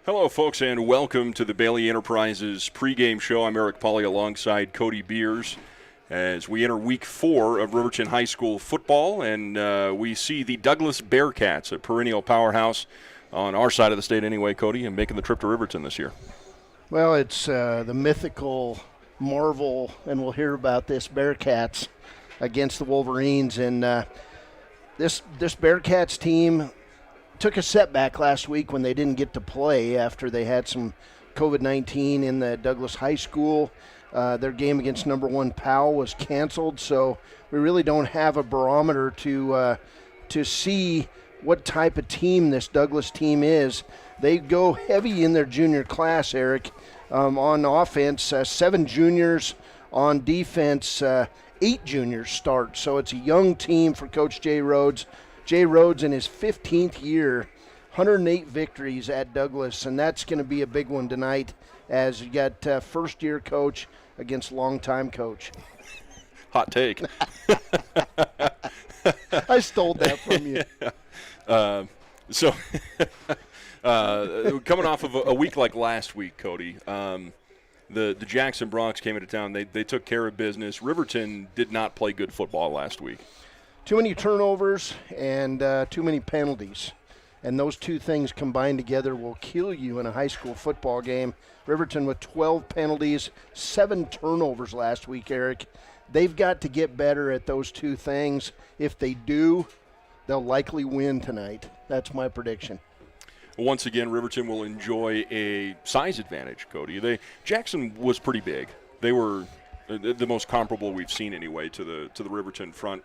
Hello, folks, and welcome to the Bailey Enterprises pregame show. I'm Eric Pauly alongside Cody Beers as we enter Week 4 of Riverton High School football, and we see the Douglas Bearcats, a perennial powerhouse on our side of the state anyway, Cody, and making the trip to Riverton this year. Well, it's the mythical marvel, and we'll hear about this, Bearcats against the Wolverines. And this Bearcats team took a setback last week when they didn't get to play after they had some COVID-19 in the Douglas High School. Their game against number 1 Powell was canceled, so we really don't have a barometer to see what type of team this Douglas team is. They go heavy in their junior class, Eric. On offense, 7 juniors. On defense, 8 juniors start. So it's a young team for Coach Jay Rhodes. Jay Rhodes in his 15th year, 108 victories at Douglas, and that's going to be a big one tonight as you got first-year coach against longtime coach. Hot take. I stole that from you. So coming off of a week like last week, Cody, the Jackson Bronx came into town. They took care of business. Riverton did not play good football last week. Too many turnovers and too many penalties. And those two things combined together will kill you in a high school football game. Riverton with 12 penalties, 7 turnovers last week, Eric. They've got to get better at those two things. If they do, they'll likely win tonight. That's my prediction. Once again, Riverton will enjoy a size advantage, Cody. Jackson was pretty big. They were the most comparable we've seen anyway to the Riverton front.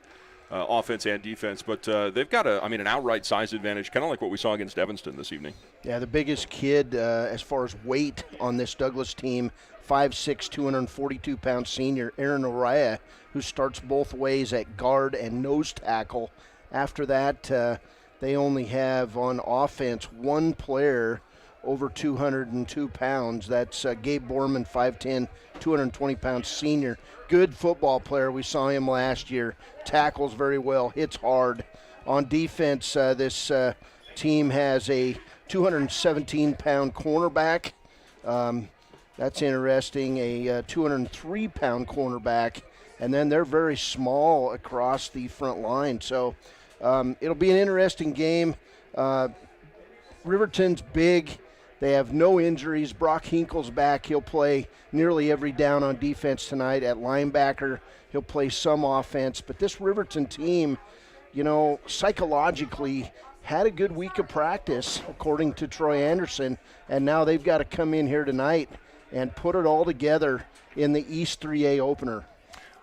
Offense and defense, but they've got an outright size advantage, kind of like what we saw against Evanston this evening. Yeah, the biggest kid as far as weight on this Douglas team, 5'6", 242-pound senior Aaron Oriah, who starts both ways at guard and nose tackle. After that, they only have on offense one player over 202 pounds. That's Gabe Borman, 5'10", 220-pound senior. Good football player. We saw him last year. Tackles very well, hits hard. On defense, this team has a 217-pound cornerback. That's interesting, a 203-pound cornerback. And then they're very small across the front line. So it'll be an interesting game. Riverton's big. They have no injuries. Brock Hinkle's back. He'll play nearly every down on defense tonight at linebacker. He'll play some offense. But this Riverton team, psychologically had a good week of practice, according to Troy Anderson, and now they've got to come in here tonight and put it all together in the East 3A opener.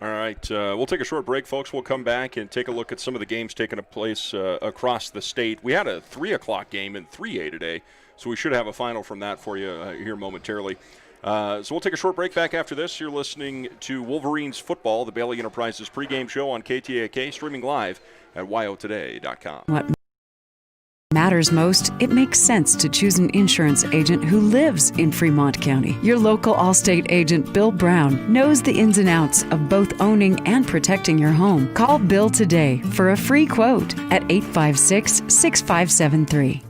All right, we'll take a short break, folks. We'll come back and take a look at some of the games taking place across the state. We had a 3 o'clock game in 3A today, so we should have a final from that for you here momentarily. So we'll take a short break. Back after this. You're listening to Wolverines football, the Bailey Enterprises pregame show on KTAK, streaming live at yotoday.com. What matters most, it makes sense to choose an insurance agent who lives in Fremont County. Your local Allstate agent, Bill Brown, knows the ins and outs of both owning and protecting your home. Call Bill today for a free quote at 856-6573.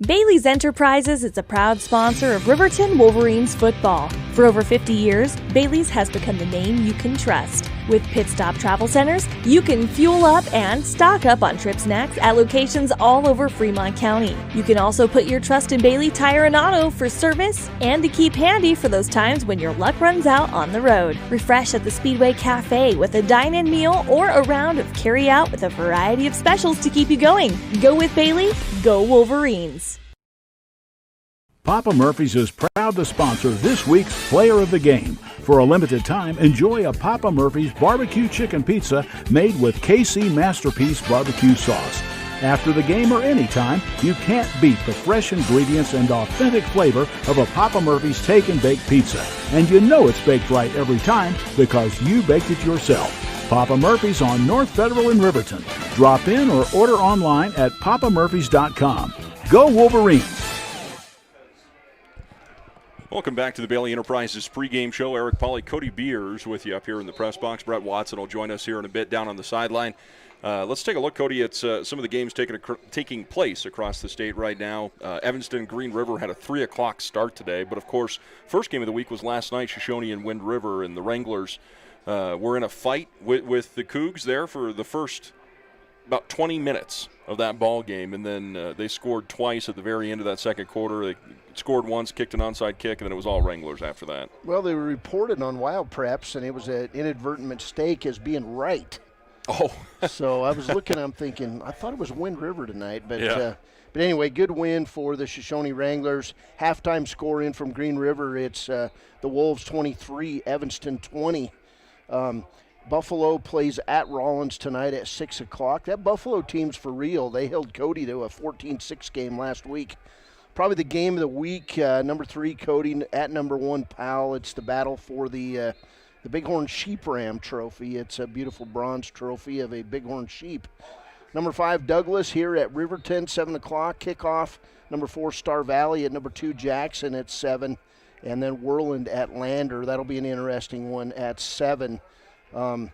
Bailey's Enterprises is a proud sponsor of Riverton Wolverines football. For over 50 years, Bailey's has become the name you can trust. With Pit Stop Travel Centers, you can fuel up and stock up on trip snacks at locations all over Fremont County. You can also put your trust in Bailey Tire and Auto for service and to keep handy for those times when your luck runs out on the road. Refresh at the Speedway Cafe with a dine-in meal or a round of carry-out with a variety of specials to keep you going. Go with Bailey, go Wolverines. Papa Murphy's is proud to sponsor this week's Player of the Game. For a limited time, enjoy a Papa Murphy's barbecue chicken pizza made with KC Masterpiece barbecue sauce. After the game or anytime, you can't beat the fresh ingredients and authentic flavor of a Papa Murphy's Take and Bake pizza. And you know it's baked right every time because you baked it yourself. Papa Murphy's on North Federal in Riverton. Drop in or order online at papamurphys.com. Go Wolverines! Welcome back to the Bailey Enterprises pregame show. Eric Pauly, Cody Beers with you up here in the press box. Brett Watson will join us here in a bit down on the sideline. Let's take a look, Cody, at some of the games taking place across the state right now. Evanston and Green River had a 3 o'clock start today, but of course, first game of the week was last night, Shoshone and Wind River, and the Wranglers were in a fight with the Cougs there for the first about 20 minutes of that ball game, and then they scored twice at the very end of that second quarter. They scored once, kicked an onside kick, and then it was all Wranglers after that. Well, they were reported on Wild Preps, and it was an inadvertent mistake as being right. Oh. So I was looking, I'm thinking, I thought it was Wind River tonight. But yeah. But anyway, good win for the Shoshone Wranglers. Halftime score in from Green River, it's the Wolves 23, Evanston 20. Buffalo plays at Rollins tonight at 6 o'clock. That Buffalo team's for real. They held Cody to a 14-6 game last week. Probably the game of the week, number 3 Cody at number 1 Powell. It's the battle for the Bighorn Sheep Ram Trophy. It's a beautiful bronze trophy of a Bighorn sheep. Number 5 Douglas here at Riverton, 7 o'clock kickoff. Number 4 Star Valley at number 2 Jackson at 7. And then Worland at Lander. That'll be an interesting one at 7. Let's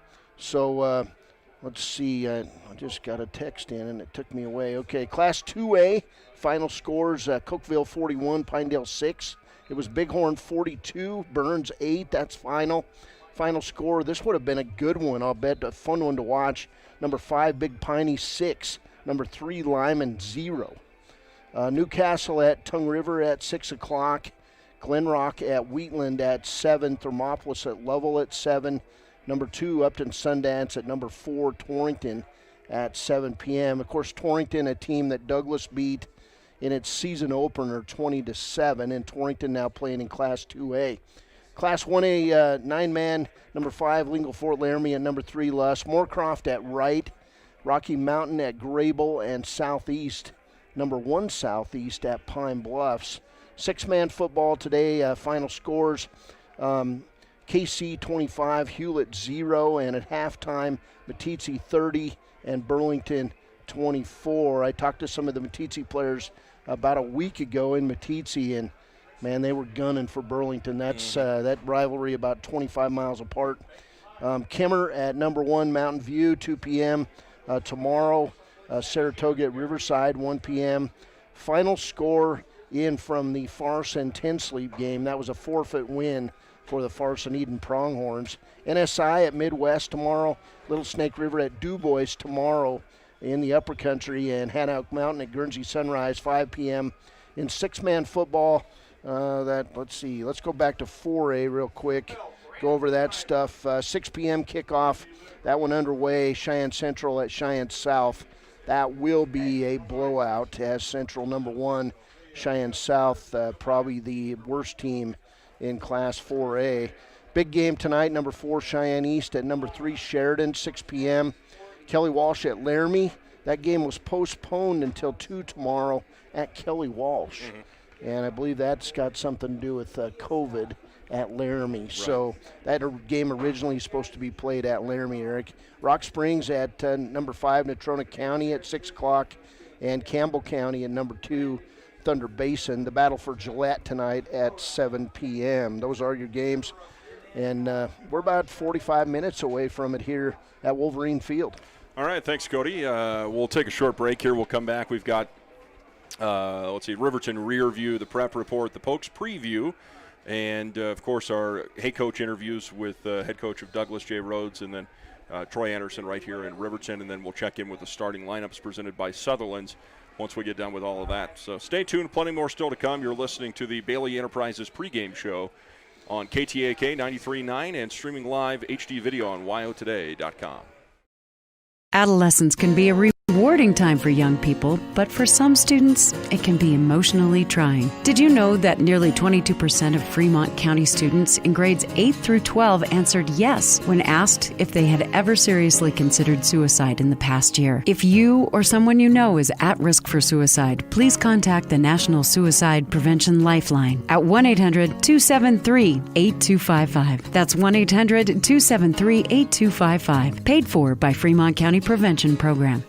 see. I just got a text in and it took me away. Okay, Class 2A. Final scores, Cokeville 41, Pinedale 6. It was Bighorn 42, Burns 8. That's final. Final score, this would have been a good one, I'll bet, a fun one to watch. Number 5, Big Piney 6. Number 3, Lyman 0. Newcastle at Tongue River at 6 o'clock. Glenrock at Wheatland at 7. Thermopolis at Lovell at 7. Number 2, Upton Sundance at number 4, Torrington at 7 p.m. Of course, Torrington, a team that Douglas beat in its season opener 20-7, and Torrington now playing in Class 2A. Class 1A 9-man, number 5, Lingle Fort Laramie, and number 3, Luss. Moorcroft at Wright, Rocky Mountain at Grable, and Southeast, number 1 Southeast at Pine Bluffs. 6-man football today, final scores, KC 25, Hewlett 0, and at halftime, Meeteetse 30 and Burlington 24. I talked to some of the Meeteetse players about a week ago in Meeteetse, and man, they were gunning for Burlington. That's that rivalry about 25 miles apart. Kimmer at number 1, Mountain View, 2 p.m. Tomorrow. Saratoga at Riverside, 1 p.m. Final score in from the Farce and Tensleep game. That was a forfeit win for the Farce and Eden Pronghorns. NSI at Midwest tomorrow. Little Snake River at DuBois tomorrow in the upper country, and Hannock Mountain at Guernsey Sunrise, 5 p.m. In 6-man football, let's see, let's go back to 4A real quick, go over that stuff. 6 p.m. kickoff, that one underway, Cheyenne Central at Cheyenne South. That will be a blowout as Central number 1, Cheyenne South, probably the worst team in Class 4A. Big game tonight, number 4 Cheyenne East at number 3 Sheridan, 6 p.m. Kelly Walsh at Laramie. That game was postponed until 2 tomorrow at Kelly Walsh. Mm-hmm. And I believe that's got something to do with COVID at Laramie. Right. So that game originally supposed to be played at Laramie, Eric. Rock Springs at number 5 Natrona County at 6 o'clock, and Campbell County at number 2 Thunder Basin. The battle for Gillette tonight at 7 p.m. Those are your games. And we're about 45 minutes away from it here at Wolverine Field. All right, thanks, Cody. We'll take a short break here. We'll come back. We've got, Riverton Rear View, the prep report, the Pokes preview, and, of course, our Hey Coach interviews with head coach of Douglas, Jay Rhodes, and then Troy Anderson right here in Riverton, and then we'll check in with the starting lineups presented by Sutherland's once we get done with all of that. So stay tuned. Plenty more still to come. You're listening to the Bailey Enterprises pregame show on KTAK 93.9 and streaming live HD video on yotoday.com. Adolescence can be a rewarding time for young people, but for some students, it can be emotionally trying. Did you know that nearly 22% of Fremont County students in grades 8 through 12 answered yes when asked if they had ever seriously considered suicide in the past year? If you or someone you know is at risk for suicide, please contact the National Suicide Prevention Lifeline at 1-800-273-8255. That's 1-800-273-8255. Paid for by Fremont County Prevention Program.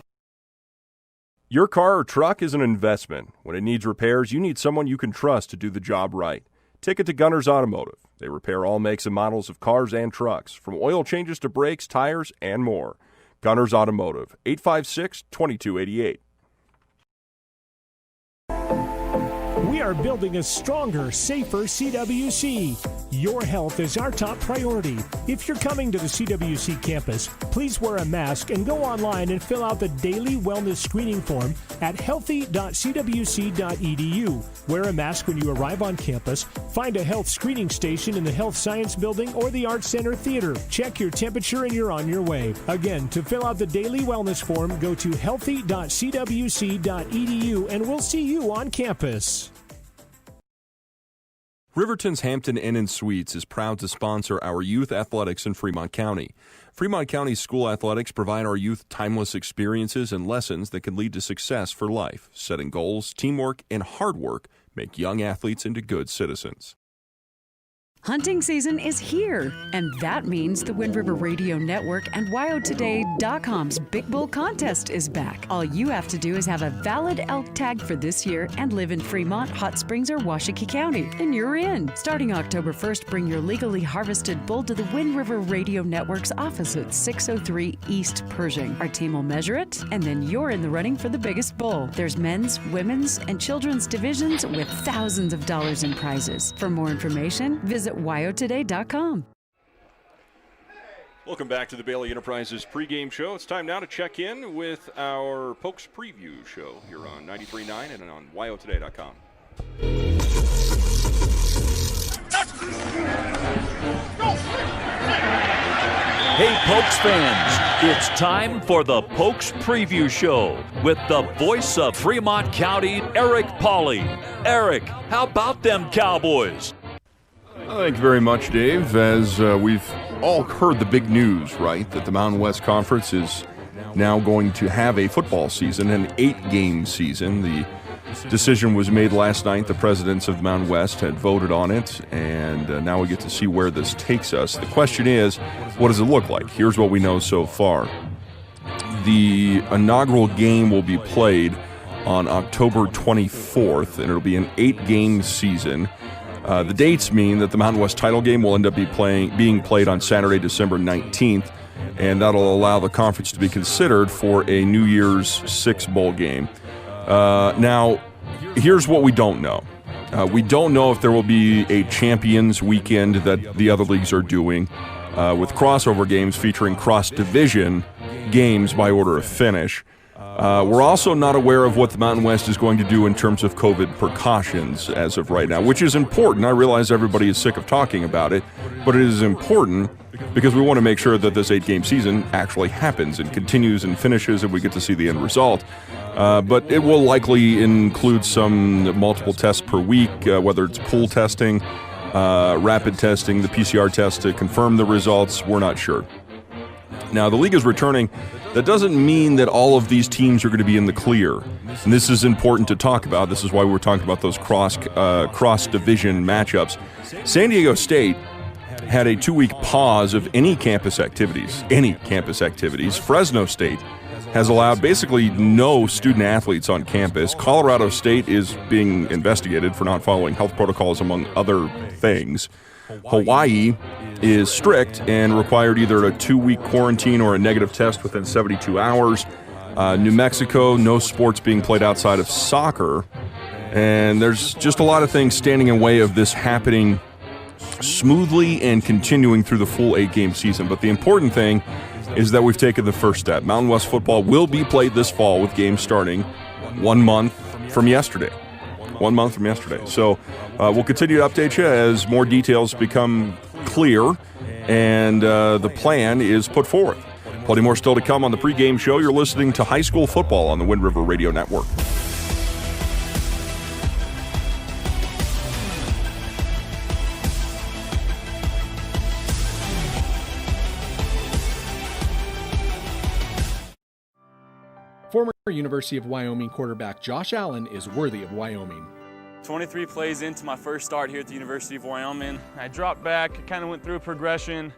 Your car or truck is an investment. When it needs repairs, you need someone you can trust to do the job right. Take it to Gunners Automotive. They repair all makes and models of cars and trucks, from oil changes to brakes, tires, and more. Gunners Automotive, 856-2288. We are building a stronger, safer CWC. Your health is our top priority. If you're coming to the CWC campus, please wear a mask and go online and fill out the daily wellness screening form at healthy.cwc.edu. Wear a mask when you arrive on campus. Find a health screening station in the Health Science Building or the Arts Center Theater. Check your temperature and you're on your way. Again, to fill out the daily wellness form, go to healthy.cwc.edu and we'll see you on campus. Riverton's Hampton Inn & Suites is proud to sponsor our youth athletics in Fremont County. Fremont County school athletics provide our youth timeless experiences and lessons that can lead to success for life. Setting goals, teamwork, and hard work make young athletes into good citizens. Hunting season is here, and that means the Wind River Radio Network and WyoToday.com's Big Bull Contest is back. All you have to do is have a valid elk tag for this year and live in Fremont, Hot Springs, or Washakie County, and you're in. Starting October 1st, bring your legally harvested bull to the Wind River Radio Network's office at 603 East Pershing. Our team will measure it, and then you're in the running for the biggest bull. There's men's, women's, and children's divisions with thousands of dollars in prizes. For more information, visit WyoToday.com. Welcome back to the Bailey Enterprises pregame show. It's time now to check in with our Pokes preview show here on 93.9 and on WyoToday.com. Hey, Pokes fans, it's time for the Pokes Preview Show with the voice of Fremont County, Eric Pauley. Eric, how about them Cowboys? Thank you very much, Dave. As we've all heard the big news, right, that the Mountain West Conference is now going to have a football season, an 8-game season. The decision was made last night. The presidents of the Mountain West had voted on it, and now we get to see where this takes us. The question is, what does it look like? Here's what we know so far. The inaugural game will be played on October 24th, and it'll be an 8-game season. The dates mean that the Mountain West title game will end up being played on Saturday, December 19th, and that'll allow the conference to be considered for a New Year's Six bowl game. Now, here's what we don't know. We don't know if there will be a Champions Weekend that the other leagues are doing with crossover games featuring cross-division games by order of finish. We're also not aware of what the Mountain West is going to do in terms of COVID precautions as of right now, which is important. I realize everybody is sick of talking about it, but it is important because we want to make sure that this 8-game season actually happens and continues and finishes and we get to see the end result. But it will likely include some multiple tests per week, whether it's pool testing, rapid testing, the PCR test to confirm the results. We're not sure. Now, the league is returning. That doesn't mean that all of these teams are going to be in the clear. And this is important to talk about. This is why we're talking about those cross-division matchups. San Diego State had a 2-week pause of any campus activities. Fresno State has allowed basically no student-athletes on campus. Colorado State is being investigated for not following health protocols, among other things. Hawaii is strict and required either a 2-week quarantine or a negative test within 72 hours. New Mexico, no sports being played outside of soccer. And there's just a lot of things standing in the way of this happening smoothly and continuing through the full 8-game season. But the important thing is that we've taken the first step. Mountain West football will be played this fall with games starting 1 month from yesterday. 1 month from yesterday. So we'll continue to update you as more details become clear and the plan is put forth. Plenty more still to come on the pregame show. You're listening to High School Football on the Wind River Radio Network. Former University of Wyoming quarterback Josh Allen is worthy of Wyoming. 23 plays into my first start here at the University of Wyoming. I dropped back, kind of went through a progression.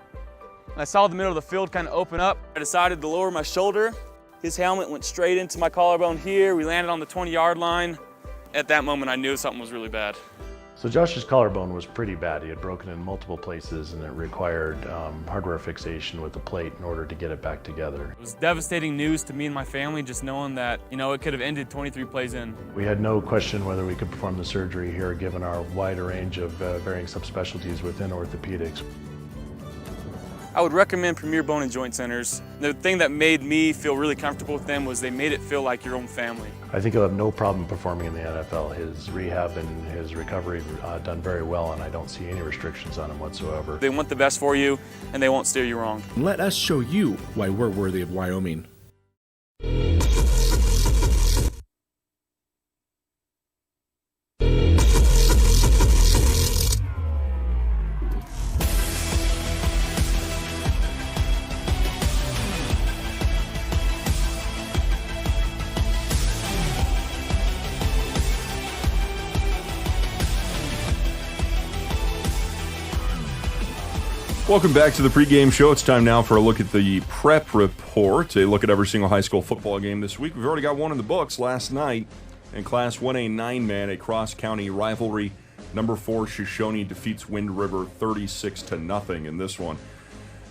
I saw the middle of the field kind of open up. I decided to lower my shoulder. His helmet went straight into my collarbone here. We landed on the 20-yard line. At that moment, I knew something was really bad. So Josh's collarbone was pretty bad. He had broken in multiple places and it required hardware fixation with the plate in order to get it back together. It was devastating news to me and my family, just knowing that, it could have ended 23 plays in. We had no question whether we could perform the surgery here given our wide range of varying subspecialties within orthopedics. I would recommend Premier Bone and Joint Centers. The thing that made me feel really comfortable with them was they made it feel like your own family. I think he'll have no problem performing in the NFL. His rehab and his recovery done very well, and I don't see any restrictions on him whatsoever. They want the best for you, and they won't steer you wrong. Let us show you why we're worthy of Wyoming. Welcome back to the pregame show. It's time now for a look at the prep report, a look at every single high school football game this week. We've already got one in the books last night in Class 1A 9-man, a cross-county rivalry. Number 4 Shoshone defeats Wind River 36-0 in this one.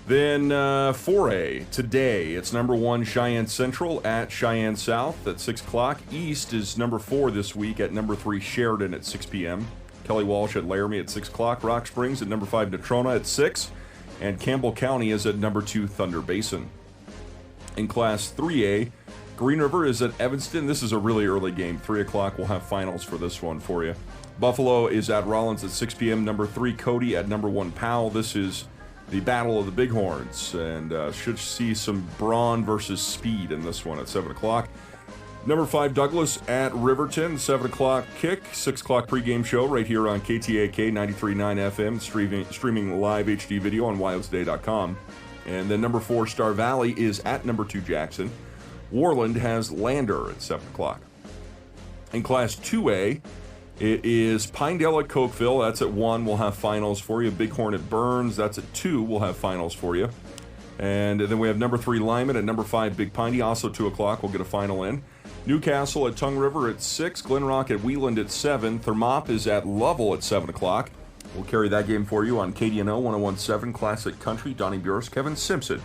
Then 4A today, it's number 1 Cheyenne Central at Cheyenne South at 6 o'clock. East is number 4 this week at number 3 Sheridan at 6 p.m. Kelly Walsh at Laramie at 6 o'clock. Rock Springs at number 5 Natrona at 6. And Campbell County is at number 2 Thunder Basin. In Class 3A, Green River is at Evanston. This is a really early game. 3 o'clock, we'll have finals for this one for you. Buffalo is at Rollins at 6 p.m. Number 3 Cody at number 1 Powell. This is the Battle of the Bighorns, and should see some brawn versus speed in this one at 7 o'clock. Number 5 Douglas at Riverton, 7 o'clock kick, 6 o'clock pregame show right here on KTAK 93.9 FM, streaming live HD video on wildstoday.com. And then number 4 Star Valley is at number 2 Jackson. Warland has Lander at 7 o'clock. In Class 2A, it is Pinedale at Cokeville. That's at 1. We'll have finals for you. Bighorn at Burns. That's at 2. We'll have finals for you. And then we have number 3 Lyman at number 5 Big Piney. Also 2 o'clock. We'll get a final in. Newcastle at Tongue River at 6. Glenrock at Wheeland at 7. Thermop is at Lovell at 7 o'clock. We'll carry that game for you on KDNO 101.7 Classic Country. Donnie Burris, Kevin Simpson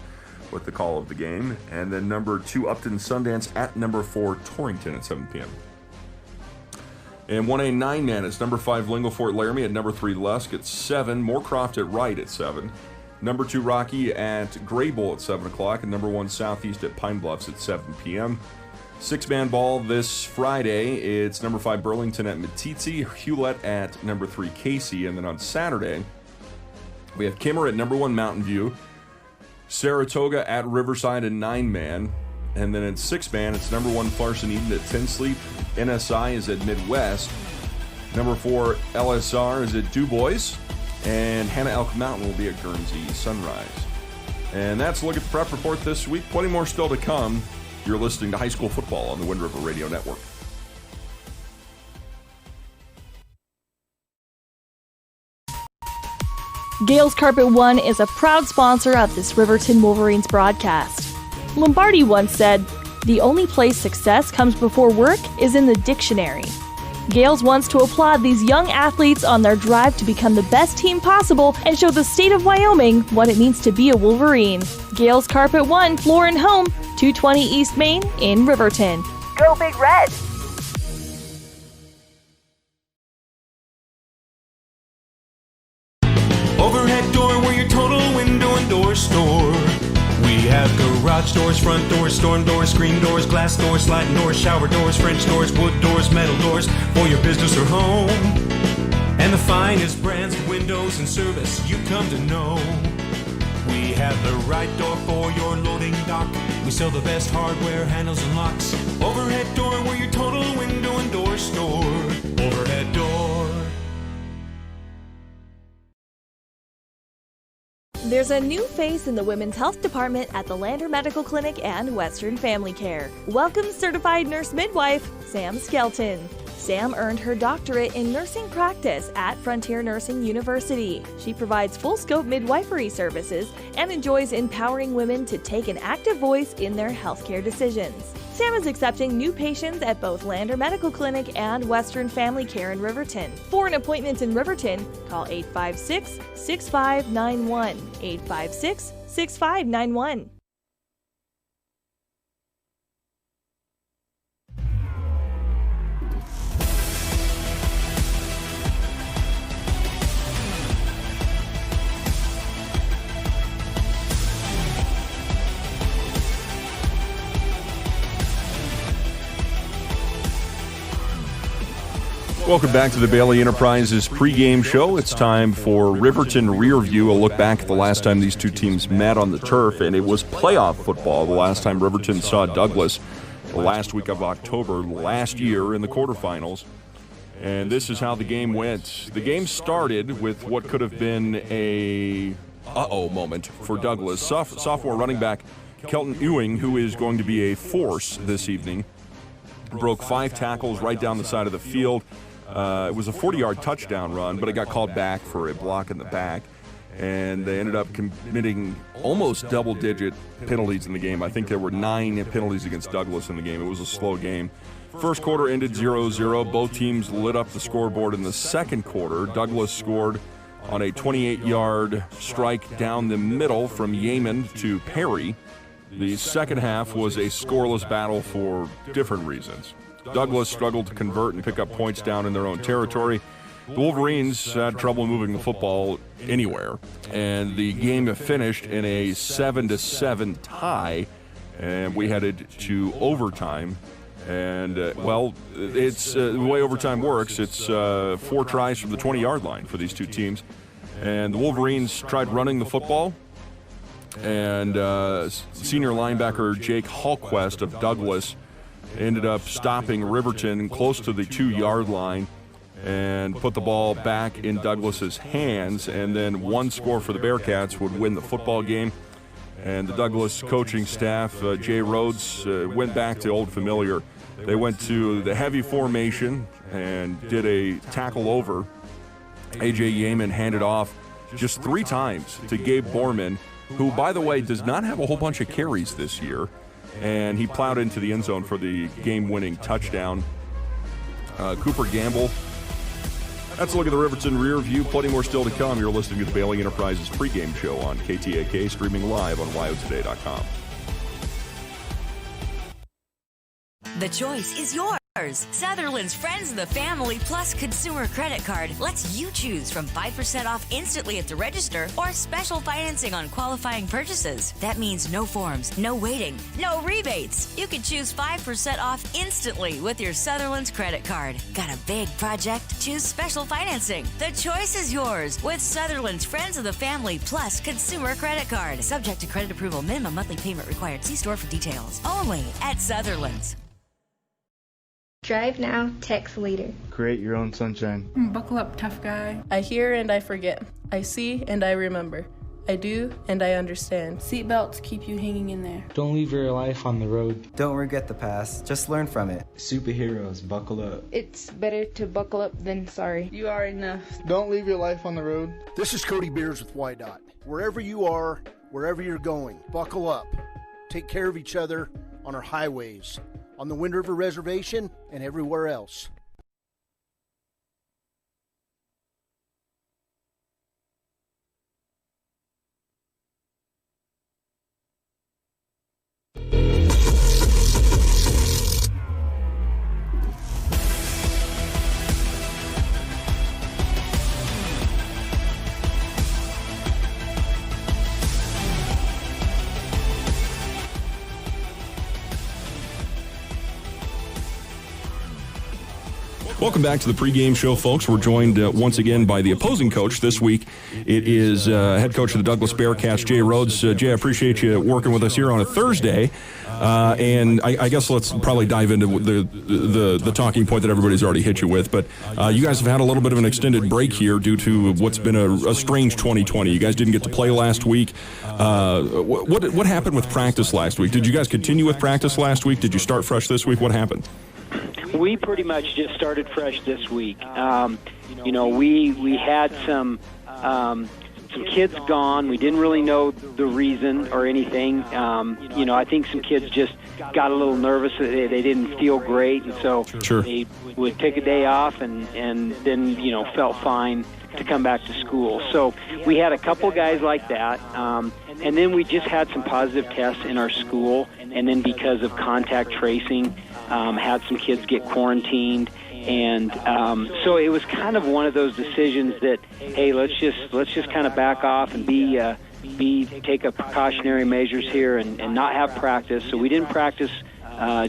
with the call of the game. And then number 2 Upton Sundance at number 4 Torrington at 7 p.m. And 1A 9-man is number 5 Lingo Fort Laramie at number 3 Lusk at 7. Moorcroft at Wright at 7. Number 2 Rocky at Grable at 7 o'clock. And number 1 Southeast at Pine Bluffs at 7 p.m. 6-man ball this Friday. It's number 5 Burlington at Meeteetse, Hewlett at number 3 Casey. And then on Saturday, we have Kimmer at number 1 Mountain View, Saratoga at Riverside in 9-man. And then in 6-man, it's number 1 Farson Eden at 10 Sleep. NSI is at Midwest. Number 4 LSR is at DuBois. And Hannah Elk Mountain will be at Guernsey Sunrise. And that's a look at the prep report this week. Plenty more still to come. You're listening to High School Football on the Wind River Radio Network. Gales Carpet One is a proud sponsor of this Riverton Wolverines broadcast. Lombardi once said, "The only place success comes before work is in the dictionary." Gales wants to applaud these young athletes on their drive to become the best team possible and show the state of Wyoming what it means to be a Wolverine. Gales Carpet One, floor and home, 220 East Main in Riverton. Go Big Red! Overhead door, we're your total window and door store. We have garage doors, front doors, storm doors, screen doors, glass doors, sliding doors, shower doors, French doors, wood doors, metal doors for your business or home. And the finest brands of windows and service you come to know. We have the right door for your loading dock. We sell the best hardware, handles, and locks. Overhead door, we're your total window and door store. Overhead door. There's a new face in the Women's Health Department at the Lander Medical Clinic and Western Family Care. Welcome Certified Nurse Midwife, Sam Skelton. Sam earned her doctorate in nursing practice at Frontier Nursing University. She provides full-scope midwifery services and enjoys empowering women to take an active voice in their healthcare decisions. Tam is accepting new patients at both Lander Medical Clinic and Western Family Care in Riverton. For an appointment in Riverton, call 856-6591. 856-6591. Welcome back to the Bailey Enterprises pregame show. It's time for Riverton Rear View, a look back at the last time these two teams met on the turf, and it was playoff football the last time Riverton saw Douglas the last week of October last year in the quarterfinals. And this is how the game went. The game started with what could have been a moment for Douglas. Sophomore running back Kelton Ewing, who is going to be a force this evening, broke 5 tackles right down the side of the field. It was a 40-yard touchdown run, but it got called back for a block in the back, and they ended up committing almost double-digit penalties in the game. I think there were 9 penalties against Douglas in the game. It was a slow game. First quarter ended 0-0. Both teams lit up the scoreboard in the second quarter. Douglas scored on a 28-yard strike down the middle from Yeaman to Perry. The second half was a scoreless battle for different reasons. Douglas struggled to convert and pick up points down in their own territory. The Wolverines had trouble moving the football anywhere, and the game finished in a 7-7 tie, and we headed to overtime. And, it's the way overtime works. It's 4 tries from the 20-yard line for these two teams. And the Wolverines tried running the football, and senior linebacker Jake Hallquist of Douglas ended up stopping Riverton close to the 2-yard line and put the ball back in Douglas's hands, and then one score for the Bearcats would win the football game. And the Douglas coaching staff, Jay Rhodes, went back to old familiar. They went to the heavy formation and did a tackle over. A.J. Yeaman handed off just 3 times to Gabe Borman, who, by the way, does not have a whole bunch of carries this year. And he plowed into the end zone for the game-winning touchdown. Cooper Gamble. That's a look at the Riverton Rear View. Plenty more still to come. You're listening to the Bailey Enterprises pregame show on KTAK, streaming live on WyoToday.com. The choice is yours. Sutherland's Friends of the Family Plus Consumer Credit Card lets you choose from 5% off instantly at the register or special financing on qualifying purchases. That means no forms, no waiting, no rebates. You can choose 5% off instantly with your Sutherland's credit card. Got a big project? Choose special financing. The choice is yours with Sutherland's Friends of the Family Plus Consumer Credit Card. Subject to credit approval. Minimum monthly payment required. See store for details. Only at Sutherland's. Drive now, text later. Create your own sunshine. Buckle up, tough guy. I hear and I forget. I see and I remember. I do and I understand. Seatbelts keep you hanging in there. Don't leave your life on the road. Don't regret the past. Just learn from it. Superheroes, buckle up. It's better to buckle up than sorry. You are enough. Don't leave your life on the road. This is Cody Beers with YDOT. Wherever you are, wherever you're going, buckle up. Take care of each other on our highways, on the Wind River Reservation, and everywhere else. Welcome back to the pregame show, folks. We're joined once again by the opposing coach this week. It is head coach of the Douglas Bearcats, Jay Rhodes. Jay, I appreciate you working with us here on a Thursday. And I guess let's probably dive into the talking point that everybody's already hit you with. But you guys have had a little bit of an extended break here due to what's been a strange 2020. You guys didn't get to play last week. What happened with practice last week? Did you guys continue with practice last week? Did you start fresh this week? What happened? We pretty much just started fresh this week. We had some some kids gone. We didn't really know the reason or anything. I think some kids just got a little nervous. They didn't feel great, and so they would take a day off and then, felt fine to come back to school. So we had a couple guys like that. And then we just had some positive tests in our school, and then because of contact tracing, had some kids get quarantined. And so it was kind of one of those decisions that, hey, let's just kind of back off and take a precautionary measures here and not have practice. So we didn't practice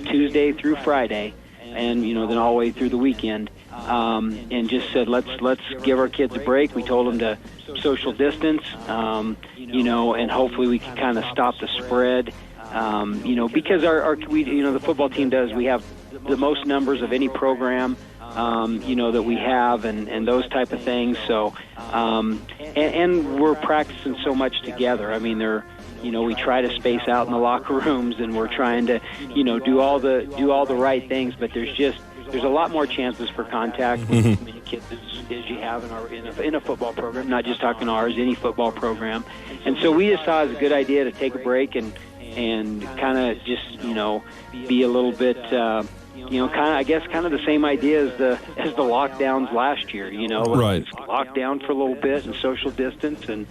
Tuesday through Friday, and then all the way through the weekend, and just said let's give our kids a break. We told them to social distance, and hopefully we can kind of stop the spread, because the football team does. We have the most numbers of any program, that we have, and those type of things. So, and we're practicing so much together. I mean, we try to space out in the locker rooms, and we're trying to, do all the right things. But there's a lot more chances for contact with as many kids as you have in a football program. Not just talking ours, any football program. And so we just saw it as a good idea to take a break and kind of just be a little bit. Kind of the same idea as the lockdowns last year. Right. Just lock down for a little bit and social distance, and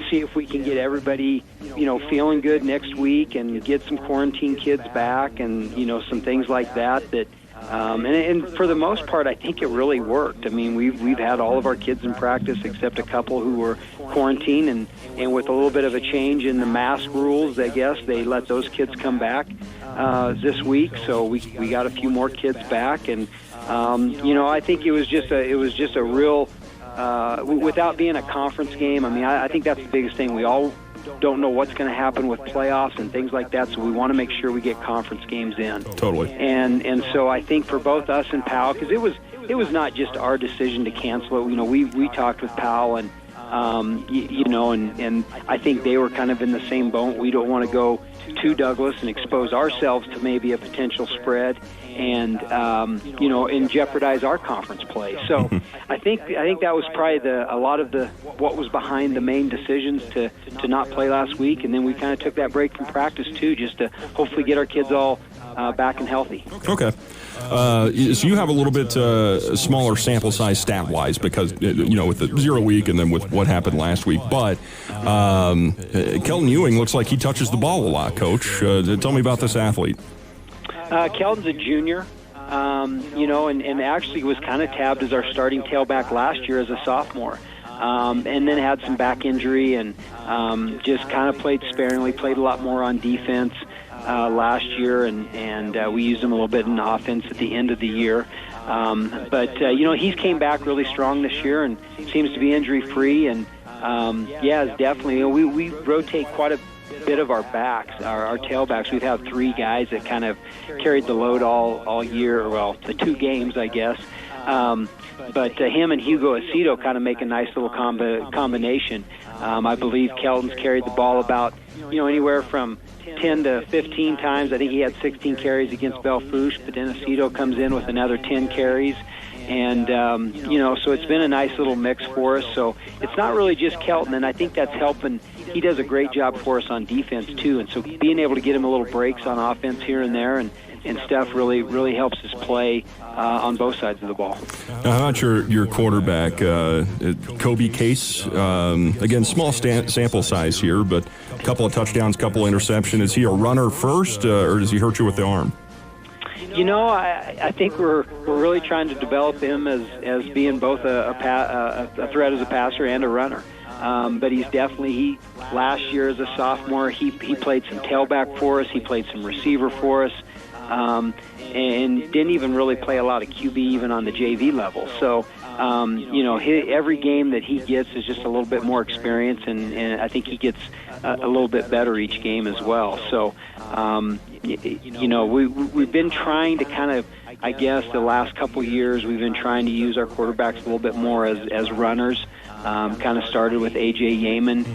see if we can get everybody, feeling good next week, and get some quarantine kids back, and some things like that. And for the most part, I think it really worked. I mean, we've had all of our kids in practice except a couple who were quarantined, and with a little bit of a change in the mask rules, I guess they let those kids come back this week. So we got a few more kids back, and I think it was just a real without being a conference game. I mean, I think that's the biggest thing. We all don't know what's going to happen with playoffs and things like that, so we want to make sure we get conference games in. Totally. And so I think for both us and Powell, because it was not just our decision to cancel it. We talked with Powell, and and I think they were kind of in the same boat. We don't want to go to Douglas and expose ourselves to maybe a potential spread, and and jeopardize our conference play. So I think that was probably a lot of what was behind the main decisions to not play last week, and then we kind of took that break from practice too, just to hopefully get our kids all back and healthy. Okay. So you have a little bit smaller sample size stat-wise because, with the 0 week and then with what happened last week. But Kelton Ewing looks like he touches the ball a lot, Coach. Tell me about this athlete. Kelton's a junior, and actually was kind of tabbed as our starting tailback last year as a sophomore. And then had some back injury and just kind of played sparingly, played a lot more on defense last year, and we used him a little bit in offense at the end of the year. But he's came back really strong this year and seems to be injury-free. And, it's definitely, we rotate quite a bit of our backs, our tailbacks. We've had 3 guys that kind of carried the load all year, well, the 2 games, I guess. But him and Hugo Aceto kind of make a nice little combination. I believe Kelton's carried the ball about, anywhere from 10 to 15 times. I think he had 16 carries against Belfouche, but then Aceto comes in with another 10 carries. And, so it's been a nice little mix for us. So it's not really just Kelton, and I think that's helping. He does a great job for us on defense, too. And so being able to get him a little breaks on offense here and there and stuff really helps us play on both sides of the ball. Now, how about your quarterback, Kobe Case? Again, small sample size here, but a couple of touchdowns, couple of interceptions. Is he a runner first, or does he hurt you with the arm? I think we're really trying to develop him as being both a threat as a passer and a runner. But he's definitely, last year as a sophomore, he played some tailback for us. He played some receiver for us. And didn't even really play a lot of QB even on the JV level. So, every game that he gets is just a little bit more experience, and I think he gets a little bit better each game as well. So, we've been trying to kind of, I guess, the last couple years, we've been trying to use our quarterbacks a little bit more as runners. Kind of started with A.J. Yeaman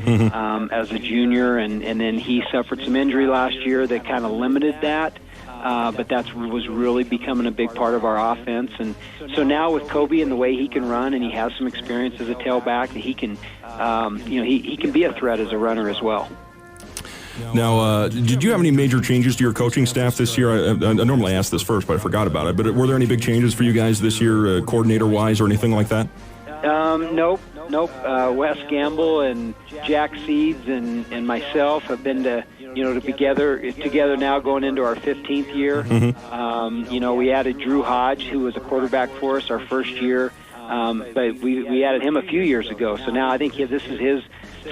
as a junior, and then he suffered some injury last year that kind of limited that. But that was really becoming a big part of our offense. And so now with Kobe and the way he can run, and he has some experience as a tailback, that he can he can be a threat as a runner as well. Now, did you have any major changes to your coaching staff this year? I normally ask this first, but I forgot about it. But were there any big changes for you guys this year, coordinator-wise or anything like that? Nope. Wes Gamble and Jack Seeds and myself have been together now going into our 15th year. Mm-hmm. We added Drew Hodge, who was a quarterback for us our first year, but we added him a few years ago. So now I think this is his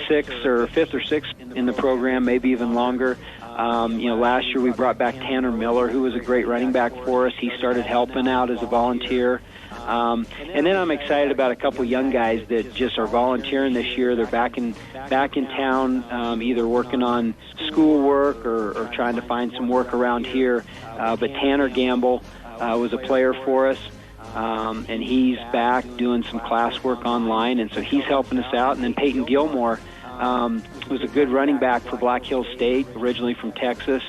fifth or sixth in the program, maybe even longer. Last year we brought back Tanner Miller, who was a great running back for us. He started helping out as a volunteer. And then I'm excited about a couple young guys that just are volunteering this year. They're back in town, either working on schoolwork or trying to find some work around here. But Tanner Gamble was a player for us, and he's back doing some classwork online, and so he's helping us out. And then Peyton Gilmore was a good running back for Black Hills State, originally from Texas.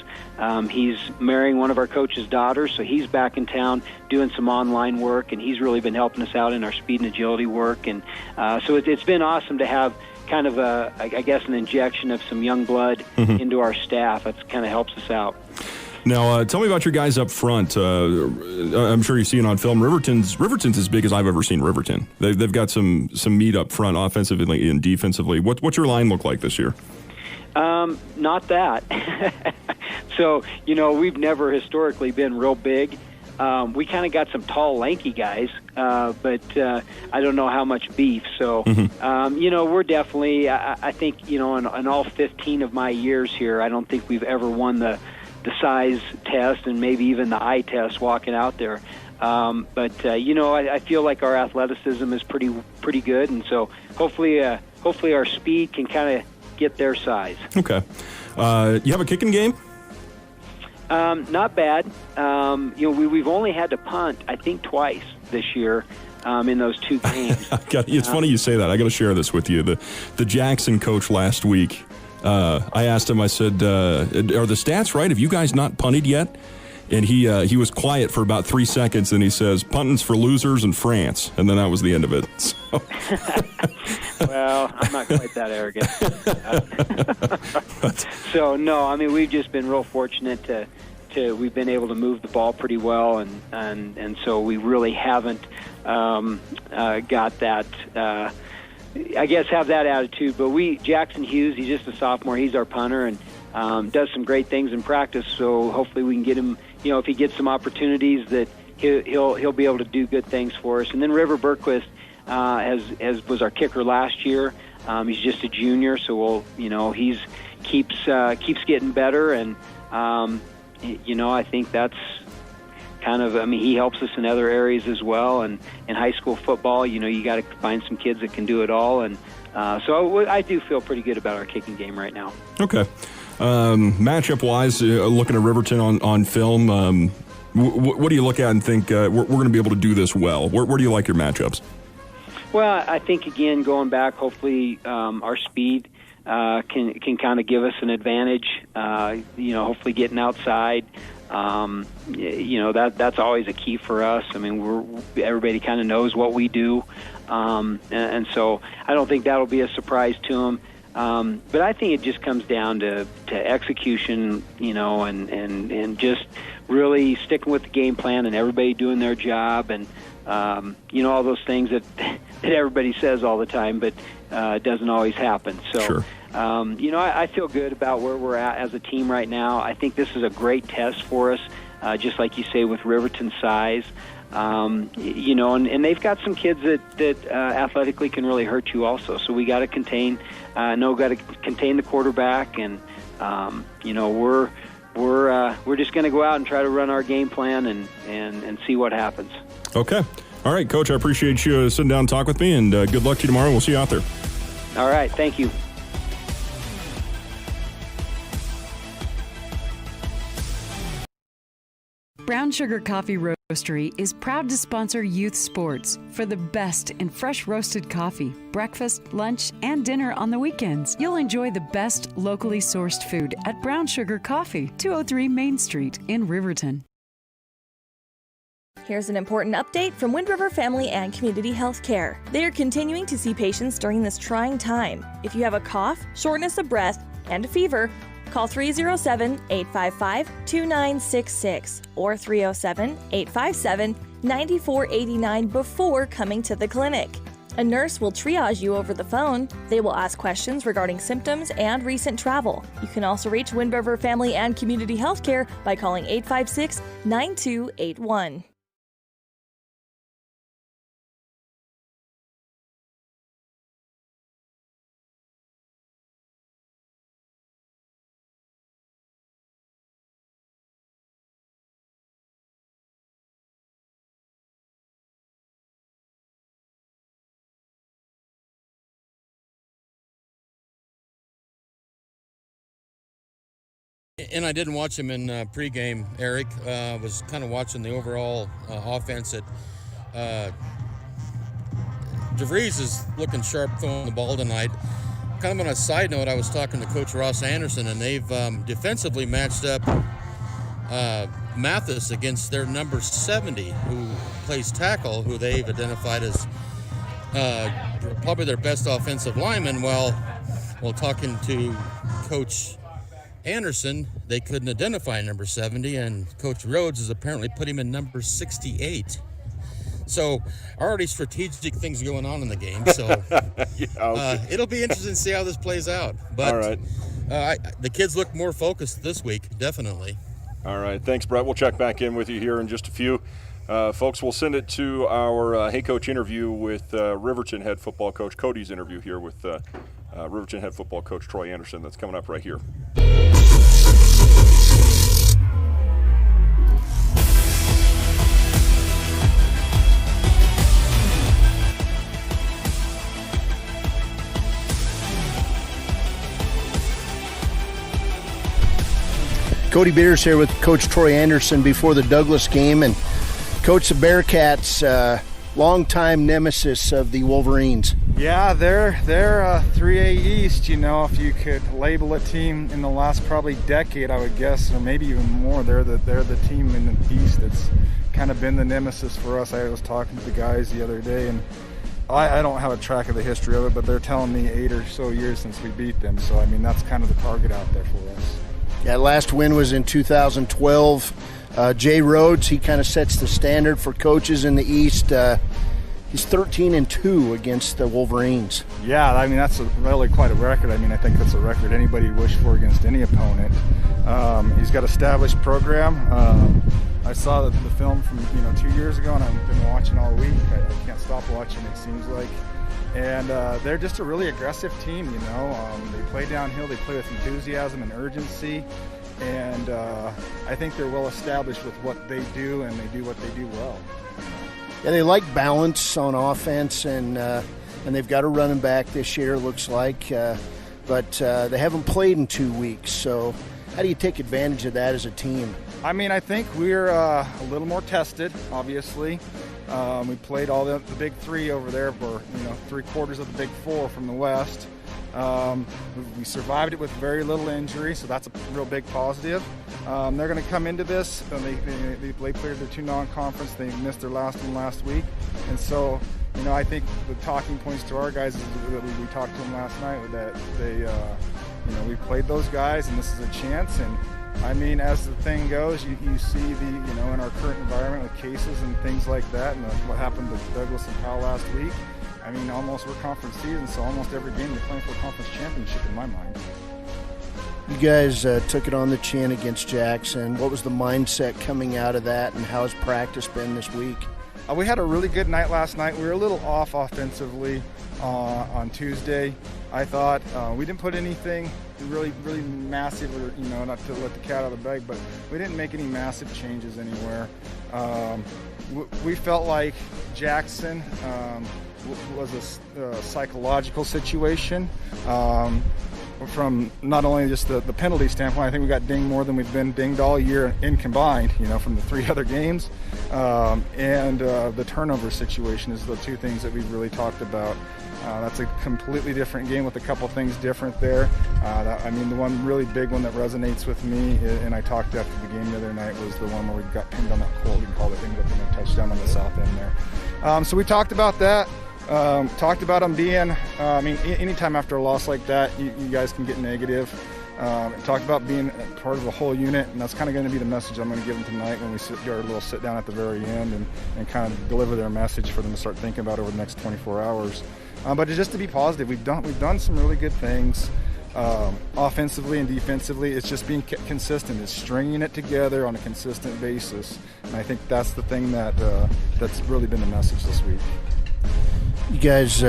He's marrying one of our coach's daughters, so he's back in town doing some online work, and he's really been helping us out in our speed and agility work. And so it's been awesome to have kind of an injection of some young blood into our staff. That kind of helps us out. Now, tell me about your guys up front. I'm sure you've seen on film. Riverton's as big as I've ever seen Riverton. They've got some meat up front, offensively and defensively. What's your line look like this year? Not that. So, we've never historically been real big. We kind of got some tall, lanky guys, but I don't know how much beef. So, we're definitely, I think, in all 15 of my years here, I don't think we've ever won the size test and maybe even the eye test walking out there. I feel like our athleticism is pretty good, and so hopefully our speed can kind of get their size. Okay. You have a kicking game? Not bad. We've only had to punt, I think, twice this year in those two games. It's funny you say that. I got to share this with you. The Jackson coach last week, I asked him, I said, are the stats right? Have you guys not punted yet? And he was quiet for about 3 seconds, and he says, punting's for losers in France. And then that was the end of it. So. Well, I'm not quite that arrogant. So, no, we've just been real fortunate we've been able to move the ball pretty well, and so we really haven't got that, have that attitude. But Jackson Hughes, he's just a sophomore, he's our punter, and does some great things in practice, so hopefully we can get him, if he gets some opportunities, that he'll be able to do good things for us. And then River Berquist, as was our kicker last year, he's just a junior, so he's keeps getting better, and I think that's kind of, he helps us in other areas as well. And in high school football, you got to find some kids that can do it all, and so I do feel pretty good about our kicking game right now. Okay. Matchup-wise, looking at Riverton on film, what do you look at and think we're going to be able to do this well? Where do you like your matchups? Well, I think, again, going back, hopefully our speed can kind of give us an advantage. Hopefully getting outside. That's always a key for us. Everybody kind of knows what we do, and so I don't think that'll be a surprise to them. But I think it just comes down to execution, and just really sticking with the game plan and everybody doing their job, and all those things that everybody says all the time, but it doesn't always happen. So, sure. I feel good about where we're at as a team right now. I think this is a great test for us, just like you say, with Riverton's size. And they've got some kids that athletically can really hurt you also. So we got to contain the quarterback, and we're just going to go out and try to run our game plan and see what happens. Okay. All right, Coach, I appreciate you sitting down and talk with me, and good luck to you tomorrow. We'll see you out there. All right. Thank you. Brown Sugar Coffee Roastery is proud to sponsor youth sports for the best in fresh roasted coffee, breakfast, lunch, and dinner on the weekends. You'll enjoy the best locally sourced food at Brown Sugar Coffee, 203 Main Street in Riverton. Here's an important update from Wind River Family and Community Healthcare. They are continuing to see patients during this trying time. If you have a cough, shortness of breath, and a fever, call 307-855-2966 or 307-857-9489 before coming to the clinic. A nurse will triage you over the phone. They will ask questions regarding symptoms and recent travel. You can also reach Wind River Family and Community Healthcare by calling 856-9281. And I didn't watch him in pregame, Eric. Was kind of watching the overall offense. DeVries is looking sharp throwing the ball tonight. Kind of on a side note, I was talking to Coach Ross Anderson, and they've defensively matched up Mathis against their number 70, who plays tackle, who they've identified as probably their best offensive lineman. While talking to Coach Anderson, they couldn't identify number 70, and Coach Rhodes has apparently put him in number 68. So already strategic things going on in the game. So it'll be interesting to see how this plays out. But all right. The kids look more focused this week, definitely. All right. Thanks, Brett. We'll check back in with you here in just a few. Folks, we'll send it to our Hey Coach interview with Riverton head football coach, Cody's interview here with Riverton head football coach Troy Anderson. That's coming up right here. Cody Beers here with Coach Troy Anderson before the Douglas game, and Coach, the Bearcats, longtime nemesis of the Wolverines. Yeah, they're 3A East, you know, if you could label a team in the last probably decade, I would guess, or maybe even more. They're the team in the East that's kind of been the nemesis for us. I was talking to the guys the other day, and I don't have a track of the history of it, but they're telling me 8 or so years since we beat them. So, I mean, that's kind of the target out there for us. Yeah, last win was in 2012. Jay Rhodes, he kind of sets the standard for coaches in the East. He's 13-2 against the Wolverines. Yeah, I mean, that's really quite a record. I mean, I think that's a record anybody wished for against any opponent. He's got an established program. I saw the film from 2 years ago, and I've been watching all week. I can't stop watching, it seems like. And they're just a really aggressive team, you know. They play downhill, they play with enthusiasm and urgency. And I think they're well established with what they do, and they do what they do well. Yeah, they like balance on offense, and they've got a running back this year, looks like. But they haven't played in 2 weeks. So how do you take advantage of that as a team? I mean, I think we're a little more tested, obviously. We played all the big three over there for 3/4 of the big four from the West. We survived it with very little injury, so that's a real big positive. They're going to come into this, and they played their 2 non-conference. They missed their last one last week, and so I think the talking points to our guys is that we talked to them last night that they we played those guys, and this is a chance. And I mean, as the thing goes, you see in our current environment with cases and things like that, and what happened to Douglas and Powell last week. I mean, almost we're conference season, so almost every game they're playing for a conference championship in my mind. You guys took it on the chin against Jackson. What was the mindset coming out of that, and how has practice been this week? We had a really good night last night. We were a little off offensively on Tuesday. I thought we didn't put anything really massive, or not to let the cat out of the bag, but we didn't make any massive changes anywhere. We felt like Jackson was a psychological situation. from not only just the penalty standpoint, I think we got dinged more than we've been dinged all year in combined, from the 3 other games. And the turnover situation is the 2 things that we've really talked about. That's a completely different game with a couple things different there. The one really big one that resonates with me, and I talked after the game the other night, was the one where we got pinned on that holding call that ended up being a touchdown on the south end there. So we talked about that. Talked about them being, anytime after a loss like that, you guys can get negative. Talked about being part of the whole unit, and that's kind of going to be the message I'm going to give them tonight when we do our little sit down at the very end and kind of deliver their message for them to start thinking about over the next 24 hours. But just to be positive, we've done some really good things offensively and defensively. It's just being consistent. It's stringing it together on a consistent basis, and I think that's the thing that's really been the message this week. You guys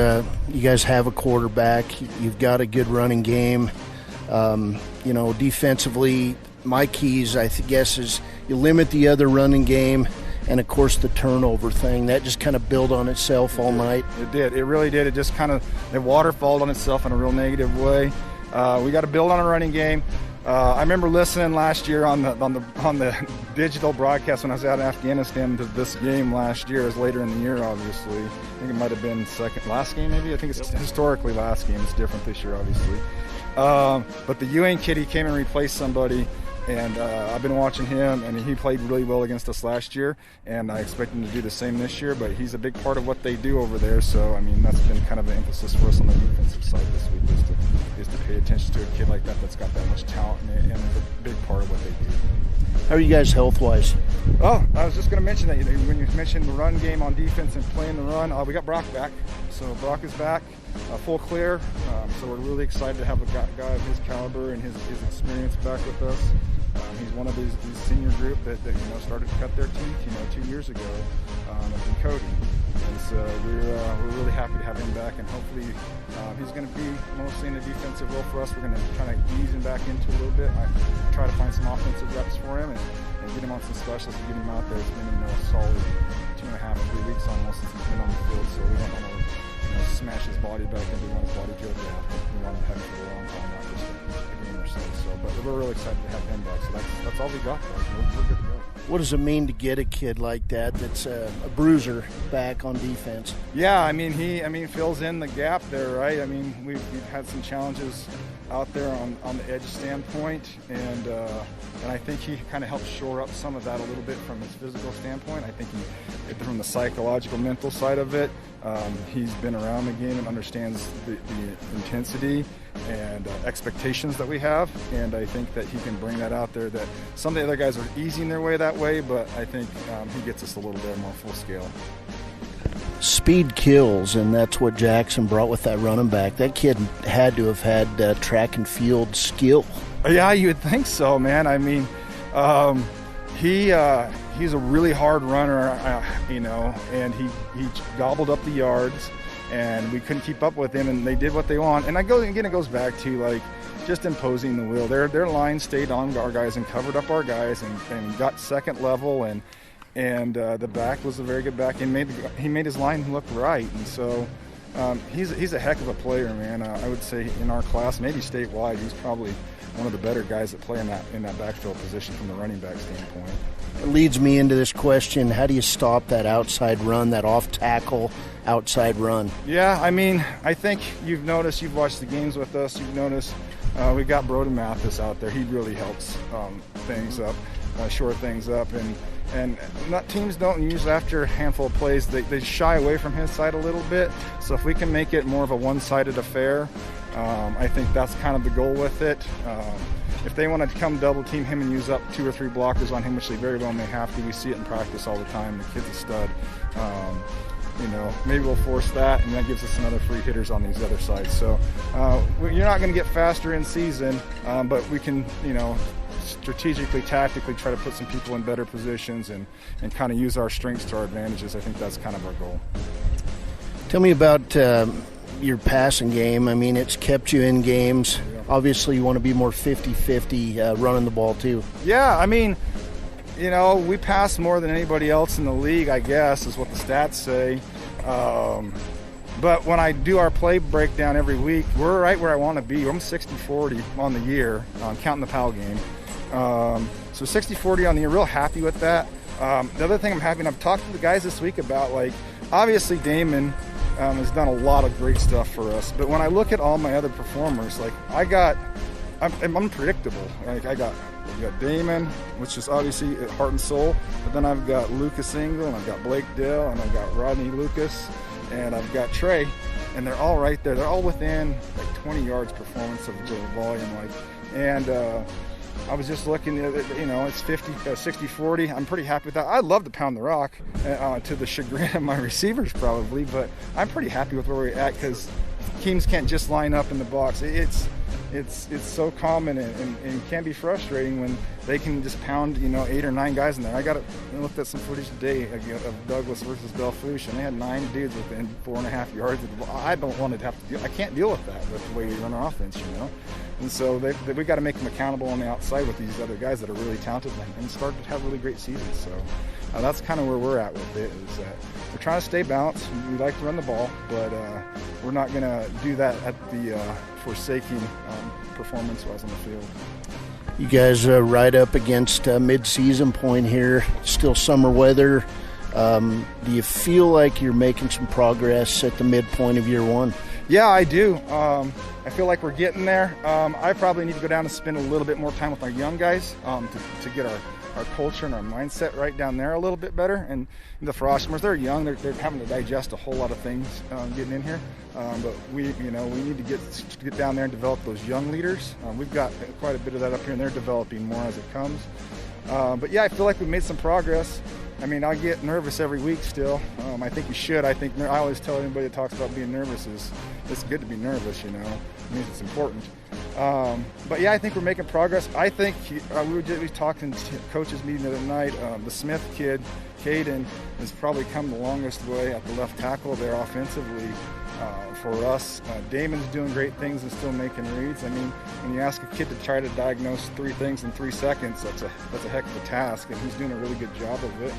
have a quarterback. You've got a good running game. Defensively, my keys, I guess, is you limit the other running game, and of course the turnover thing. That just kind of built on itself all night. It did. It really did. It just kind of waterfalled on itself in a real negative way. We got to build on a running game. I remember listening last year on the digital broadcast when I was out in Afghanistan to this game last year. It was later in the year, obviously. I think it might have been last game maybe. I think it's historically last game. It's different this year, obviously. But the Ewing kid, he came and replaced somebody, and I've been watching him, and he played really well against us last year, and I expect him to do the same this year, but he's a big part of what they do over there, so that's been kind of an emphasis for us on the defensive side this week, is to pay attention to a kid like that's got that much talent, and is a big part of what they do. How are you guys health-wise? Oh, I was just going to mention that when you mentioned the run game on defense and playing the run, we got Brock back. So Brock is back, full clear. So we're really excited to have a guy of his caliber and his experience back with us. He's one of these senior group that started to cut their teeth 2 years ago in Cody. And so we're really happy to have him back, and hopefully he's going to be mostly in a defensive role for us. We're going to kind of ease him back into a little bit. I try to find some offensive reps for him and get him on some specials and get him out there. It's been a solid 2.5, 3 weeks almost since he's been on the field, so we don't want to smash his body back and run his body drill. We want to have him for a long time, not just a game or so. But we're really excited to have him back. So that's all we got. We're good to go. What does it mean to get a kid like that's a bruiser back on defense? Yeah, he fills in the gap there, right? We've had some challenges out there on the edge standpoint, and I think he kind of helps shore up some of that a little bit from his physical standpoint. I think from the psychological, mental side of it, he's been around the game and understands the intensity and expectations that we have, and I think that he can bring that out there. That some of the other guys are easing their way that way, but I think he gets us a little bit more full scale. Speed kills, and that's what Jackson brought with that running back. That kid had to have had track and field skill. Yeah, you would think so, man. He's a really hard runner, and he gobbled up the yards, and we couldn't keep up with him, and they did what they want. And it goes back to just imposing the will. Their line stayed on our guys and covered up our guys and got second level, and the back was a very good back, and he made his line look right. And so he's a heck of a player, man. I would say in our class, maybe statewide, he's probably one of the better guys that play in that backfield position from the running back standpoint. It leads me into this question: how do you stop that outside run, that off-tackle outside run? Yeah, I think you've noticed, you've watched the games with us, you've noticed we've got Broden Mathis out there. He really helps things up, shore things up, and teams don't use after a handful of plays. They shy away from his side a little bit. So if we can make it more of a one-sided affair, I think that's kind of the goal with it. If they want to come double team him and use up 2 or 3 blockers on him, which they very well may have to, we see it in practice all the time. The kid's a stud. Maybe we'll force that, and that gives us another free hitters on these other sides. So you're not going to get faster in season, but we can, strategically, tactically try to put some people in better positions and kind of use our strengths to our advantages. I think that's kind of our goal. Tell me about your passing game. It's kept you in games. Obviously, you want to be more 50-50 running the ball too. Yeah, we pass more than anybody else in the league, I guess, is what the stats say. But when I do our play breakdown every week, we're right where I want to be. I'm 60-40 on the year, counting the PAL game. So 60-40 on the year, real happy with that. The other thing I'm happy, and I've talked to the guys this week about, like, obviously Damon has done a lot of great stuff for us. But when I look at all my other performers, like, I'm unpredictable. Like, I've got Damon, which is obviously heart and soul. But then I've got Lucas Engel, and I've got Blake Dill, and I've got Rodney Lucas, and I've got Trey. And they're all right there. They're all within like 20 yards performance of the volume. Like, and I was just looking at it, it's 60-40. I'm pretty happy with that. I'd love to pound the rock to the chagrin of my receivers probably, but I'm pretty happy with where we're at because teams can't just line up in the box. It's so common and can be frustrating when they can just pound 8 or 9 guys in there. I looked at some footage today of Douglas versus Belfouche, and they had 9 dudes within 4.5 yards of the ball. I don't want to have to deal. I can't deal with that with the way we run our offense, And so we got to make them accountable on the outside with these other guys that are really talented and start to have really great seasons. So that's kind of where we're at with it. Is that we're trying to stay balanced. We like to run the ball, but we're not going to do that at the forsaking performance-wise on the field. You guys right up against mid-season point here, still summer weather. Do you feel like you're making some progress at the midpoint of year one? Yeah, I do. I feel like we're getting there. I probably need to go down and spend a little bit more time with our young guys to get our culture and our mindset right down there a little bit better. And the Frostmers, they're young. They're having to digest a whole lot of things getting in here. But we need to get down there and develop those young leaders. We've got quite a bit of that up here, and they're developing more as it comes. But yeah, I feel like we've made some progress. I mean, I get nervous every week still. I think you should. I always tell anybody that talks about being nervous is it's good to be nervous, It means it's important. But yeah, I think we're making progress. I think we talked in coaches meeting the other night. The Smith kid, Caden, has probably come the longest way at the left tackle there offensively for us. Damon's doing great things and still making reads. I mean, when you ask a kid to try to diagnose 3 things in 3 seconds, that's a heck of a task, and he's doing a really good job of it.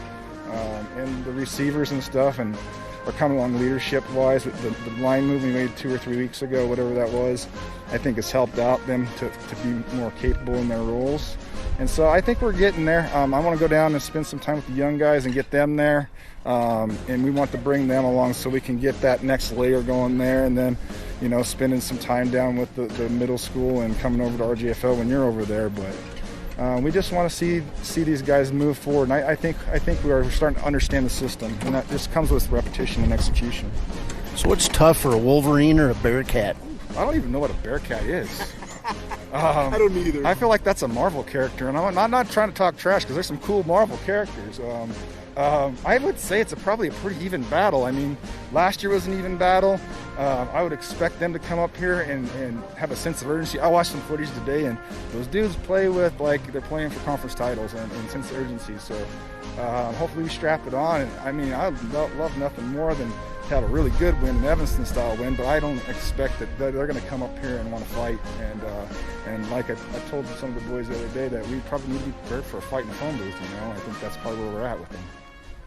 And the receivers and stuff, and are coming along leadership-wise. The line move we made 2 or 3 weeks ago, whatever that was, I think has helped out them to be more capable in their roles. And so I think we're getting there. I want to go down and spend some time with the young guys and get them there. And we want to bring them along so we can get that next layer going there. And then, spending some time down with the middle school and coming over to RGFL when you're over there. But we just want to see these guys move forward. And I think we're starting to understand the system. And that just comes with repetition and execution. So what's tough for a Wolverine or a Bearcat? I don't even know what a Bearcat is. I don't either. I feel like that's a Marvel character, and I'm not trying to talk trash because there's some cool Marvel characters. I would say it's probably a pretty even battle. I mean, last year was an even battle. I would expect them to come up here and have a sense of urgency. I watched some footage today, and those dudes play with like they're playing for conference titles and sense of urgency. So hopefully we strap it on. And I mean, I love nothing more than to have a really good win, an Evanston style win, but I don't expect that they're going to come up here and want to fight. And like I told some of the boys the other day, that we probably need to be prepared for a fight in the phone booth. I think that's probably where we're at with them.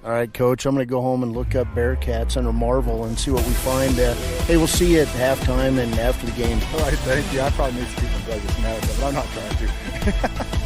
All right, Coach, I'm going to go home and look up Bearcats under Marvel and see what we find. Hey, we'll see you at halftime and after the game. All right, thank you. I probably made Stephen Douglas mad, but I'm not trying to.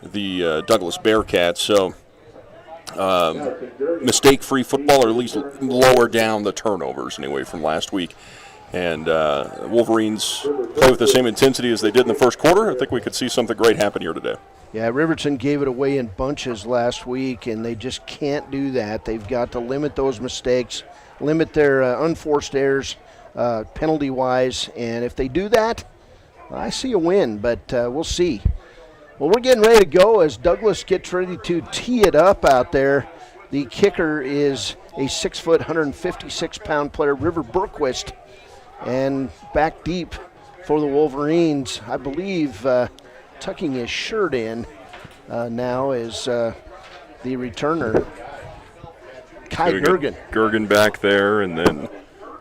the Douglas Bearcats. So mistake-free football, or at least lower down the turnovers anyway from last week. And Wolverines play with the same intensity as they did in the first quarter. I think we could see something great happen here today. Yeah, Riverton gave it away in bunches last week, and they just can't do that. They've got to limit those mistakes, limit their unforced errors penalty-wise, and if they do that, I see a win, but we'll see. Well, we're getting ready to go as Douglas gets ready to tee it up out there. The kicker is a 6-foot, 156-pound player, River Berquist, and back deep for the Wolverines, I believe tucking his shirt in now is the returner, Kai Gergen. Gergen back there, and then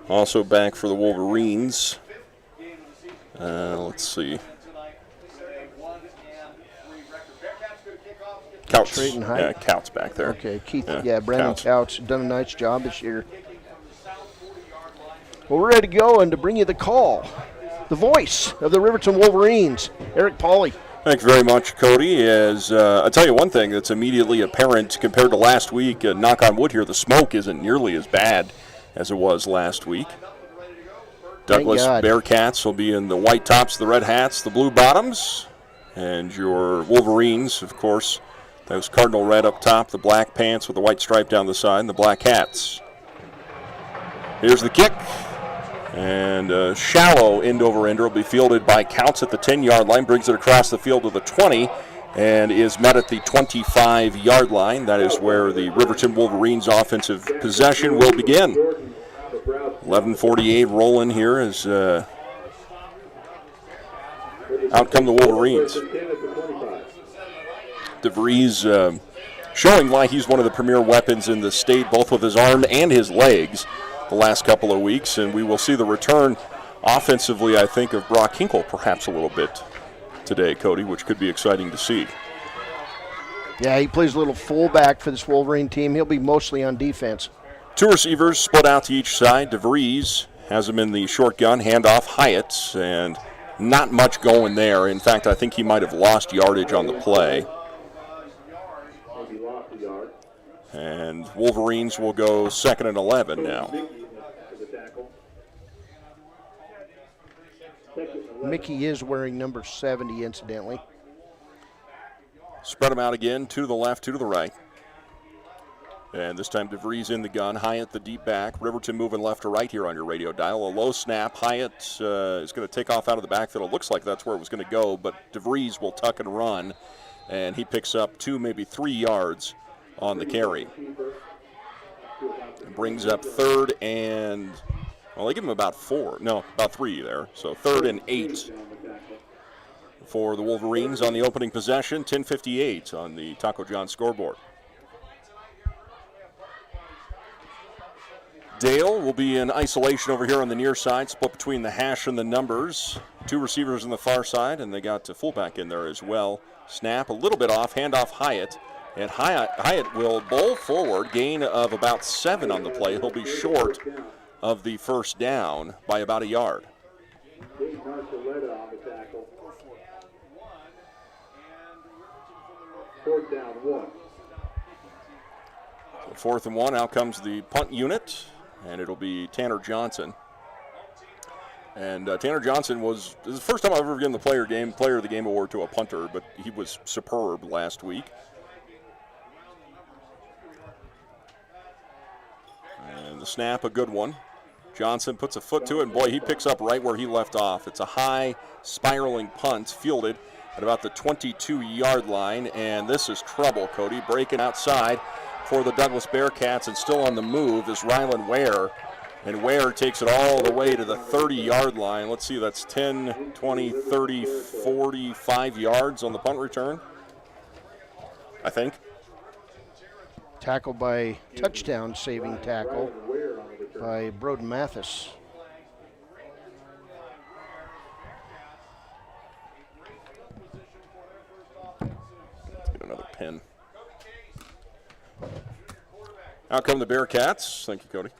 also back for the Wolverines. Let's see. Couch. Yeah, Couch back there. Okay, Keith. Yeah, Brandon Couch done a nice job this year. Well, we're ready to go, and to bring you the call, the voice of the Riverton Wolverines, Eric Pauley. Thanks very much, Cody. As I'll tell you one thing that's immediately apparent compared to last week, knock on wood here, the smoke isn't nearly as bad as it was last week. Douglas Bearcats will be in the white tops, the red hats, the blue bottoms, and your Wolverines, of course, those cardinal red up top, the black pants with the white stripe down the side, and the black hats. Here's the kick. And a shallow end-over-ender will be fielded by Counts at the 10-yard line, brings it across the field to the 20, and is met at the 25-yard line. That is where the Riverton Wolverines offensive possession will begin. 11:48 rolling here as out come the Wolverines. DeVries showing why he's one of the premier weapons in the state, both with his arm and his legs, the last couple of weeks, and we will see the return offensively, I think, of Brock Hinkle perhaps a little bit today, Cody, which could be exciting to see. Yeah, he plays a little fullback for this Wolverine team. He'll be mostly on defense. Two receivers split out to each side. DeVries has him in the short gun, handoff Hyatt, and not much going there. In fact, I think he might have lost yardage on the play. And Wolverines will go 2nd and 11 now. Mickey is wearing number 70, incidentally. Spread them out again, two to the left, two to the right. And this time DeVries in the gun, Hyatt the deep back. Riverton moving left to right here on your radio dial. A low snap. Hyatt is going to take off out of the backfield. It looks like that's where it was going to go, but DeVries will tuck and run, and he picks up 2, maybe 3 yards on the carry. It brings up 3rd and, well, they give him about 3 there. So 3rd and 8 for the Wolverines on the opening possession. 10:58 on the Taco John scoreboard. Dale will be in isolation over here on the near side, split between the hash and the numbers. Two receivers on the far side, and they got a fullback in there as well. Snap a little bit off, handoff Hyatt. And Hyatt will bowl forward, gain of about 7 on the play. He'll be short of the first down by about a yard. 4th and 1, out comes the punt unit, and it'll be Tanner Johnson. And Tanner Johnson this is the first time I've ever given the Player of the Game award to a punter, but he was superb last week. And the snap, a good one. Johnson puts a foot to it, and boy, he picks up right where he left off. It's a high, spiraling punt, fielded at about the 22-yard line, and this is trouble, Cody. Breaking outside for the Douglas Bearcats, and still on the move is Rylan Ware. And Ware takes it all the way to the 30-yard line. Let's see, that's 10, 20, 30, 45 yards on the punt return, I think. Tackle by touchdown saving tackle by Broden Mathis. Let's get another pin. Out come the Bearcats. Thank you, Cody.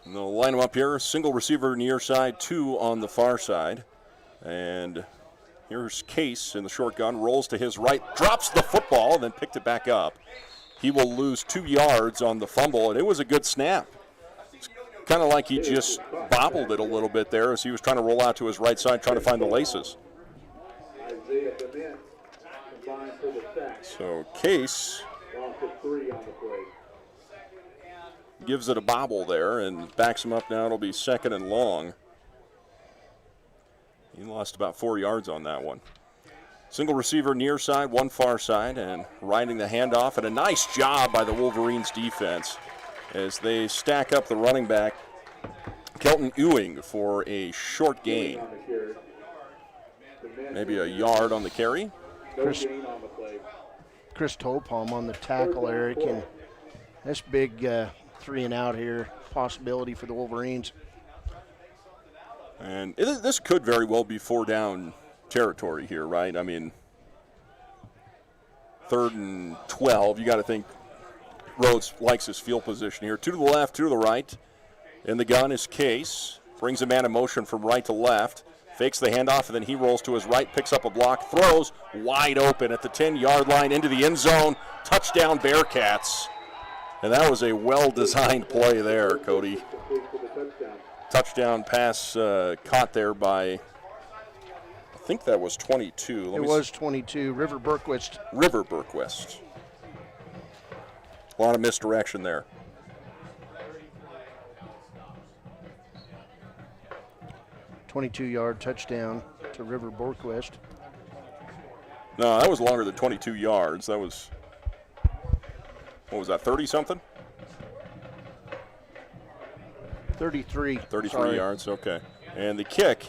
And they'll line them up here. Single receiver near side, 2 on the far side. And Here's Case in the shotgun, rolls to his right, drops the football, and then picked it back up. He will lose 2 yards on the fumble, and it was a good snap. It's kind of like he just bobbled it a little bit there as he was trying to roll out to his right side, trying to find the laces. So Case gives it a bobble there and backs him up now. It'll be 2nd and long. He lost about 4 yards on that one. Single receiver near side, one far side, and riding the handoff. And a nice job by the Wolverines defense as they stack up the running back, Kelton Ewing, for a short gain. Maybe a yard on the carry. Chris Topalm on the tackle, Eric, and this big 3 and out here possibility for the Wolverines. And this could very well be 4 down territory here, right? I mean, 3rd and 12. You got to think Rhodes likes his field position here. 2 to the left, 2 to the right. In the gun is Case. Brings a man in motion from right to left. Fakes the handoff, and then he rolls to his right, picks up a block, throws wide open at the 10-yard line into the end zone. Touchdown, Bearcats. And that was a well-designed play there, Cody. Touchdown pass caught there by, I think that was 22. It was 22, River Berquist. River Berquist. A lot of misdirection there. .22-yard touchdown to River Berquist. No, that was longer than 22 yards. That was, what was that, 30-something? 33. 33 yards, okay. And the kick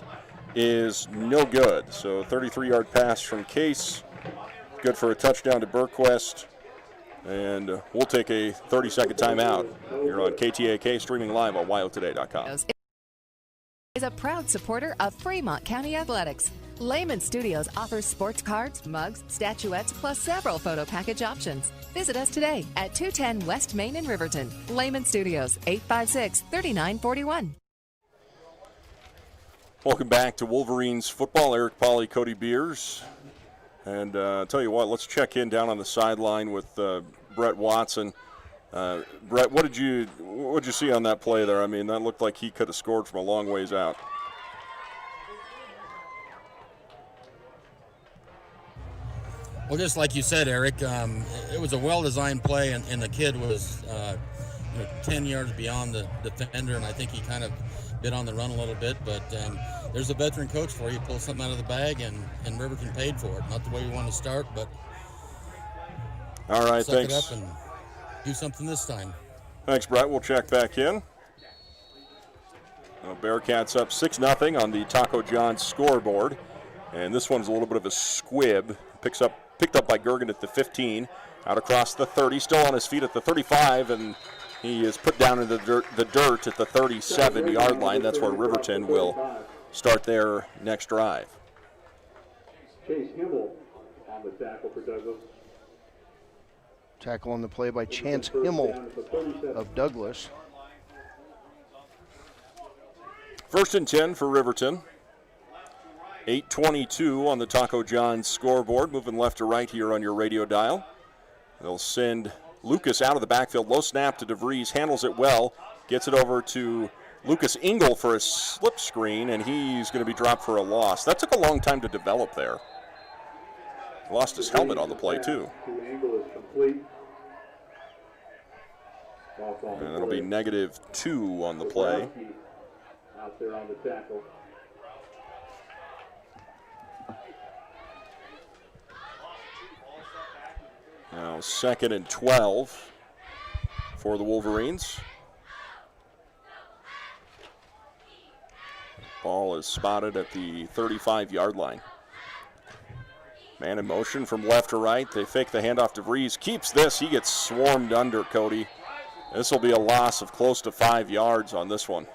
is no good. So 33-yard pass from Case. Good for a touchdown to Berquist. And we'll take a 30-second timeout here on KTAK, streaming live on WyoToday.com. Is a proud supporter of Fremont County Athletics. Lehman Studios offers sports cards, mugs, statuettes, plus several photo package options. Visit us today at 210 West Main in Riverton. Lehman Studios, 856-3941. Welcome back to Wolverines football. Eric Polly, Cody Beers. And I'll tell you what, let's check in down on the sideline with Brett Watson. Brett, what did you see on that play there? I mean, that looked like he could have scored from a long ways out. Well, just like you said, Eric, it was a well-designed play, and the kid was 10 yards beyond the defender, and I think he kind of bit on the run a little bit. But there's a veteran coach for you. Pull something out of the bag, and Riverton paid for it. Not the way we want to start, but all right, suck thanks. it up and do something this time. Thanks, Brett. We'll check back in. Bearcats up 6-0 on the Taco John's scoreboard. And this one's a little bit of a squib. Picked up by Gergen at the 15, out across the 30, still on his feet at the 35, and he is put down in the dirt at the 37-yard line. That's where Riverton will start their next drive. Chase Himmel on the tackle for Douglas. Tackle on the play by Chance Himmel of Douglas. 1st and 10 for Riverton. 8:22 on the Taco John's scoreboard. Moving left to right here on your radio dial. They'll send Lucas out of the backfield. Low snap to DeVries. Handles it well. Gets it over to Lucas Engel for a slip screen, and he's going to be dropped for a loss. That took a long time to develop there. Lost his helmet on the play, too. And it'll be -2 on the play. Out there on the tackle. Now 2nd and 12 for the Wolverines. Ball is spotted at the 35-yard line. Man in motion from left to right. They fake the handoff to DeVries. Keeps this. He gets swarmed under, Cody. This will be a loss of close to 5 yards on this one.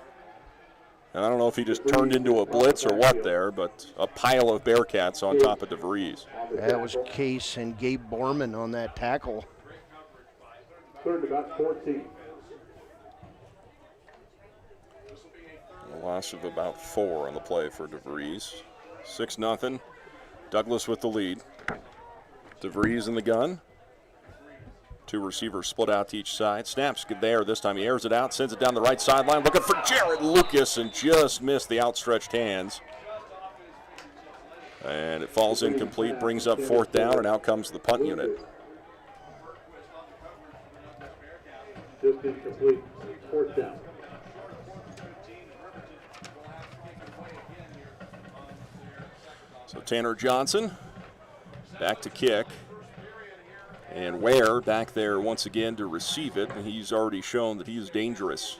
And I don't know if he just turned into a blitz or what there, but a pile of Bearcats on top of DeVries. That was Case and Gabe Borman on that tackle. 3rd about 14. A loss of about 4 on the play for DeVries. 6-0. Douglas with the lead. DeVries in the gun. 2 receivers split out to each side. Snaps there. This time he airs it out, sends it down the right sideline, looking for Jared Lucas, and just missed the outstretched hands. And it falls incomplete, brings up 4th down, and out comes the punt unit. Just incomplete. 4th down. So Tanner Johnson back to kick. And Ware back there once again to receive it. And he's already shown that he is dangerous.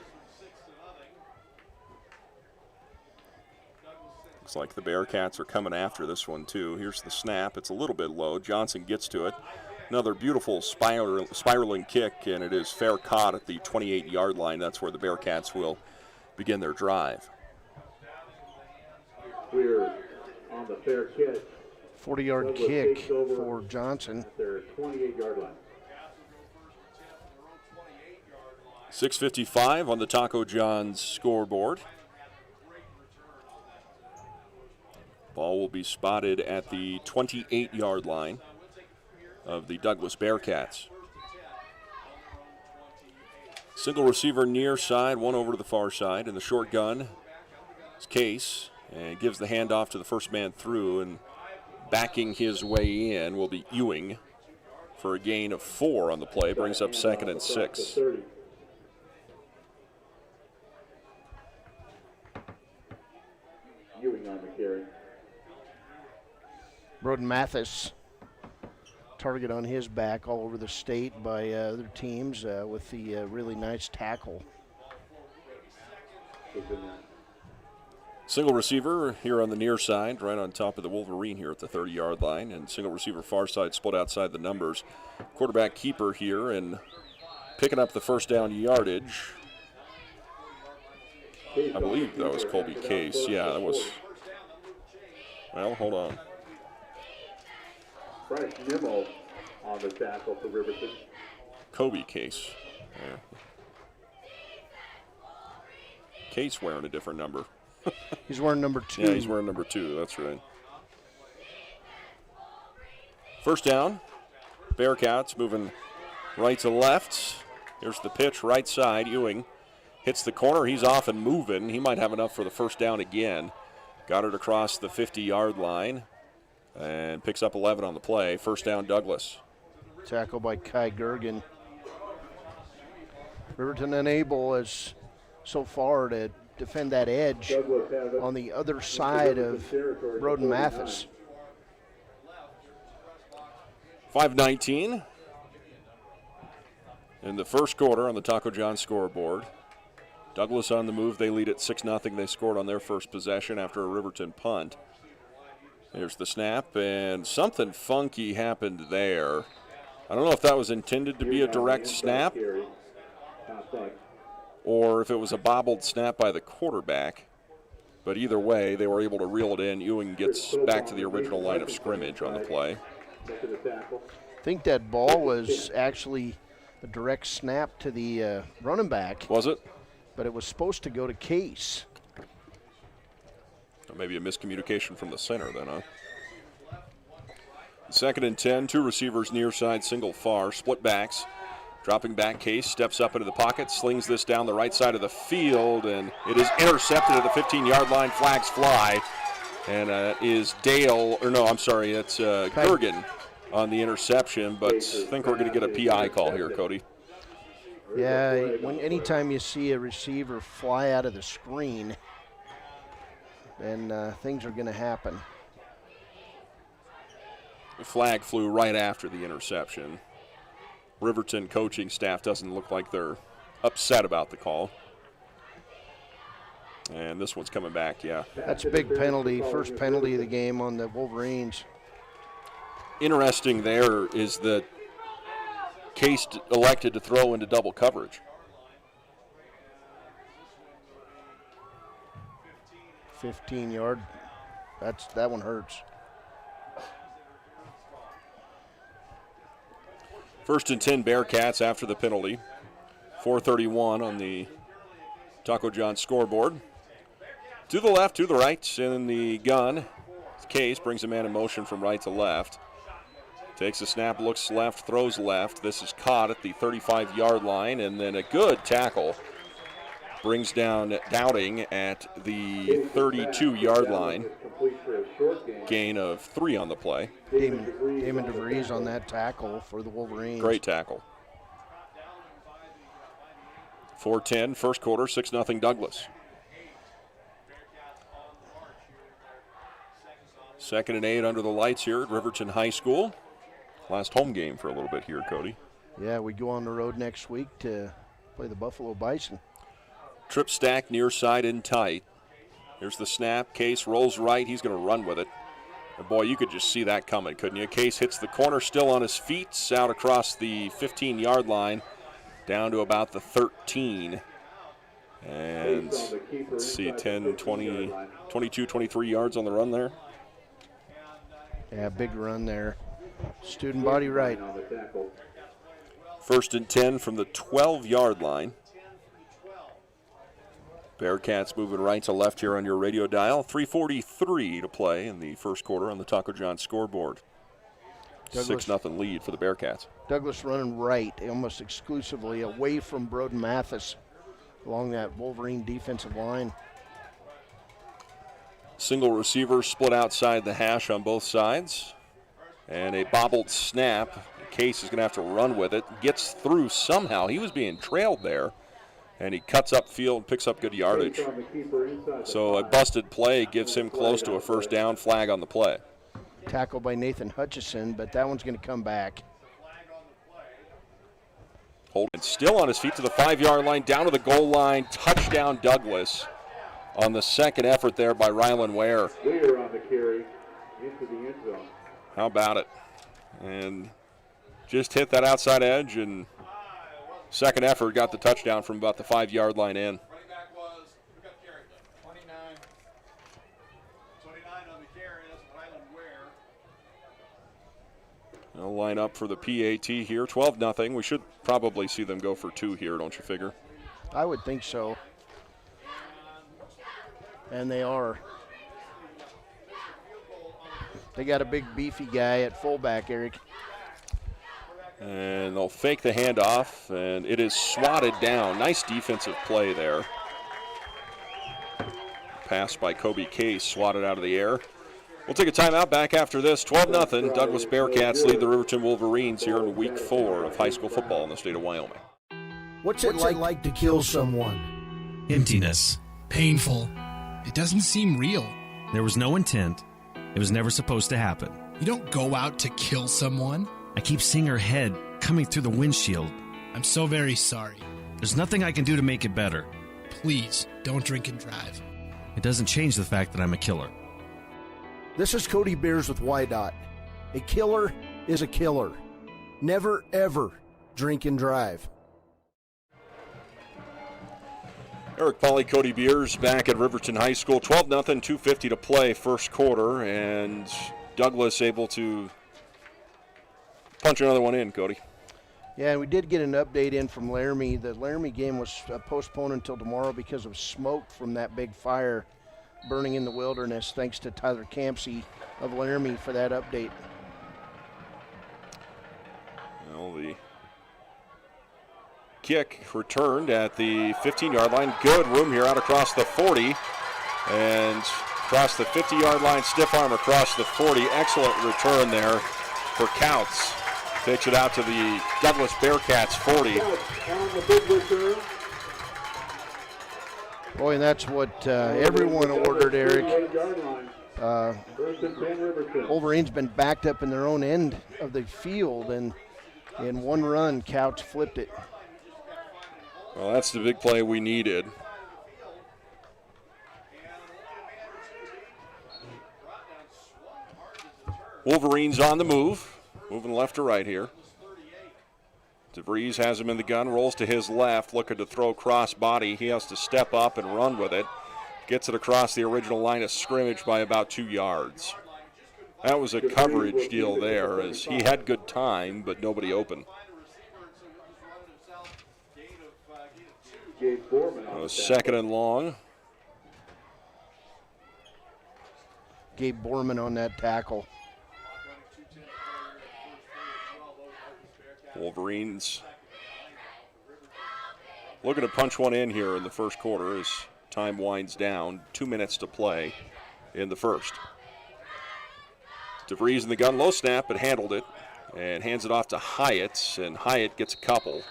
Looks like the Bearcats are coming after this one too. Here's the snap. It's a little bit low. Johnson gets to it. Another beautiful spiraling kick, and it is fair caught at the 28-yard line. That's where the Bearcats will begin their drive. We're on the fair kick. 40-yard kick for Johnson. Their 28-yard line. 6:55 on the Taco John's scoreboard. Ball will be spotted at the 28-yard line of the Douglas Bearcats. Single receiver near side, one over to the far side, and the short gun is Case, and gives the handoff to the first man through, and backing his way in will be Ewing for a gain of 4 on the play. Brings up 2nd and 6. Ewing on the carry. Broden Mathis, target on his back all over the state by other teams with the really nice tackle. Single receiver here on the near side, right on top of the Wolverine here at the 30-yard line, and single receiver far side split outside the numbers. Quarterback keeper here and picking up the first down yardage. I believe that was Colby Case. Yeah, that was. Well, hold on. Bryce Nimmo on the tackle for Riverton. Kobe Case. Yeah. Case wearing a different number. He's wearing number 2. Yeah, he's wearing number 2. That's right. First down. Bearcats moving right to left. Here's the pitch, right side. Ewing hits the corner. He's off and moving. He might have enough for the first down again. Got it across the 50-yard line and picks up 11 on the play. First down, Douglas. Tackle by Kai Gergen. Riverton unable as so far to defend that edge on the other side of Broden Mathis. 5:19 in the first quarter on the Taco John scoreboard. Douglas on the move. They lead at 6-0. They scored on their first possession after a Riverton punt. There's the snap, and something funky happened there. I don't know if that was intended to be a direct snap or if it was a bobbled snap by the quarterback. But either way, they were able to reel it in. Ewing gets back to the original line of scrimmage on the play. I think that ball was actually a direct snap to the running back. Was it? But it was supposed to go to Case. Or maybe a miscommunication from the center then, huh? 2nd and 10, 2 receivers near side, single far, split backs. Dropping back, Case steps up into the pocket, slings this down the right side of the field, and it is intercepted at the 15-yard line. Flags fly, and is Dale, or no, I'm sorry, it's Gergen on the interception, but I think we're going to get a PI call here, Cody. Yeah, anytime you see a receiver fly out of the screen, then things are going to happen. The flag flew right after the interception. Riverton coaching staff doesn't look like they're upset about the call. And this one's coming back, yeah. That's a big penalty, first penalty of the game on the Wolverines. Interesting there is that Case elected to throw into double coverage. 15-yard, that one hurts. 1st and 10 Bearcats after the penalty. 4:31 on the Taco John scoreboard. To the left, to the right, in the gun Case brings a man in motion from right to left. Takes a snap, looks left, throws left. This is caught at the 35-yard line, and then a good tackle brings down Dowding at the 32-yard line. Gain of 3 on the play. Damon DeVries on that tackle for the Wolverines. Great tackle. 4:10, first quarter, 6-0 Douglas. 2nd and 8 under the lights here at Riverton High School. Last home game for a little bit here, Cody. Yeah, we go on the road next week to play the Buffalo Bison. Trip stack near side and tight. Here's the snap. Case rolls right. He's going to run with it. And boy, you could just see that coming, couldn't you? Case hits the corner, still on his feet, out across the 15-yard line, down to about the 13. And let's see, 10, 20, 22, 23 yards on the run there. Yeah, big run there. Student body right. 1st and 10 from the 12-yard line. Bearcats moving right to left here on your radio dial. 3:43 to play in the first quarter on the Taco John scoreboard. 6-0 lead for the Bearcats. Douglas running right, almost exclusively away from Broden Mathis along that Wolverine defensive line. Single receiver split outside the hash on both sides. And a bobbled snap. Case is going to have to run with it. Gets through somehow. He was being trailed there. And he cuts up field, picks up good yardage. So a busted play gives him close to a first down, flag on the play. Tackled by Nathan Hutchison, but that one's going to come back. Holden still on his feet to the 5-yard line, down to the goal line. Touchdown Douglas on the second effort there by Rylan Ware. Ware on the carry into the end zone. How about it? And just hit that outside edge, and second effort got the touchdown from about the 5-yard line in. Running back was, who got the carry? 29. 29 on the carry, that's Rylan Ware. They'll line up for the PAT here, 12-0. We should probably see them go for 2 here, don't you figure? I would think so. And they are. They got a big beefy guy at fullback, Eric. And they'll fake the handoff, and it is swatted down. Nice defensive play there. Pass by Kobe Case, swatted out of the air. We'll take a timeout. Back after this. 12-0. Douglas Bearcats lead the Riverton Wolverines here in week 4 of high school football in the state of Wyoming. What's it like to kill someone? Emptiness. Painful. It doesn't seem real. There was no intent. It was never supposed to happen. You don't go out to kill someone. I keep seeing her head coming through the windshield. I'm so very sorry. There's nothing I can do to make it better. Please, don't drink and drive. It doesn't change the fact that I'm a killer. This is Cody Beers with YDOT. A killer is a killer. Never, ever drink and drive. Eric Pauly, Cody Beers back at Riverton High School. 12-0, 2:50 to play first quarter, and Douglas able to punch another one in, Cody. Yeah, and we did get an update in from Laramie. The Laramie game was postponed until tomorrow because of smoke from that big fire burning in the wilderness. Thanks to Tyler Campsey of Laramie for that update. Well, the kick returned at the 15-yard line. Good room here out across the 40. And across the 50-yard line, stiff arm across the 40. Excellent return there for Couts. Takes it out to the Douglas Bearcats 40. Boy, and that's what everyone ordered, Eric. Wolverines been backed up in their own end of the field, and in one run, Couts flipped it. Well, that's the big play we needed. Wolverines on the move. Moving left to right here. DeVries has him in the gun, rolls to his left, looking to throw cross body. He has to step up and run with it. Gets it across the original line of scrimmage by about 2 yards. That was a coverage deal there, as he had good time, but nobody open. Second and long. Gabe Borman on that tackle. Wolverines looking to punch one in here in the first quarter as time winds down. 2 minutes to play in the first. DeVries in the gun, low snap, but handled it and hands it off to Hyatt, and Hyatt gets a couple.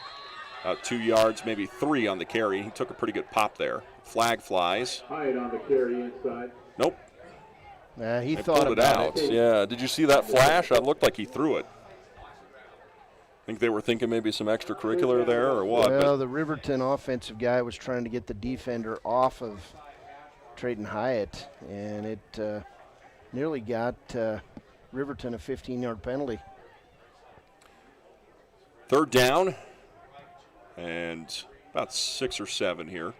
2 yards, maybe 3 on the carry. He took a pretty good pop there. Flag flies. Hyatt on the carry inside. Nope. He They thought pulled it about out. it. Yeah, did you see that flash? It looked like he threw it. I think they were thinking maybe some extracurricular there or what. Well, the Riverton offensive guy was trying to get the defender off of Trayton Hyatt, and it nearly got Riverton a 15-yard penalty. Third down and about 6 or 7 here.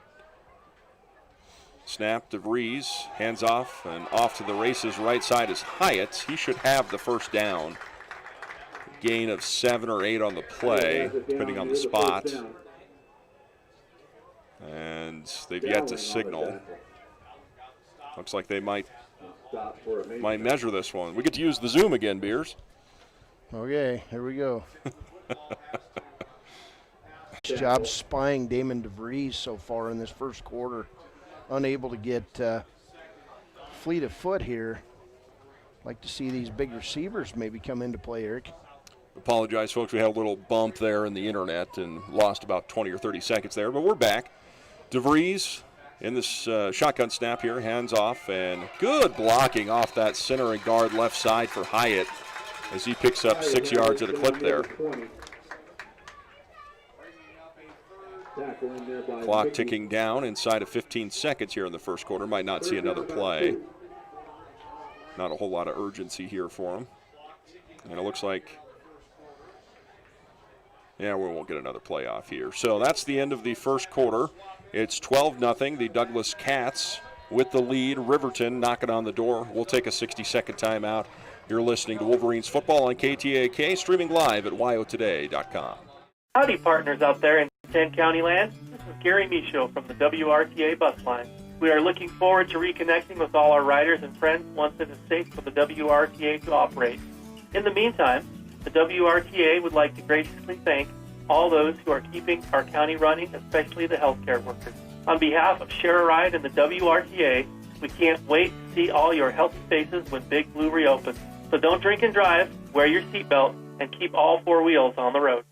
Snap, DeVries, hands off, and off to the races. Right side is Hyatt. He should have the first down. Gain of 7 or 8 on the play, depending on the spot. And they've yet to signal. Looks like they might measure this one. We get to use the Zoom again, Beers. Okay, here we go. Nice job spying Damon DeVries so far in this first quarter. Unable to get fleet of foot here. Like to see these big receivers maybe come into play, Eric. Apologize, folks. We had a little bump there in the internet and lost about 20 or 30 seconds there, but we're back. DeVries in this shotgun snap here, hands off, and good blocking off that center and guard left side for Hyatt as he picks up 6 yards at a clip there. Clock ticking down inside of 15 seconds here in the first quarter. Might not see another play. Not a whole lot of urgency here for him. And it looks like, yeah, we won't get another play off here. So that's the end of the first quarter. It's 12-0. The Douglas Cats with the lead. Riverton knocking on the door. We'll take a 60-second timeout. You're listening to Wolverines football on KTAK, streaming live at wyotoday.com. Howdy, partners out there in 10 County land. This is Gary Michaud from the WRTA bus line. We are looking forward to reconnecting with all our riders and friends once it is safe for the WRTA to operate. In the meantime, the WRTA would like to graciously thank all those who are keeping our county running, especially the healthcare workers. On behalf of Share a Ride and the WRTA, we can't wait to see all your healthy faces when Big Blue reopens. So don't drink and drive, wear your seatbelt, and keep all 4 wheels on the road.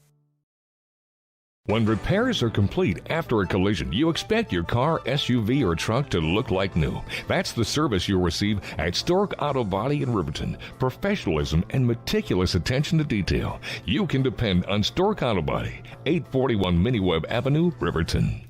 When repairs are complete after a collision, you expect your car, SUV, or truck to look like new. That's the service you'll receive at Stork Auto Body in Riverton. Professionalism and meticulous attention to detail. You can depend on Stork Auto Body, 841 Miniweb Avenue, Riverton.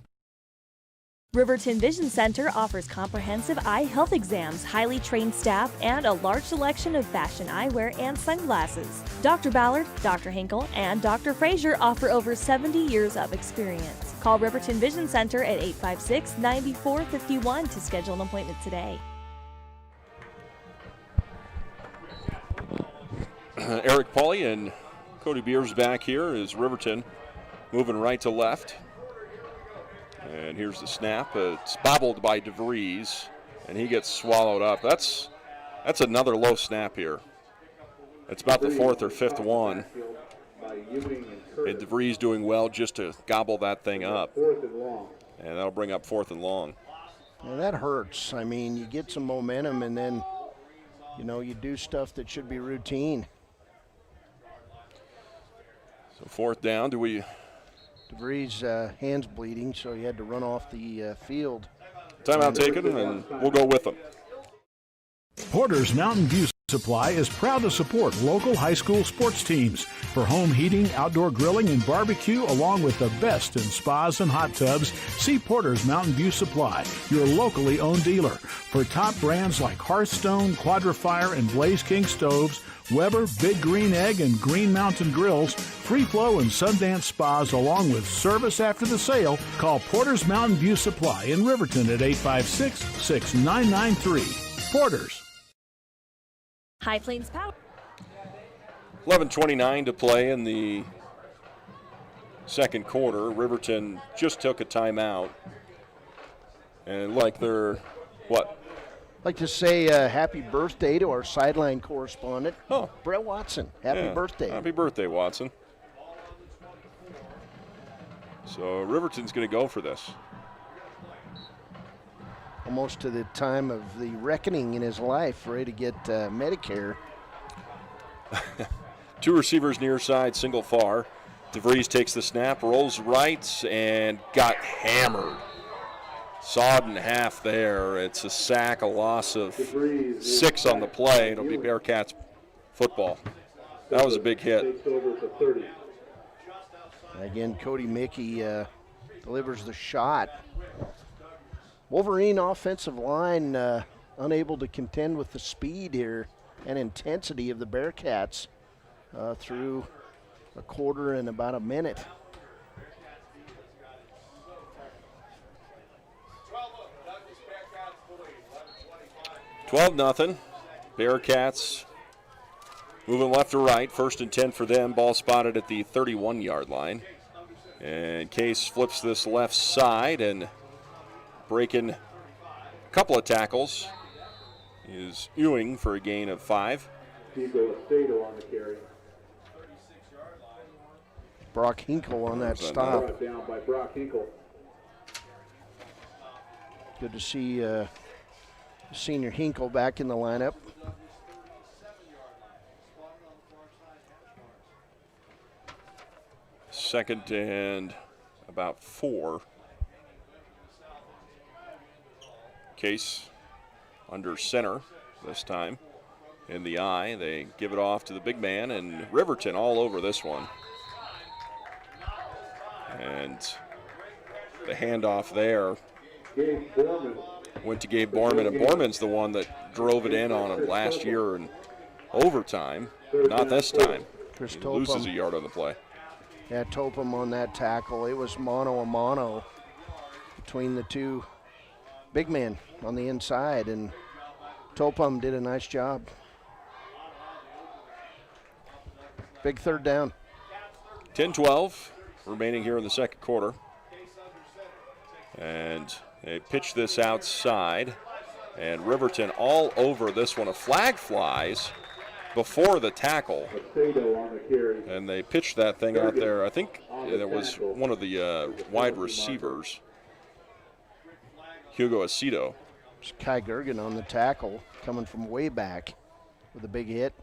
Riverton Vision Center offers comprehensive eye health exams, highly trained staff, and a large selection of fashion eyewear and sunglasses. Dr. Ballard, Dr. Hinkle, and Dr. Frazier offer over 70 years of experience. Call Riverton Vision Center at 856-9451 to schedule an appointment today. Eric Pauly and Cody Beers back here as Riverton moving right to left. And here's the snap. It's bobbled by DeVries, and he gets swallowed up. That's another low snap here. It's about the 4th or 5th one. And DeVries doing well just to gobble that thing up. And that'll bring up 4th and long. Yeah, that hurts. I mean, you get some momentum, and then, you do stuff that should be routine. So 4th down. DeVries' hands bleeding, so he had to run off the field. Timeout taken, and we'll go with them. Porter's Mountain View Supply is proud to support local high school sports teams for home heating, outdoor grilling, and barbecue, along with the best in spas and hot tubs. See Porter's Mountain View Supply, your locally owned dealer, for top brands like Hearthstone, Quadrifire, and Blaze King stoves, Weber, Big Green Egg, and Green Mountain Grills, Free Flow and Sundance Spas, along with service after the sale. Call Porter's Mountain View Supply in Riverton at 856-6993. Porter's. High Plains Power. 11:29 to play in the second quarter. Riverton just took a timeout. And like they're, I'd like to say happy birthday to our sideline correspondent, Brett Watson. Happy birthday. Happy birthday, Watson. So Riverton's going to go for this. Almost to the time of the reckoning in his life, ready to get Medicare. 2 receivers near side, single far. DeVries takes the snap, rolls right, and got hammered. Sawed in half there. It's a sack, a loss of 6 on the play. It'll be Bearcats football. That was a big hit. Again, Cody Mickey delivers the shot. Wolverine offensive line unable to contend with the speed here and intensity of the Bearcats through a quarter and about a minute. $12-0. Bearcats moving left to right. 1st and 10 for them. Ball spotted at the 31-yard line. And Case flips this left side and breaking a couple of tackles is Ewing for a gain of 5. Hugo Aceto on the carry. Brock Hinkle on that stop. Brought down by Brock Hinkle. Good to see senior Hinkle back in the lineup. Second and about 4. Case under center this time in the eye. They give it off to the big man, and Riverton all over this one. And the handoff there went to Gabe Borman, and Borman's the one that drove it in on him last year in overtime. Not this time. Chris He loses Topham. a yard on the play. Yeah, Topham on that tackle. It was mano-a-mano between the two big men on the inside, and Topham did a nice job. Big 3rd down. 10-12 remaining here in the second quarter. And they pitch this outside, and Riverton all over this one. A flag flies before the tackle, and they pitched that thing out there. I think it was one of the wide receivers, Hugo Aceto. It's Kai Gergen on the tackle, coming from way back with a big hit.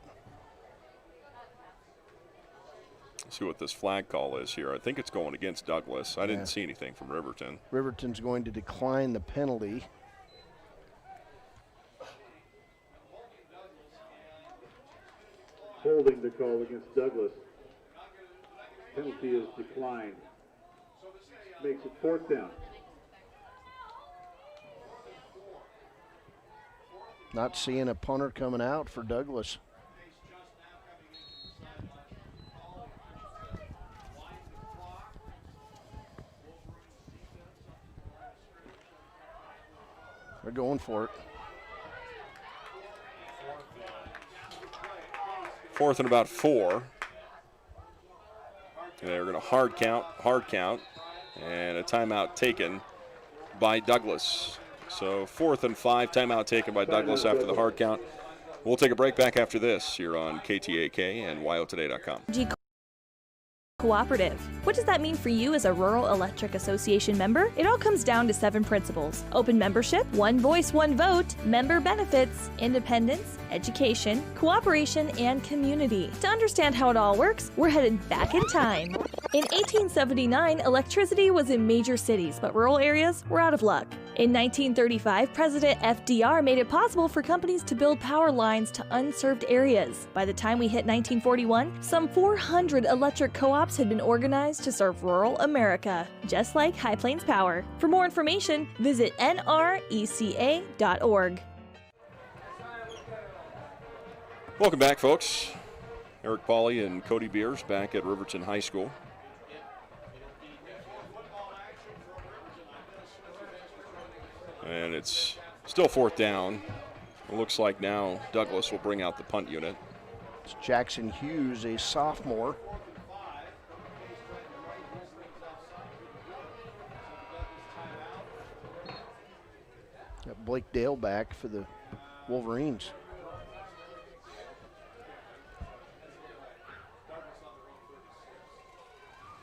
See what this flag call is here. I think it's going against Douglas. I didn't see anything from Riverton. Riverton's going to decline the penalty. Holding the call against Douglas. Penalty is declined. Makes it 4th down. Not seeing a punter coming out for Douglas. They're going for it. 4th and about 4. They're going to hard count, and a timeout taken by Douglas. So 4th and 5, timeout taken by Douglas after the hard count. We'll take a break back after this here on KTAK and WyoToday.com. Cooperative. What does that mean for you as a Rural Electric Association member? It all comes down to 7 principles: open membership, one voice, one vote, member benefits, independence, education, cooperation, and community. To understand how it all works, we're headed back in time. In 1879, electricity was in major cities, but rural areas were out of luck. In 1935, President FDR made it possible for companies to build power lines to unserved areas. By the time we hit 1941, some 400 electric co-ops had been organized to serve rural America, just like High Plains Power. For more information, visit nreca.org. Welcome back, folks. Eric Pauley and Cody Beers back at Riverton High School. And it's still 4th down. It looks like now Douglas will bring out the punt unit. It's Jackson Hughes, a sophomore. Blake Dale back for the Wolverines.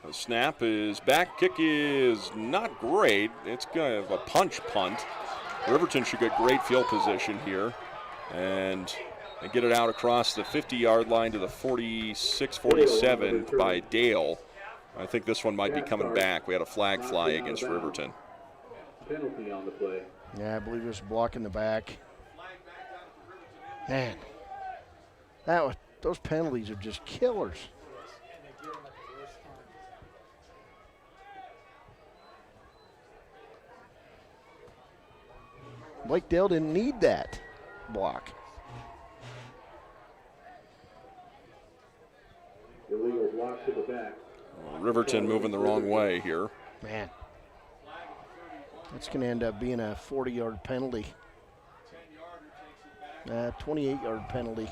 The snap is back. Kick is not great. It's kind of a punch punt. Riverton should get great field position here. And they get it out across the 50-yard line to the 46-47 by Dale. I think this one might be coming back. We had a flag fly against Riverton. Penalty on the play. Yeah, I believe it was blocking the back. Man, those penalties are just killers. Blake Dale didn't need that block. Illegal block to the back. Riverton moving the wrong way here. Man, that's going to end up being a 40-yard penalty. 28-yard penalty.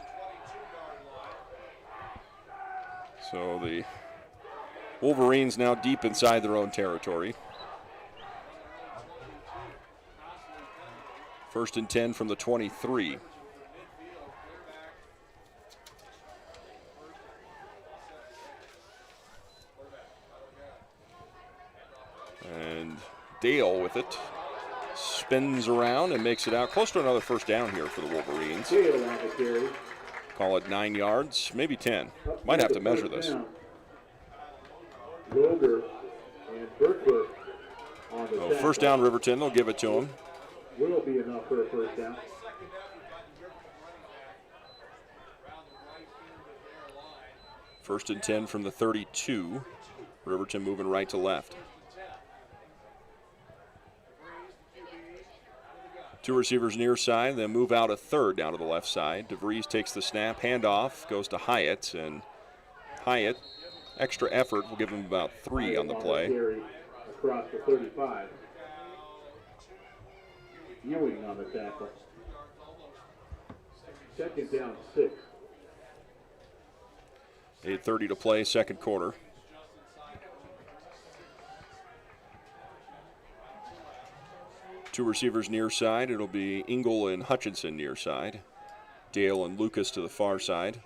So the Wolverines now deep inside their own territory. 1st and 10 from the 23. And Dale with it. Spins around and makes it out. Close to another first down here for the Wolverines. Call it 9 yards, maybe 10. Might have to measure this. First down, Riverton. They'll give it to him. Will be enough for a first down. First and 10 from the 32. Riverton moving right to left. 2 receivers near side, then move out a third down to the left side. DeVries takes the snap, handoff, goes to Hyatt, and Hyatt, extra effort, will give him about 3 on the play. Across the 35. Ewing on the tackle. 2nd down, 6. 8:30 to play, second quarter. Two receivers near side. It'll be Engel and Hutchinson near side. Dale and Lucas to the far side.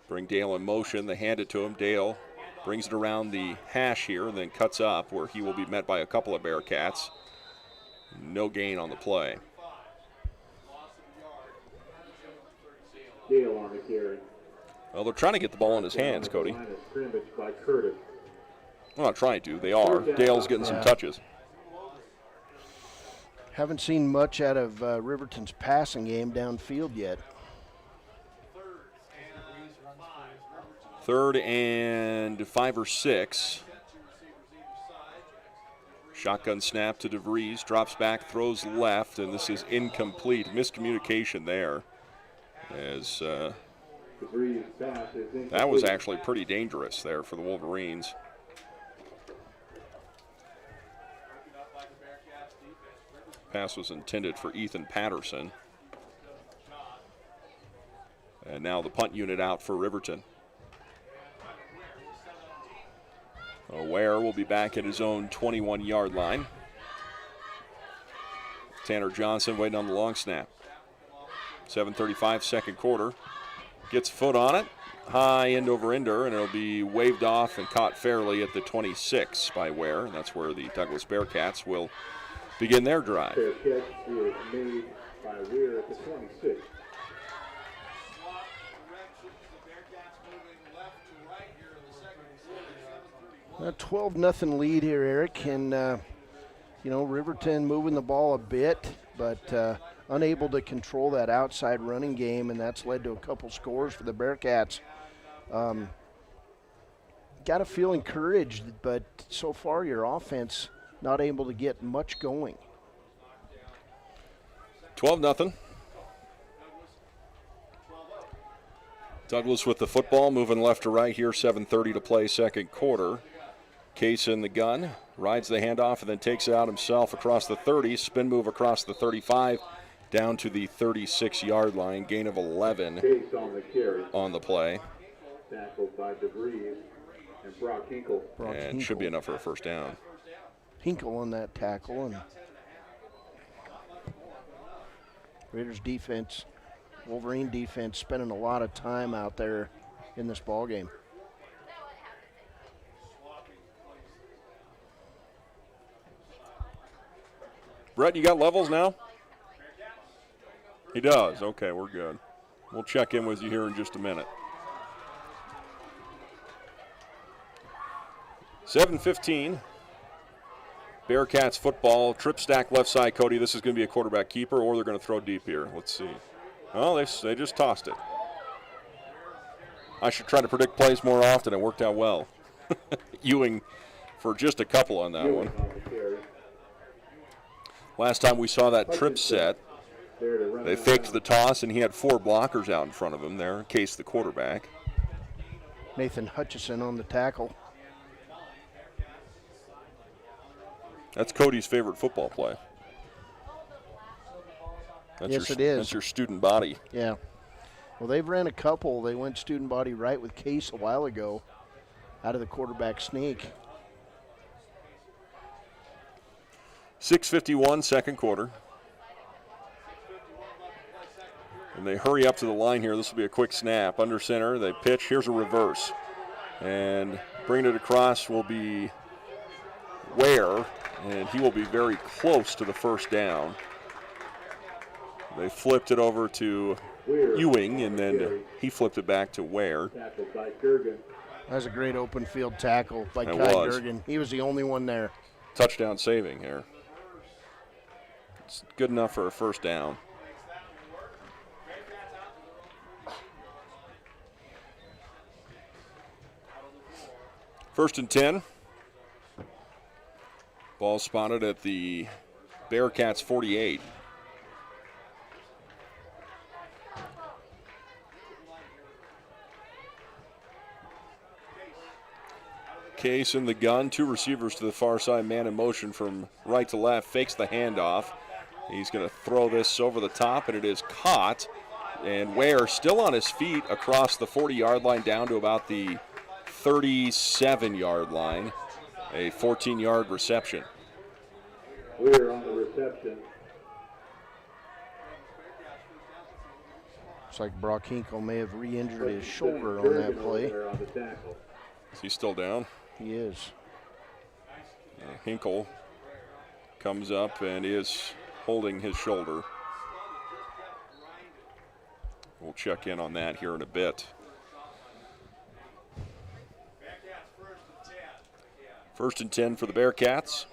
Bring Dale in motion. They hand it to him. Dale brings it around the hash here and then cuts up where he will be met by a couple of Bearcats. No gain on the play. Dale on the carry. Well, they're trying to get the ball in his hands, Cody. By Curtis. Well, not trying to. They are. Dale's getting some touches. Haven't seen much out of Riverton's passing game downfield yet. 3rd and 5 or 6. Shotgun snap to DeVries, drops back, throws left, and this is incomplete. Miscommunication there. As that was actually pretty dangerous there for the Wolverines. Pass was intended for Ethan Patterson. And now the punt unit out for Riverton. Ware will be back at his own 21-yard line. Tanner Johnson waiting on the long snap. 7:35, second quarter. Gets foot on it. High end over ender, and it'll be waved off and caught fairly at the 26 by Ware. And that's where the Douglas Bearcats will begin their drive. Fair catch is made by Ware at the 26. 12-0 lead here, Eric, and Riverton moving the ball a bit, but unable to control that outside running game, and that's led to a couple scores for the Bearcats. Got to feel encouraged, but so far your offense not able to get much going. 12-0. Douglas with the football, moving left to right here, 7:30 to play, second quarter. Case in the gun, rides the handoff and then takes it out himself across the 30, spin move across the 35, down to the 36-yard line, gain of 11 on the play. Tackled by DeVries and Brock Hinkle. And should be enough for a first down. Hinkle on that tackle. And Raiders defense, Wolverine defense, spending a lot of time out there in this ball game. Brett, you got levels now? He does. Okay, we're good. We'll check in with you here in just a minute. 7:15. Bearcats football, trip stack left side, Cody. This is going to be a quarterback keeper, or they're going to throw deep here. Let's see. Oh, they just tossed it. I should try to predict plays more often. It worked out well. Ewing for just a couple on that one. Last time we saw that trip set, they faked the toss, and he had 4 blockers out in front of him there, Case the quarterback. Nathan Hutchison on the tackle. That's Cody's favorite football play. Yes, it is. That's your student body. Yeah. Well, they've ran a couple. They went student body right with Case a while ago out of the quarterback sneak. 6:51, second quarter. And they hurry up to the line here. This will be a quick snap. Under center, they pitch. Here's a reverse. And bringing it across will be Ware, and he will be very close to the first down. They flipped it over to Ewing, and then he flipped it back to Ware. That was a great open field tackle by Kai Gergen. He was the only one there. Touchdown saving here. It's good enough for a first down. First and 10. Ball spotted at the Bearcats 48. Case in the gun, 2 receivers to the far side, man in motion from right to left, fakes the handoff. He's going to throw this over the top, and it is caught. And Ware still on his feet across the 40-yard line down to about the 37-yard line. A 14-yard reception. We're on the reception. Looks like Brock Hinkle may have re-injured his shoulder on that play. Is he still down? He is. Hinkle comes up and is holding his shoulder. We'll check in on that here in a bit. First and 10 for the Bearcats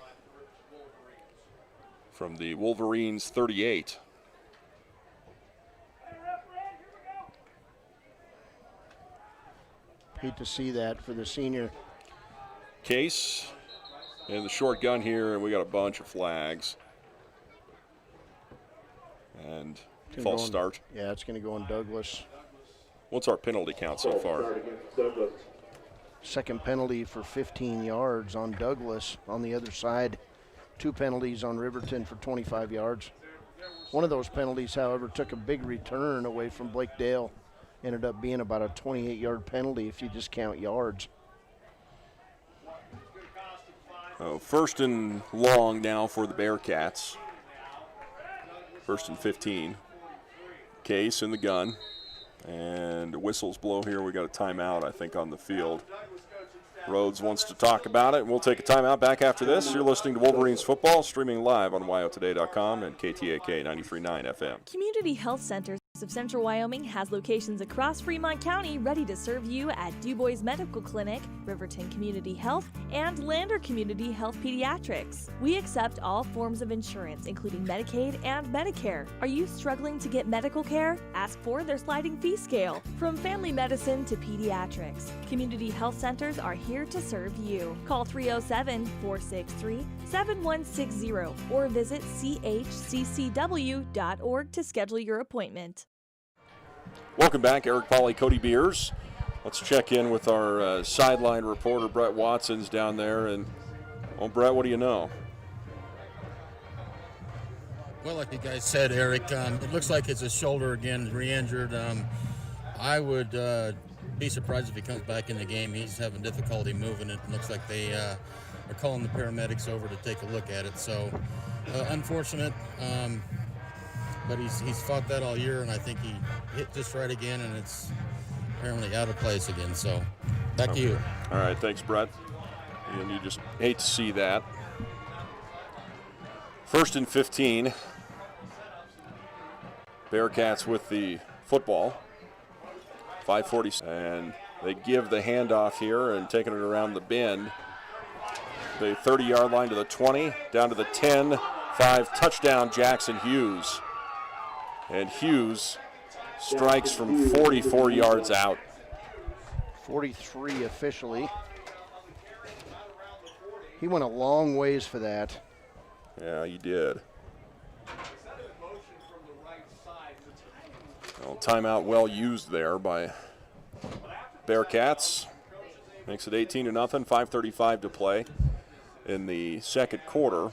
from the Wolverines 38. Hate to see that for the senior. Case and the short gun here, and we got a bunch of flags. And false start. Yeah, it's going to go on Douglas. What's our penalty count so far? Second penalty for 15 yards on Douglas. On the other side, 2 penalties on Riverton for 25 yards. One of those penalties, however, took a big return away from Blake Dale. Ended up being about a 28-yard penalty if you just count yards. First and long now for the Bearcats. First and 15. Case in the gun. And whistles blow here. We got a timeout, I think, on the field. Rhodes wants to talk about it, and we'll take a timeout. Back after this. You're listening to Wolverines football, streaming live on WyoToday.com and KTAK 93.9 FM. Community Health Centers of Central Wyoming has locations across Fremont County ready to serve you at DuBois Medical Clinic, Riverton Community Health, and Lander Community Health Pediatrics. We accept all forms of insurance, including Medicaid and Medicare. Are you struggling to get medical care? Ask for their sliding fee scale. From family medicine to pediatrics, Community Health Centers are here to serve you. Call 307-463-7160 or visit chccw.org to schedule your appointment. Welcome back, Eric Pauly, Cody Beers. Let's check in with our sideline reporter, Brett Watson's down there. And, well, Brett, what do you know? Well, like you guys said, Eric, it looks like it's a shoulder again, re-injured. I would be surprised if he comes back in the game. He's having difficulty moving it. Looks like they are calling the paramedics over to take a look at it. So, unfortunate. but he's fought that all year, and I think he hit just right again, and it's apparently out of place again. So back to you. All right, thanks, Brett. And you just hate to see that. 1st and 15. Bearcats with the football. 5:40, and they give the handoff here and taking it around the bend. The 30-yard line to the 20, down to the 10, 5, touchdown Jackson Hughes. And Hughes strikes from 44 yards out. 43 officially. He went a long ways for that. Yeah, he did. Well, timeout well used there by Bearcats. Makes it 18-0, 5:35 to play in the second quarter.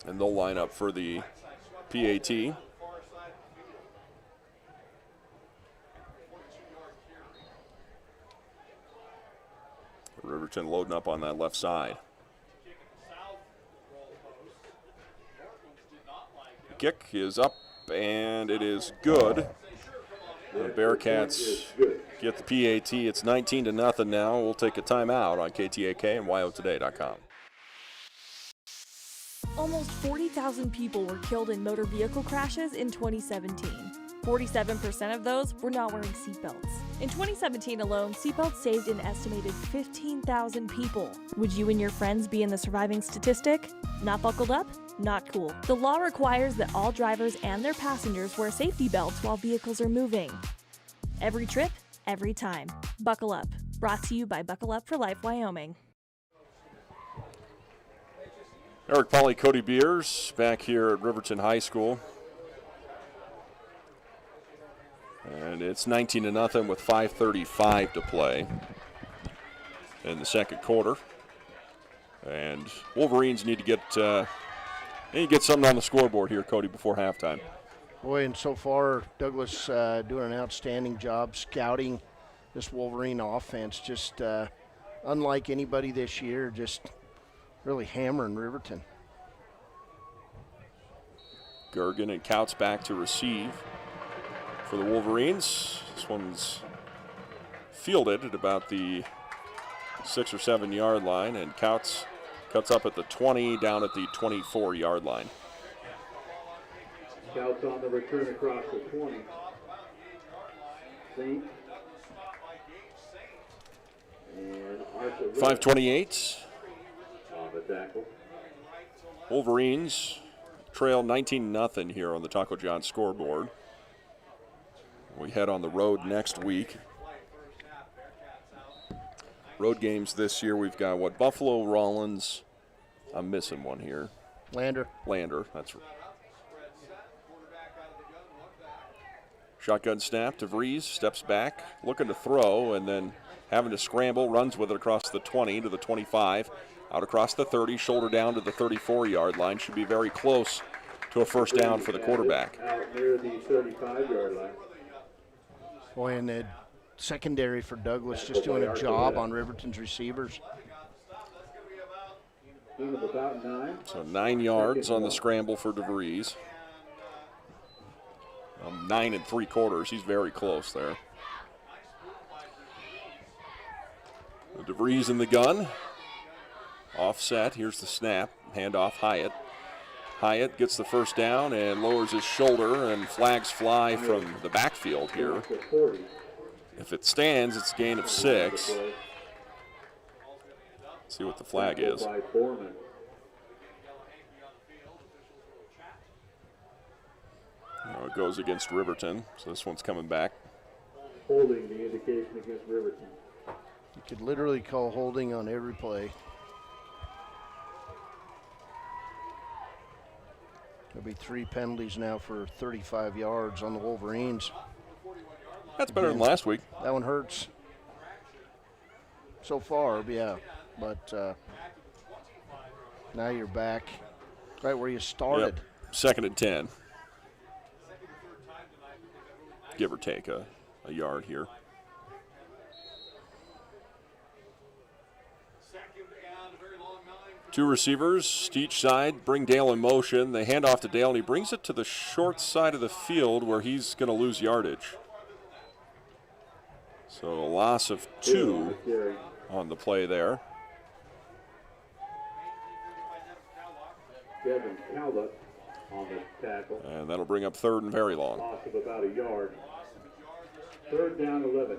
And they'll line up for the PAT. Riverton loading up on that left side. Kick is up, and it is good. The Bearcats get the PAT. It's 19-0 now. We'll take a timeout on KTAK and YOToday.com. Almost 40,000 people were killed in motor vehicle crashes in 2017. 47% of those were not wearing seatbelts. In 2017 alone, seatbelts saved an estimated 15,000 people. Would you and your friends be in the surviving statistic? Not buckled up? Not cool. The law requires that all drivers and their passengers wear safety belts while vehicles are moving. Every trip, every time. Buckle up. Brought to you by Buckle Up for Life Wyoming. Eric Pauly, Cody Beers back here at Riverton High School. And it's 19-0 with 5:35 to play in the second quarter. And Wolverines need to get something on the scoreboard here, Cody, before halftime. Boy, and so far, Douglas doing an outstanding job scouting this Wolverine offense. Just unlike anybody this year, just really hammering Riverton. Gergen and Couts back to receive for the Wolverines. This one's fielded at about the 6 or 7 yard line, and Couts cuts up at the 20, down at the 24-yard line. Couts on the return across the 20. Saint. And Arthur 5:28. on the tackle. Wolverines trail 19-0 here on the Taco John scoreboard. We head on the road next week. Road games this year, we've got Buffalo, Rollins. I'm missing one here. Lander, that's right. Shotgun snap to Vries, steps back, looking to throw, and then having to scramble, runs with it across the 20 to the 25, out across the 30, shoulder down to the 34-yard line. Should be very close to a first down for the quarterback. Out near the 35-yard line. Boy, and the secondary for Douglas just doing a job on Riverton's receivers. About 9. So 9 yards on the scramble for DeVries. 9 3/4. He's very close there. DeVries in the gun. Offset. Here's the snap. Handoff Hyatt. Hyatt gets the first down and lowers his shoulder, and flags fly from the backfield here. If it stands, it's a gain of 6. Let's see what the flag is. It goes against Riverton, so this one's coming back. Holding the indication against Riverton. You could literally call holding on every play. There'll be 3 penalties now for 35 yards on the Wolverines. That's better than last week. That one hurts. So far, yeah. But now you're back right where you started. Yep. 2nd and 10. Give or take a yard here. Two receivers each side, bring Dale in motion. They hand off to Dale, and he brings it to the short side of the field where he's going to lose yardage. So a loss of 2 on the play there. Devin Calda on the tackle. And that'll bring up 3rd and very long. Loss of about a yard. 3rd down, 11.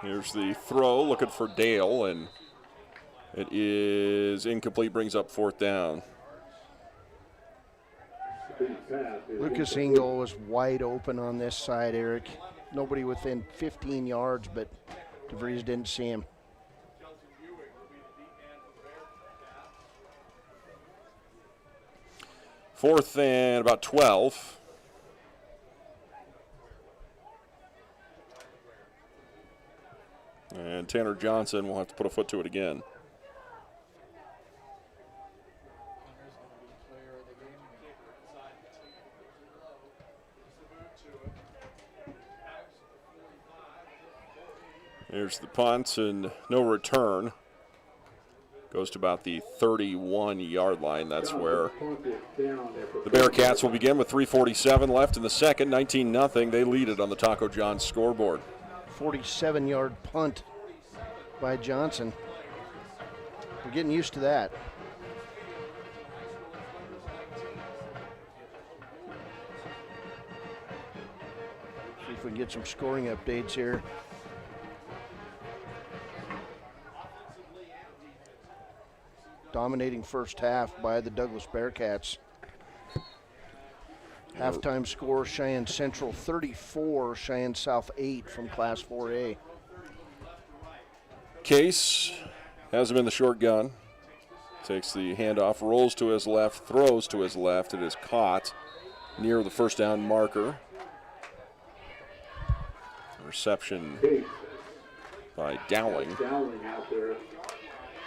Here's the throw, looking for Dale, and it is incomplete, brings up 4th down. Lucas Engel was wide open on this side, Eric. Nobody within 15 yards, but DeVries didn't see him. Fourth and about 12. And Tanner Johnson will have to put a foot to it again. Here's the punt and no return. Goes to about the 31-yard line. That's where the Bearcats will begin with 3:47 left in the second. 19-0. They lead it on the Taco John's scoreboard. 47-yard punt by Johnson. We're getting used to that. See if we can get some scoring updates here. Dominating first half by the Douglas Bearcats. Halftime score, Cheyenne Central 34, Cheyenne South 8 from Class 4A. Case has him in the short gun. Takes the handoff, rolls to his left, throws to his left. It is caught near the first down marker. Reception by Dowling. Dowling out there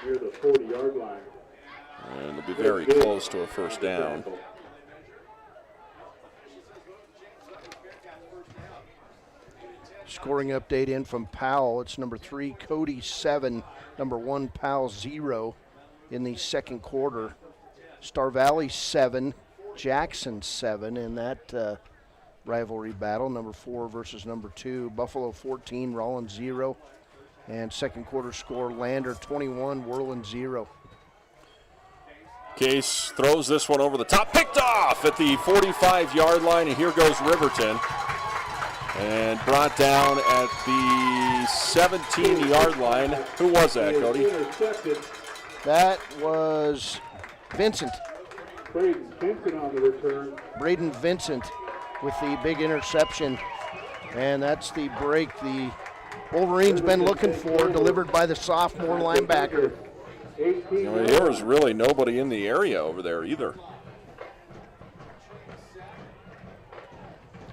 near the 40-yard line. And it'll be very close to a first down. Scoring update in from Powell. It's number 3, Cody 7, number 1, Powell 0 in the second quarter. Star Valley 7, Jackson 7 in that rivalry battle. Number 4 versus number 2. Buffalo 14, Rollins 0. And second quarter score, Lander 21, Worland 0. Case throws this one over the top, picked off at the 45-yard line, and here goes Riverton. And brought down at the 17-yard line. Who was that, Cody? That was Vincent. Braden Vincent on the return. Braden Vincent with the big interception. And that's the break the Wolverines been looking for, delivered by the sophomore linebacker. There was really nobody in the area over there either.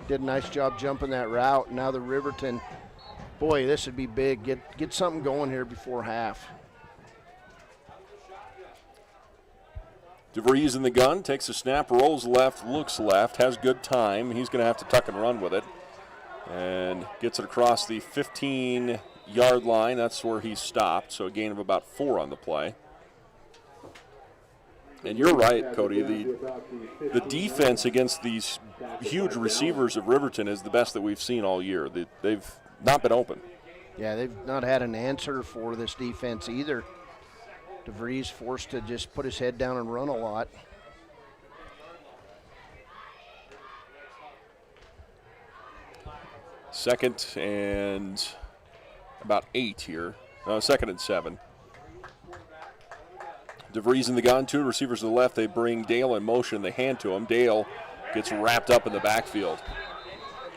Did a nice job jumping that route. Now the Riverton, boy, this would be big. Get something going here before half. DeVries in the gun, takes a snap, rolls left, looks left, has good time. He's going to have to tuck and run with it. And gets it across the 15-yard line. That's where he stopped, so a gain of about 4 on the play. And you're right, Cody. The defense against these huge receivers of Riverton is the best that we've seen all year. They've not been open. Yeah, they've not had an answer for this defense either. DeVries forced to just put his head down and run a lot. Second and about 8 here. Second and 7. DeVries in the gun, 2 receivers to the left. They bring Dale in motion. They hand to him. Dale gets wrapped up in the backfield.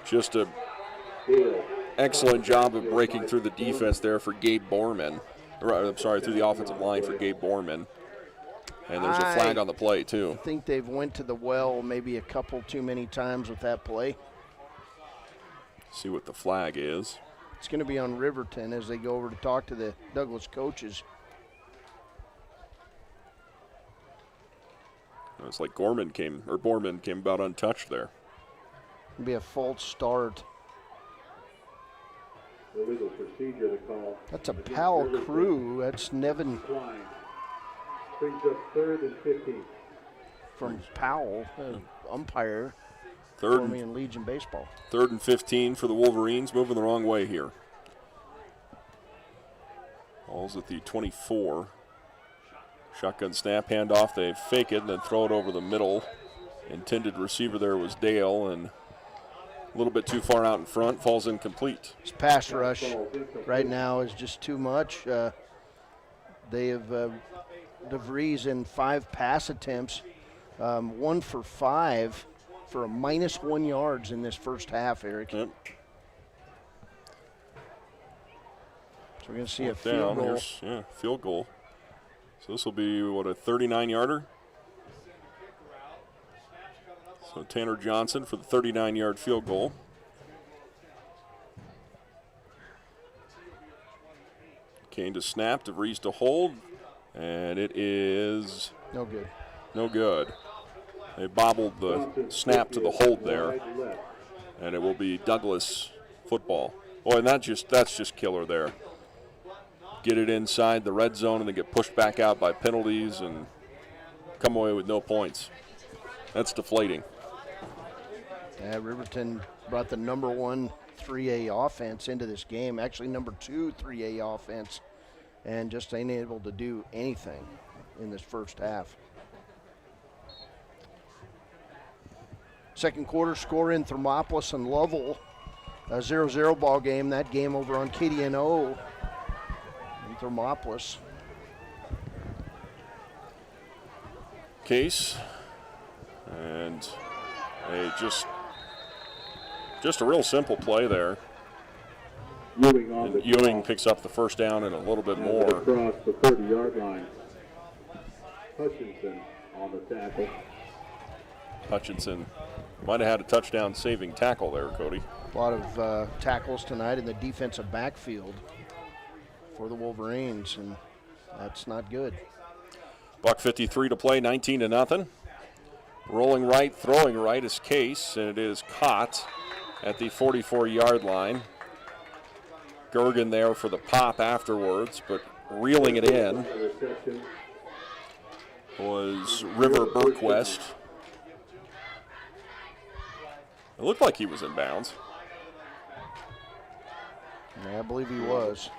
Just a excellent job of breaking through the defense there for Gabe Borman. I'm sorry, through the offensive line for Gabe Borman. And there's a flag on the play, too. I think they've went to the well maybe a couple too many times with that play. See what the flag is. It's going to be on Riverton as they go over to talk to the Douglas coaches. It's like Borman came about untouched there. It'll be a false start. Illegal procedure to call. That's a Powell crew. That's Nevin. Brings up 3rd and 15. From Powell, umpire. Third for me in Legion Baseball. 3rd and 15 for the Wolverines, moving the wrong way here. Ball's at the 24. Shotgun snap, handoff. They fake it and then throw it over the middle. Intended receiver there was Dale, and a little bit too far out in front, falls incomplete. His pass rush right now is just too much. They have DeVries in 5 pass attempts, 1 for 5 for a -1 yards in this first half, Eric. Yep. So we're going to see a field goal. Field goal. So this will be, what, a 39-yarder? So Tanner Johnson for the 39-yard field goal. Kane to snap, DeVries to hold, and it is no good. No good. They bobbled the snap to the hold there, and it will be Douglas football. Boy, and that's just killer there. Get it inside the red zone and then get pushed back out by penalties and come away with no points. That's deflating. Yeah, Riverton brought the number 1 3A offense into this game, actually number 2 3A offense, and just ain't able to do anything in this first half. Second quarter score in Thermopolis and Lovell, a 0-0 ball game. That game over on KDNO in Thermopolis. Case, and just a real simple play there. Ewing picks up the first down and a little bit more. Across the 30-yard line. Hutchinson on the tackle. Hutchinson might have had a touchdown saving tackle there, Cody. A lot of tackles tonight in the defensive backfield for the Wolverines, and that's not good. $1:53 to play, 19-0. Rolling right, throwing right is Case, and it is caught at the 44-yard line. Gergen there for the pop afterwards, but reeling it in was River Burquest. It looked like he was in bounds. Yeah, I believe he was.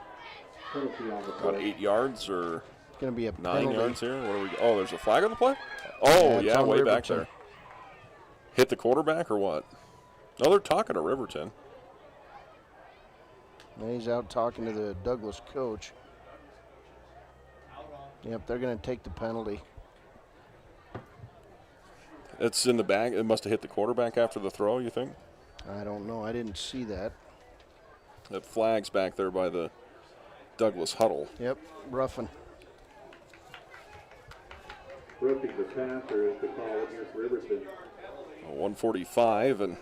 About 8 yards or it's going to be a 9 penalty. yards here. Oh, there's a flag on the play? Oh, yeah, way back there. Hit the quarterback or what? No, they're talking to Riverton. And he's out talking to the Douglas coach. Yep, they're going to take the penalty. It's in the bag. It must have hit the quarterback after the throw, you think? I don't know. I didn't see that. That flag's back there by the Douglas huddle. Yep, roughing. Roughing the passer is the call against Riverton. 145, and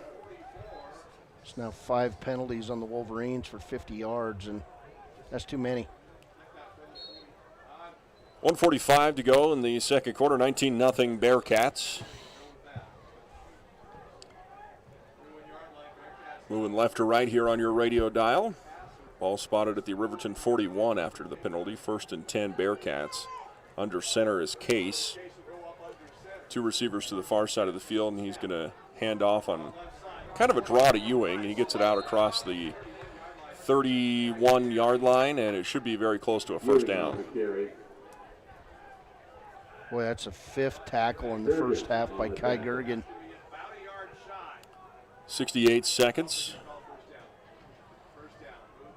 it's now 5 penalties on the Wolverines for 50 yards, and that's too many. 1:45 to go in the second quarter, 19-0 Bearcats. Moving left to right here on your radio dial. Ball spotted at the Riverton 41 after the penalty. 1st and 10 Bearcats. Under center is Case. 2 receivers to the far side of the field, and he's going to hand off on kind of a draw to Ewing, and he gets it out across the 31-yard line, and it should be very close to a first down. Boy, that's a 5th tackle in the first half by Kai Gergen. 68 seconds.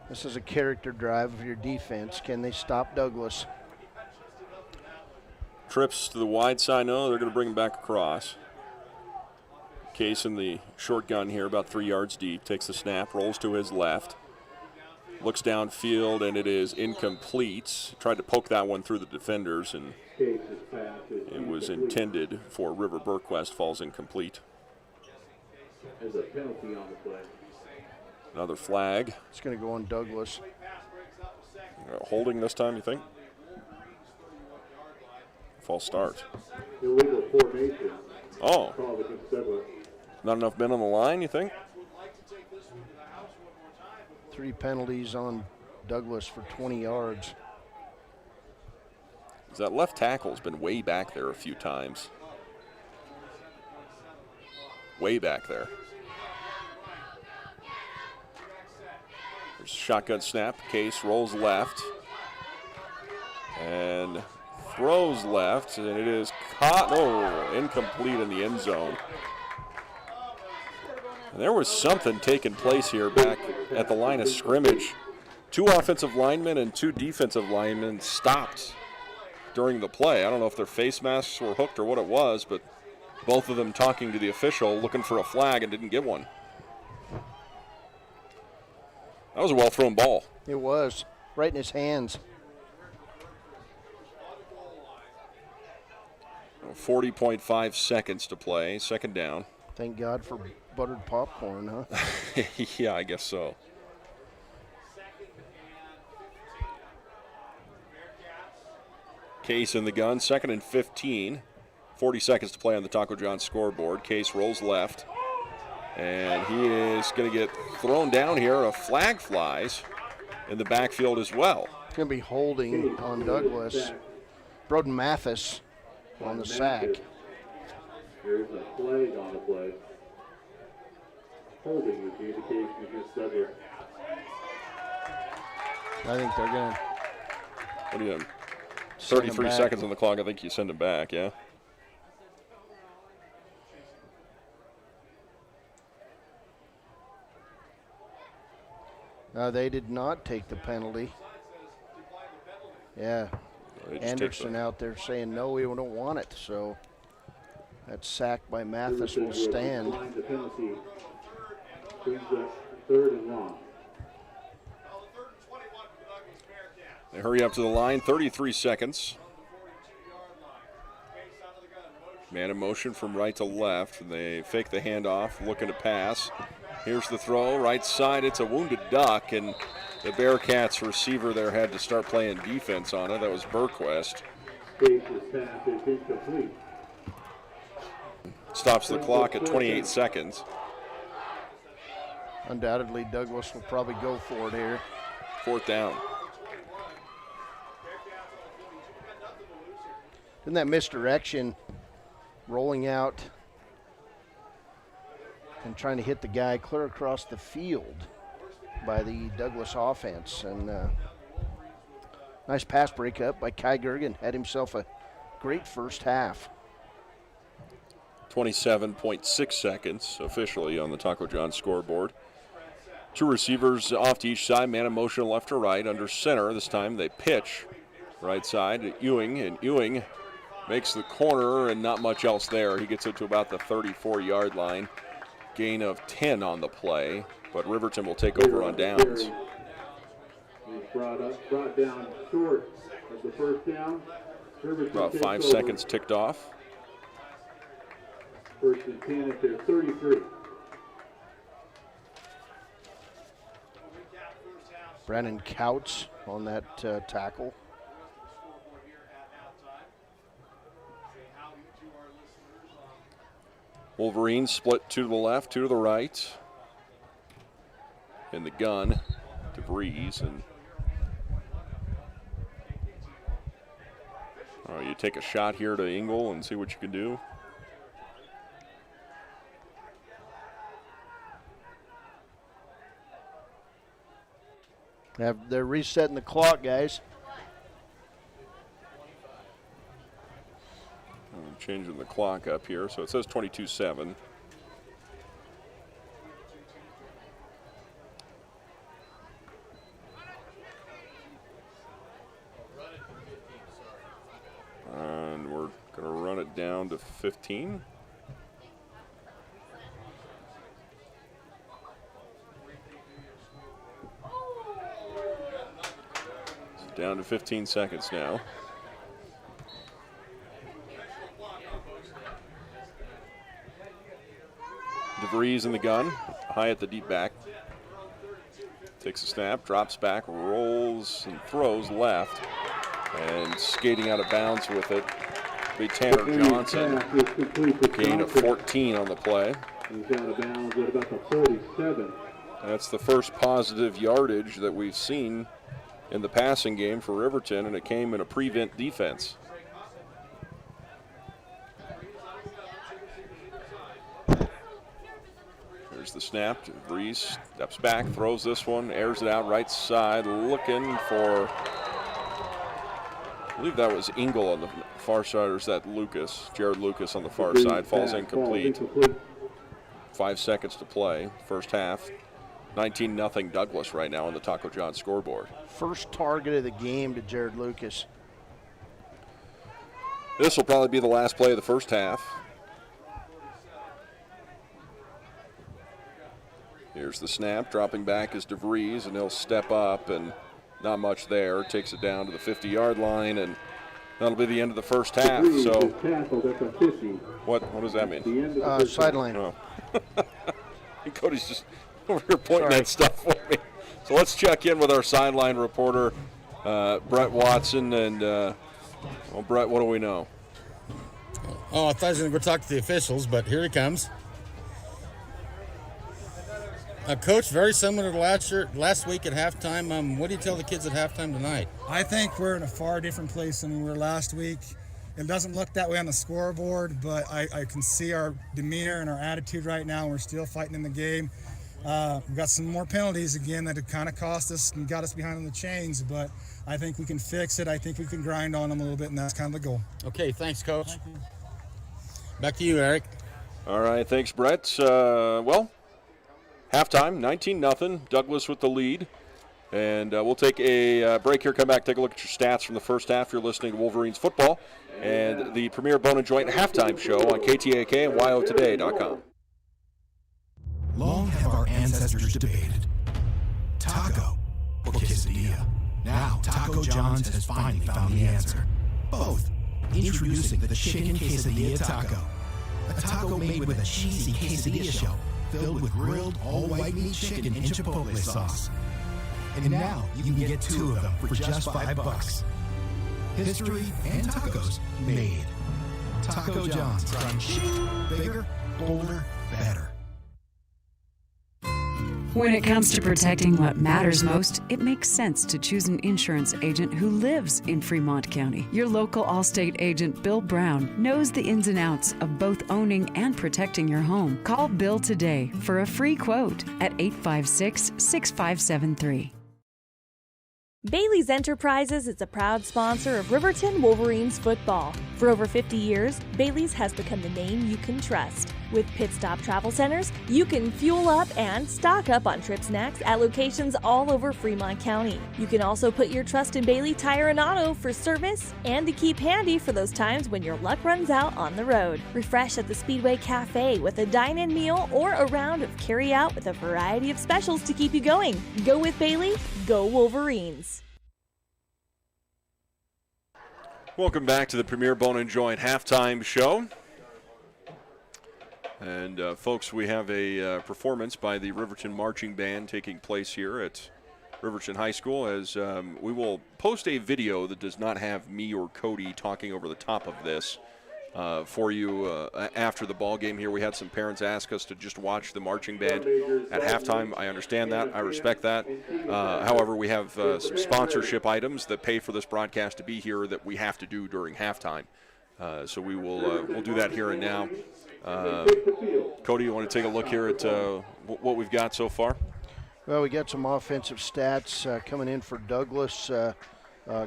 This is a character drive of your defense. Can they stop Douglas? Trips to the wide side. No, they're going to bring him back across. Case in the shotgun here, about 3 yards deep. Takes the snap, rolls to his left. Looks downfield, and it is incomplete. Tried to poke that one through the defenders, and it was intended for River Burquest. Falls incomplete. There's a penalty on the play. Another flag. It's going to go on Douglas. Holding this time, you think? False start. Illegal formation. Oh. Called against Douglas. Not enough men on the line, you think? 3 penalties on Douglas for 20 yards. That left tackle's been way back there a few times. Way back there. There's a shotgun snap. Case rolls left. And throws left. And it is caught. Oh, incomplete in the end zone. And there was something taking place here back at the line of scrimmage. 2 offensive linemen and 2 defensive linemen stopped during the play. I don't know if their face masks were hooked or what it was, but both of them talking to the official, looking for a flag, and didn't get one. That was a well-thrown ball. It was. Right in his hands. 40.5 seconds to play. Second down. Thank God for buttered popcorn, huh? Yeah, I guess so. Case in the gun, 2nd and 15. 40 seconds to play on the Taco John scoreboard. Case rolls left. And he is going to get thrown down here. A flag flies in the backfield as well. It's going to be holding on Douglas. Broden Mathis on the sack. There's a flag on the play. Holding is the indication against Douglas. I think they're going to. What do you have? 33 seconds on the clock. I think you send him back, yeah? They did not take the penalty. Yeah. Anderson out there saying, no, we don't want it. So that sack by Mathis will stand. The penalty brings up 3rd and long. They hurry up to the line, 33 seconds. Man in motion from right to left. They fake the handoff, looking to pass. Here's the throw, right side. It's a wounded duck, and the Bearcats receiver there had to start playing defense on it. That was Burquest. Stops the clock at 28 seconds. Undoubtedly, Douglas will probably go for it here. 4th down. Isn't that misdirection, rolling out and trying to hit the guy clear across the field by the Douglas offense? And nice pass breakup by Kai Gergen. Had himself a great first half. 27.6 seconds officially on the Taco John scoreboard. 2 receivers off to each side, man in motion left to right, under center. This time they pitch right side to Ewing, and Ewing makes the corner and not much else there. He gets it to about the 34-yard line. Gain of 10 on the play, but Riverton will take over on downs. He's brought down short of the first down. Riverton about 5 seconds ticked off. 1st and 10 at their 33. Brandon Couch on that tackle. Wolverines split 2 to the left, 2 to the right. In the gun, DeVries, and you take a shot here to Engel and see what you can do. They're resetting the clock, guys. I'm changing the clock up here, so it says 22-7. And we're going to run it down to 15. Down to 15 seconds now. DeVries in the gun, high at the deep back. Takes a snap, drops back, rolls and throws left. And skating out of bounds with it, be Tanner Johnson. Gain of 14 on the play. He's out of bounds at about the 47. That's the first positive yardage that we've seen in the passing game for Riverton, and it came in a prevent defense. Here's the snap. Breeze steps back, throws this one, airs it out right side, looking for, I believe that was Engel on the far side, or is that Lucas? Jared Lucas on the far side, falls incomplete. 5 seconds to play, first half. 19-0 Douglas right now on the Taco John scoreboard. First target of the game to Jared Lucas. This will probably be the last play of the first half. Here's the snap, dropping back is DeVries, and he'll step up, and not much there. Takes it down to the 50-yard line, and that'll be the end of the first half. So, what does that mean? Sideline. Oh. Cody's just over here pointing at stuff for me. So let's check in with our sideline reporter, Brett Watson, and Brett, what do we know? Oh, I thought I was going to go talk to the officials, but here he comes. Coach, very similar to last week at halftime. What do you tell the kids at halftime tonight? I think we're in a far different place than we were last week. It doesn't look that way on the scoreboard, but I can see our demeanor and our attitude right now. We're still fighting in the game. We've got some more penalties again that have kind of cost us and got us behind on the chains, but I think we can fix it. I think we can grind on them a little bit, and that's kind of the goal. Okay, thanks, Coach. Thank you. Back to you, Eric. All right, thanks, Brett. Well, halftime, 19-0, Douglas with the lead. And we'll take a break here, come back, take a look at your stats from the first half. You're listening to Wolverines football and the premier Bone and Joint halftime show on KTAK and YOToday.com. Long have our ancestors debated taco or quesadilla. Now Taco John's has finally found the answer. Both. Introducing the chicken quesadilla taco. A taco made with a cheesy quesadilla shell filled with grilled all-white meat chicken and chipotle sauce. And now you can get 2 of them for just $5. History and tacos made. Taco John's. Crunchier, bigger, bolder, better. When it comes to protecting what matters most, it makes sense to choose an insurance agent who lives in Fremont County. Your local Allstate agent, Bill Brown, knows the ins and outs of both owning and protecting your home. Call Bill today for a free quote at 856-6573. Bailey's Enterprises is a proud sponsor of Riverton Wolverines football. For over 50 years, Bailey's has become the name you can trust. With Pit Stop Travel Centers, you can fuel up and stock up on trip snacks at locations all over Fremont County. You can also put your trust in Bailey Tire and Auto for service and to keep handy for those times when your luck runs out on the road. Refresh at the Speedway Cafe with a dine-in meal or a round of carry-out with a variety of specials to keep you going. Go with Bailey, go Wolverines. Welcome back to the premier Bone and Joint halftime show. And folks, we have a performance by the Riverton Marching Band taking place here at Riverton High School, as we will post a video that does not have me or Cody talking over the top of this for you after the ball game here. We had some parents ask us to just watch the marching band at halftime. I understand that. I respect that. However, we have some sponsorship items that pay for this broadcast to be here that we have to do during halftime. So we will we'll do that here and now. Cody, you want to take a look here at what we've got so far? Well, we got some offensive stats coming in for Douglas.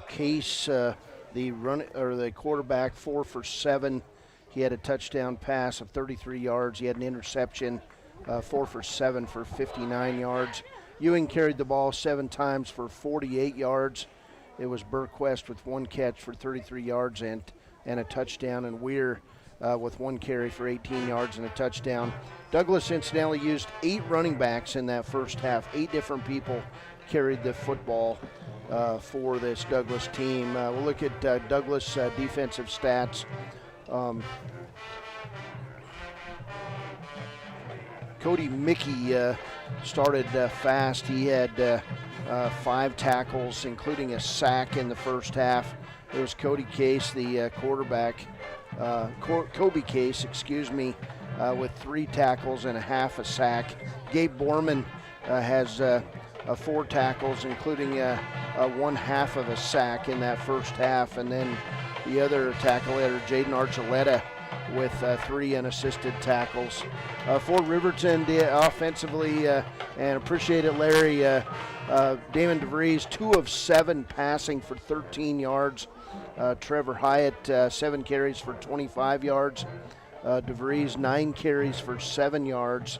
Case, the quarterback, 4 for 7. He had a touchdown pass of 33 yards. He had an interception, 4 for 7 for 59 yards. Ewing carried the ball 7 times for 48 yards. It was Burquest with 1 catch for 33 yards and a touchdown, and Weir with 1 carry for 18 yards and a touchdown. Douglas incidentally used 8 running backs in that first half. 8 different people carried the football for this Douglas team. We'll look at Douglas defensive stats. Cody Mickey started fast. He had 5 tackles, including a sack in the first half. It was Cody Case, the quarterback, Kobe Case, with 3 tackles and a half a sack. Gabe Borman has 4 tackles, including 1/2 of a sack in that first half. And then the other tackle hitter, Jaden Archuleta, with 3 unassisted tackles. For Riverton offensively, and appreciate it, Larry, Damon DeVries, 2 of 7 passing for 13 yards. Trevor Hyatt, 7 carries for 25 yards. DeVries, 9 carries for 7 yards.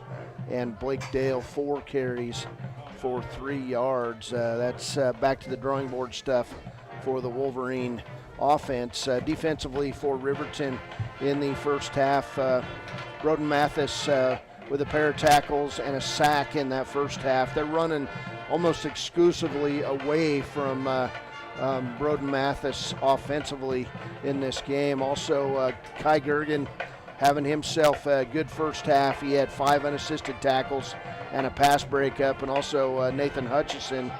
And Blake Dale, 4 carries for 3 yards. That's back to the drawing board stuff for the Wolverine offense. Defensively for Riverton in the first half, Broden Mathis with a pair of tackles and a sack in that first half. They're running almost exclusively away from Broden Mathis offensively in this game. Also, Kai Gergen having himself a good first half. He had 5 unassisted tackles and a pass breakup, and also Nathan Hutchison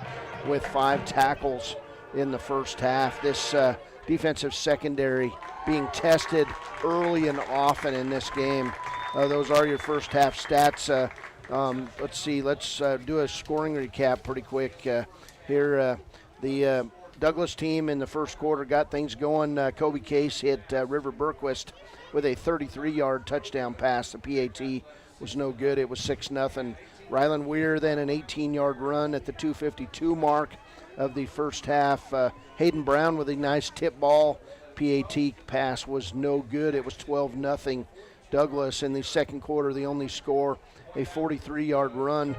with 5 tackles in the first half. This defensive secondary being tested early and often in this game. Those are your first half stats. Let's see, let's do a scoring recap pretty quick here. The Douglas team in the first quarter got things going. Kobe Case hit River Berquist with a 33-yard touchdown pass. The PAT was no good. It was 6-0. Rylan Weir then an 18-yard run at the 2:52 mark of the first half. Hayden Brown with a nice tip ball. PAT pass was no good. It was 12-0. Douglas in the second quarter, the only score, a 43-yard run.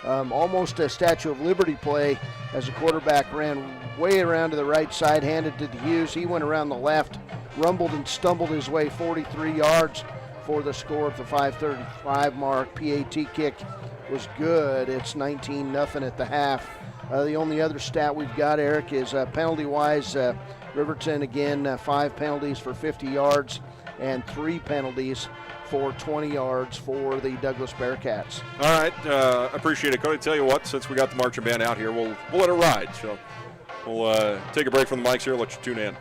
Almost a Statue of Liberty play as the quarterback ran way around to the right side, handed to Hughes. He went around the left, rumbled and stumbled his way 43 yards for the score at the 5:35 mark. PAT kick was good. It's 19-0 at the half. The only other stat we've got, Eric, is penalty-wise, Riverton, again, 5 penalties for 50 yards and 3 penalties for 20 yards for the Douglas Bearcats. All right, appreciate it, Cody. Tell you what, since we got the marching band out here, we'll let it ride. So we'll take a break from the mics here, let you tune in.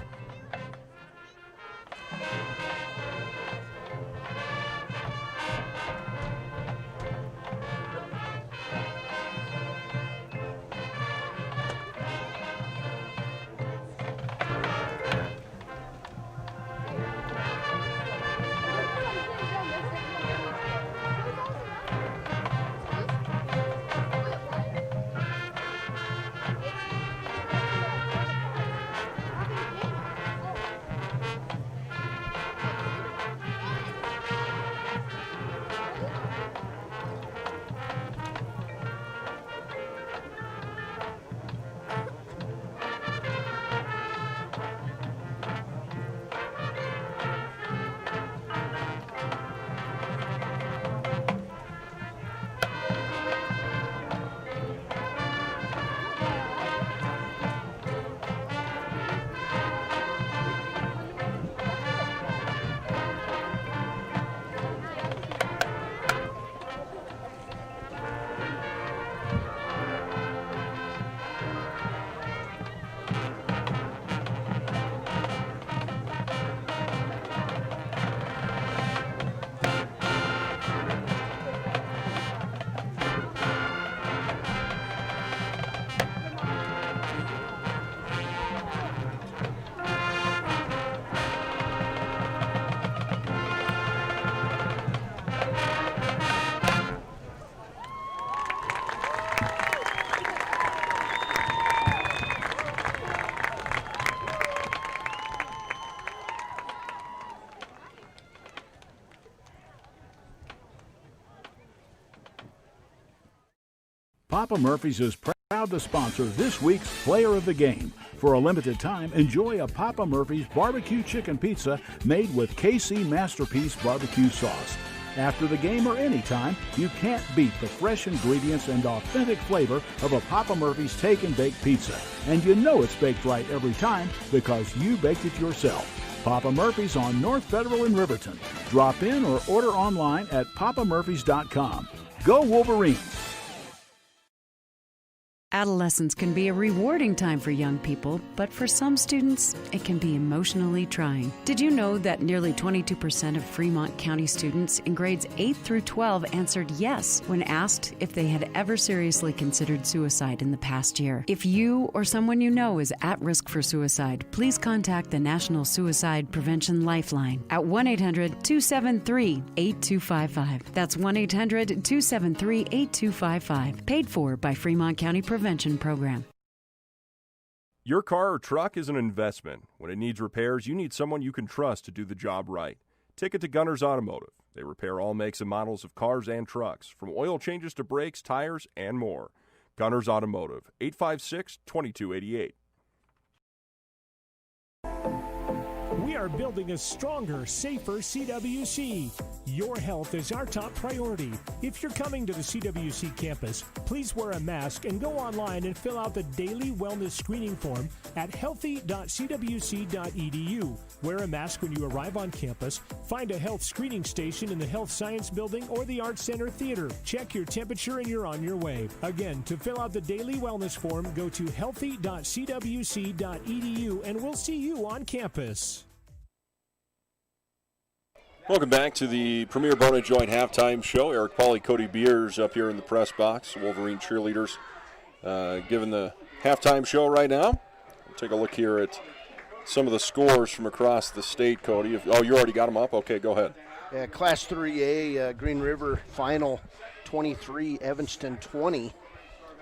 Papa Murphy's is proud to sponsor this week's Player of the Game. For a limited time, enjoy a Papa Murphy's barbecue chicken pizza made with KC Masterpiece barbecue sauce. After the game or anytime, you can't beat the fresh ingredients and authentic flavor of a Papa Murphy's Take and Bake pizza. And you know it's baked right every time because you baked it yourself. Papa Murphy's on North Federal in Riverton. Drop in or order online at papamurphys.com. Go Wolverines! Adolescence can be a rewarding time for young people, but for some students, it can be emotionally trying. Did you know that nearly 22% of Fremont County students in grades 8 through 12 answered yes when asked if they had ever seriously considered suicide in the past year? If you or someone you know is at risk for suicide, please contact the National Suicide Prevention Lifeline at 1-800-273-8255. That's 1-800-273-8255. Paid for by Fremont County Prevention Program. Your car or truck is an investment. When it needs repairs, you need someone you can trust to do the job right. Take it to Gunner's Automotive. They repair all makes and models of cars and trucks, from oil changes to brakes, tires, and more. Gunner's Automotive, 856-2288. We are building a stronger, safer CWC. Your health is our top priority. If you're coming to the CWC campus, please wear a mask and go online and fill out the daily wellness screening form at healthy.cwc.edu. Wear a mask when you arrive on campus. Find a health screening station in the Health Science Building or the Arts Center Theater. Check your temperature and you're on your way. Again, to fill out the daily wellness form, go to healthy.cwc.edu and we'll see you on campus. Welcome back to the Premier Bone & Joint halftime show. Eric Pauly, Cody Beers up here in the press box. Wolverine cheerleaders giving the halftime show right now. We'll take a look here at some of the scores from across the state, Cody. You already got them up? Okay, go ahead. Yeah, Class 3A, Green River final 23, Evanston 20.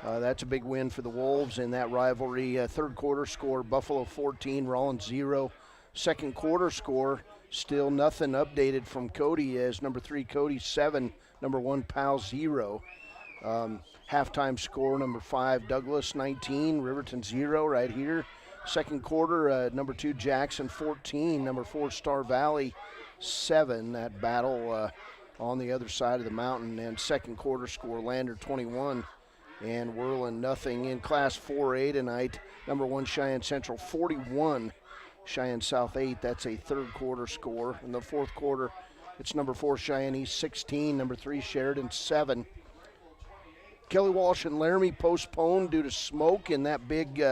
That's a big win for the Wolves in that rivalry. Third quarter score, Buffalo 14, Rollins 0. Second quarter score, still nothing updated from Cody, as number 3 Cody 7, number 1 Powell 0. Halftime score, number 5 Douglas 19, Riverton 0 right here. Second quarter, number 2 Jackson 14, number 4 Star Valley 7. That battle on the other side of the mountain. And second quarter score, Lander 21 and Whirlin nothing. In Class 4A tonight, number 1 Cheyenne Central 41. Cheyenne South 8, that's a third quarter score. In the fourth quarter, it's number 4 Cheyenne East 16, number 3 Sheridan 7. Kelly Walsh and Laramie postponed due to smoke in that big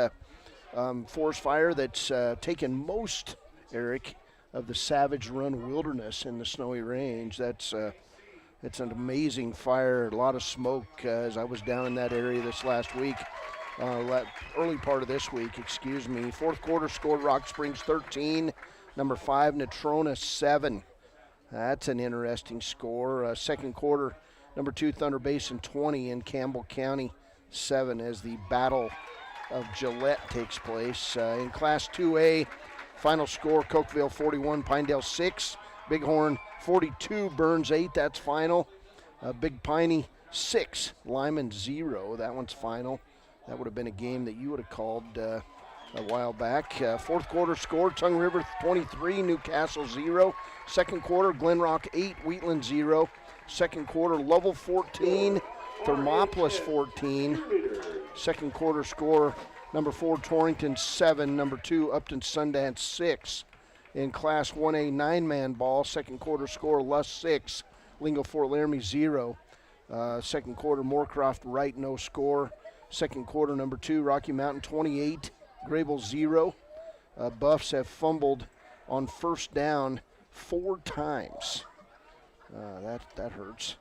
forest fire that's taken most, Eric, of the Savage Run Wilderness in the Snowy Range. That's it's an amazing fire, a lot of smoke as I was down in that area this last week. Early part of this week, excuse me. Fourth quarter score, Rock Springs 13, number 5 Natrona 7. That's an interesting score. Second quarter, number 2 Thunder Basin 20 in Campbell County 7 as the Battle of Gillette takes place. In Class 2A, final score, Cokeville 41, Pinedale 6, Bighorn 42, Burns 8, that's final. Big Piney 6, Lyman 0, that one's final. That would have been a game that you would have called a while back. Fourth quarter score, Tongue River 23, Newcastle 0. Second quarter, Glenrock 8, Wheatland 0. Second quarter, Lovell 14, Thermopolis 14. Second quarter score, number 4 Torrington 7, number 2 Upton Sundance 6. In Class 1A 9-man ball, second quarter score, Luss 6, Lingo Fort Laramie 0. Second quarter, Moorcroft Wright no score. Second quarter, number 2 Rocky Mountain 28, Grable 0. Buffs have fumbled on first down 4 times. That hurts.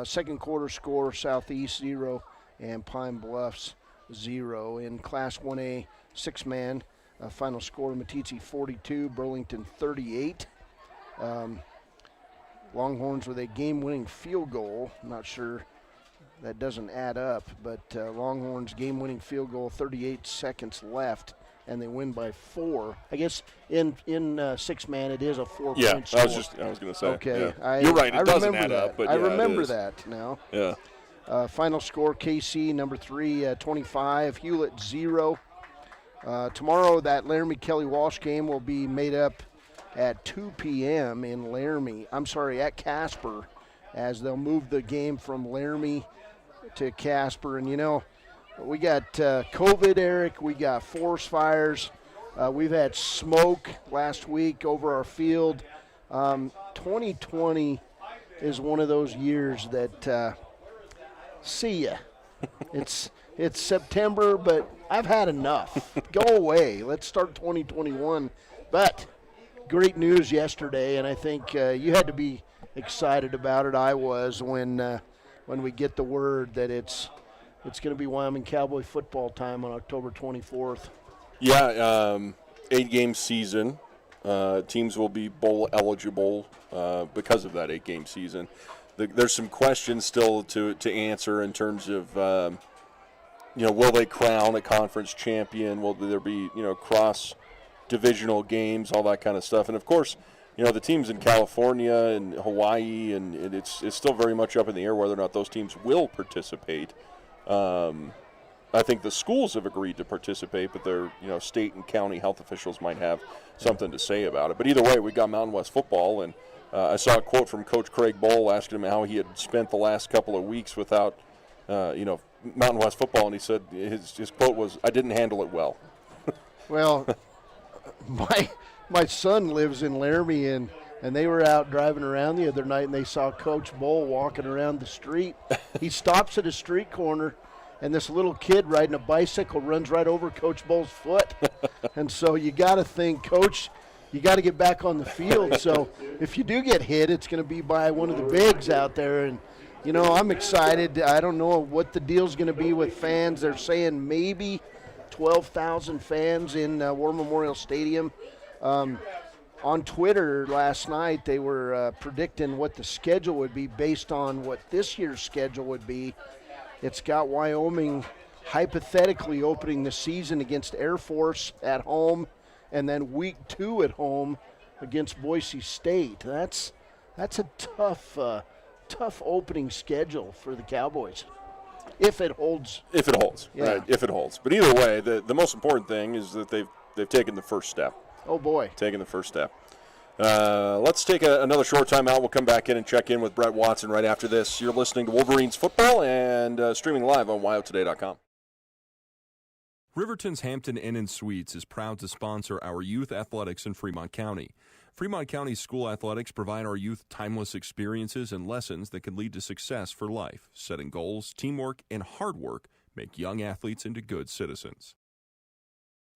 Second quarter score, Southeast 0 and Pine Bluffs 0. In Class 1A 6-man, final score, Meeteetse 42, Burlington 38. Longhorns with a game-winning field goal. I'm not sure that doesn't add up, but Longhorns game-winning field goal, 38 seconds left, and they win by 4. I guess in 6-man it is a 4-point score. I was going to say. Okay, yeah. You're right. It doesn't add up, but I remember that now. Yeah. Final score, KC number 3, 25, Hewlett 0. Tomorrow that Laramie Kelly Walsh game will be made up at 2 p.m. in at Casper, as they'll move the game from Laramie to Casper. And we got COVID, Eric, we got forest fires, we've had smoke last week over our field. 2020 is one of those years that see ya. It's September, but I've had enough. Go away. Let's start 2021. But great news yesterday, and I think you had to be excited about it. I was when we get the word that it's going to be Wyoming Cowboy football time on October 24th. Yeah, 8-game season. Teams will be bowl eligible because of that 8-game season. There's some questions still to answer in terms of, will they crown a conference champion? Will there be, cross-divisional games, all that kind of stuff? And, of course, the teams in California and Hawaii, and it's still very much up in the air whether or not those teams will participate. I think the schools have agreed to participate, but their state and county health officials might have something to say about it. But either way, we got Mountain West football, and I saw a quote from Coach Craig Bowl asking him how he had spent the last couple of weeks without, Mountain West football, and he said his quote was, "I didn't handle it well." Well, my son lives in Laramie, and they were out driving around the other night, and they saw Coach Bowl walking around the street. He stops at a street corner, and this little kid riding a bicycle runs right over Coach Bowl's foot. And so you got to think, Coach, you got to get back on the field. So if you do get hit, it's going to be by one of the bigs out there. And, I'm excited. I don't know what the deal's going to be with fans. They're saying maybe 12,000 fans in War Memorial Stadium. On Twitter last night, they were predicting what the schedule would be based on what this year's schedule would be. It's got Wyoming hypothetically opening the season against Air Force at home, and then week 2 at home against Boise State. That's a tough opening schedule for the Cowboys. If it holds. If it holds, yeah. Right, if it holds. But either way, the most important thing is that they've taken the first step. Oh, boy. Taking the first step. Let's take another short time out. We'll come back in and check in with Brett Watson right after this. You're listening to Wolverines football and streaming live on WyoToday.com. Riverton's Hampton Inn & Suites is proud to sponsor our youth athletics in Fremont County. Fremont County school athletics provide our youth timeless experiences and lessons that can lead to success for life. Setting goals, teamwork, and hard work make young athletes into good citizens.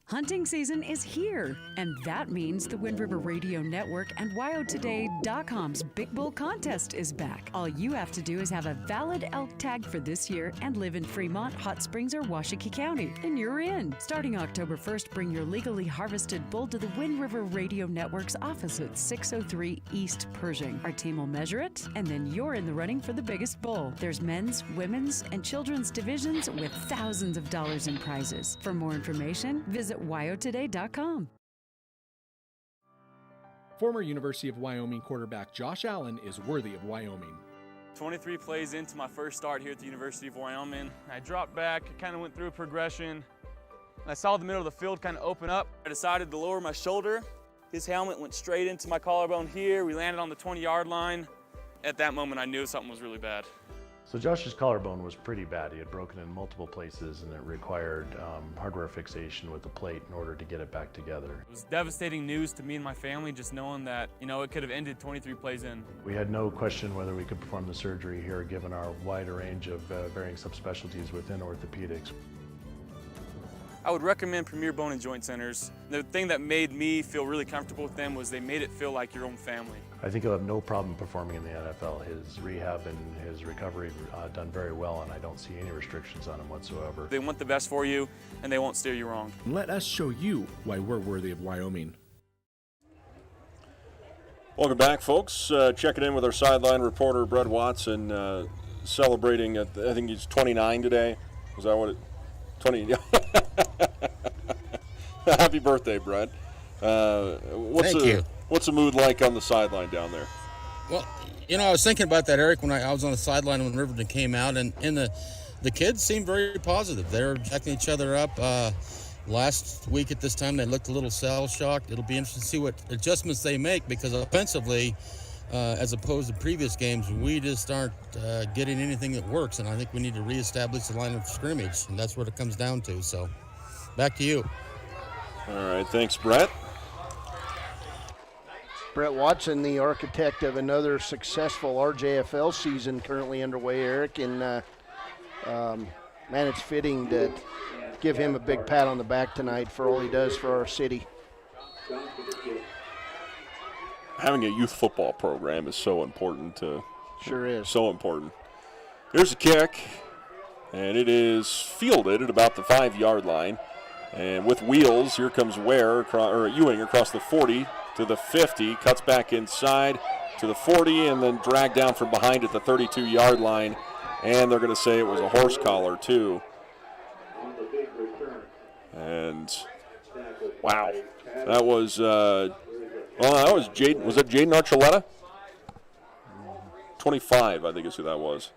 Hunting season is here, and that means the Wind River Radio Network and WyoToday.com's Big Bull Contest is back. All you have to do is have a valid elk tag for this year and live in Fremont, Hot Springs, or Washakie County, and you're in. Starting October 1st, bring your legally harvested bull to the Wind River Radio Network's office at 603 East Pershing. Our team will measure it, and then you're in the running for the biggest bull. There's men's, women's, and children's divisions with thousands of dollars in prizes. For more information, visit WyoToday.com. Former University of Wyoming quarterback Josh Allen is worthy of Wyoming. 23 plays into my first start here at the University of Wyoming. I dropped back, kind of went through a progression. And I saw the middle of the field kind of open up. I decided to lower my shoulder. His helmet went straight into my collarbone here. We landed on the 20-yard line. At that moment, I knew something was really bad. So Josh's collarbone was pretty bad. He had broken in multiple places, and it required hardware fixation with the plate in order to get it back together. It was devastating news to me and my family, just knowing that, it could have ended 23 plays in. We had no question whether we could perform the surgery here, given our wide range of varying subspecialties within orthopedics. I would recommend Premier Bone and Joint Centers. The thing that made me feel really comfortable with them was they made it feel like your own family. I think he'll have no problem performing in the NFL. His rehab and his recovery done very well, and I don't see any restrictions on him whatsoever. They want the best for you, and they won't steer you wrong. Let us show you why we're worthy of Wyoming. Welcome back, folks. Checking in with our sideline reporter, Brett Watson, celebrating, I think he's 29 today. Is that what it 20? Happy birthday, Brett. Thank you. What's the mood like on the sideline down there? Well, I was thinking about that, Eric, when I was on the sideline when Riverton came out, and the kids seemed very positive. They were checking each other up. Last week at this time, they looked a little shell-shocked. It'll be interesting to see what adjustments they make, because offensively, as opposed to previous games, we just aren't getting anything that works, and I think we need to reestablish the line of scrimmage, and that's what it comes down to. So, back to you. All right, thanks, Brett. Brett Watson, the architect of another successful RJFL season currently underway, Eric, in Man, it's fitting to give him a big pat on the back tonight for all he does for our city. Having a youth football program is so important. Sure is. So important. Here's a kick, and it is fielded at about the 5-yard line. And with wheels, here comes Ewing across the 40 to the 50, cuts back inside to the 40, and then dragged down from behind at the 32-yard line. And they're going to say it was a horse collar, too. And, wow. That was, Jaden. Was that Jaden Archuleta? 25, I think is who that was.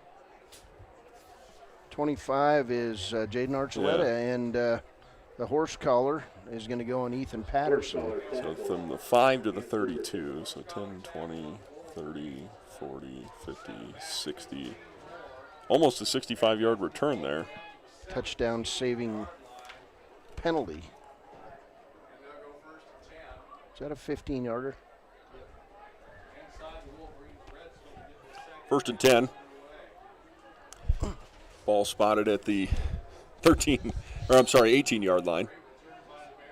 25 is Jaden Archuleta, and the horse collar is going to go on Ethan Patterson. So from the 5 to the 32, so 10, 20, 30, 40, 50, 60. Almost a 65-yard return there. Touchdown saving penalty. Is that a 15-yarder? First and 10. Ball spotted at the 18-yard line.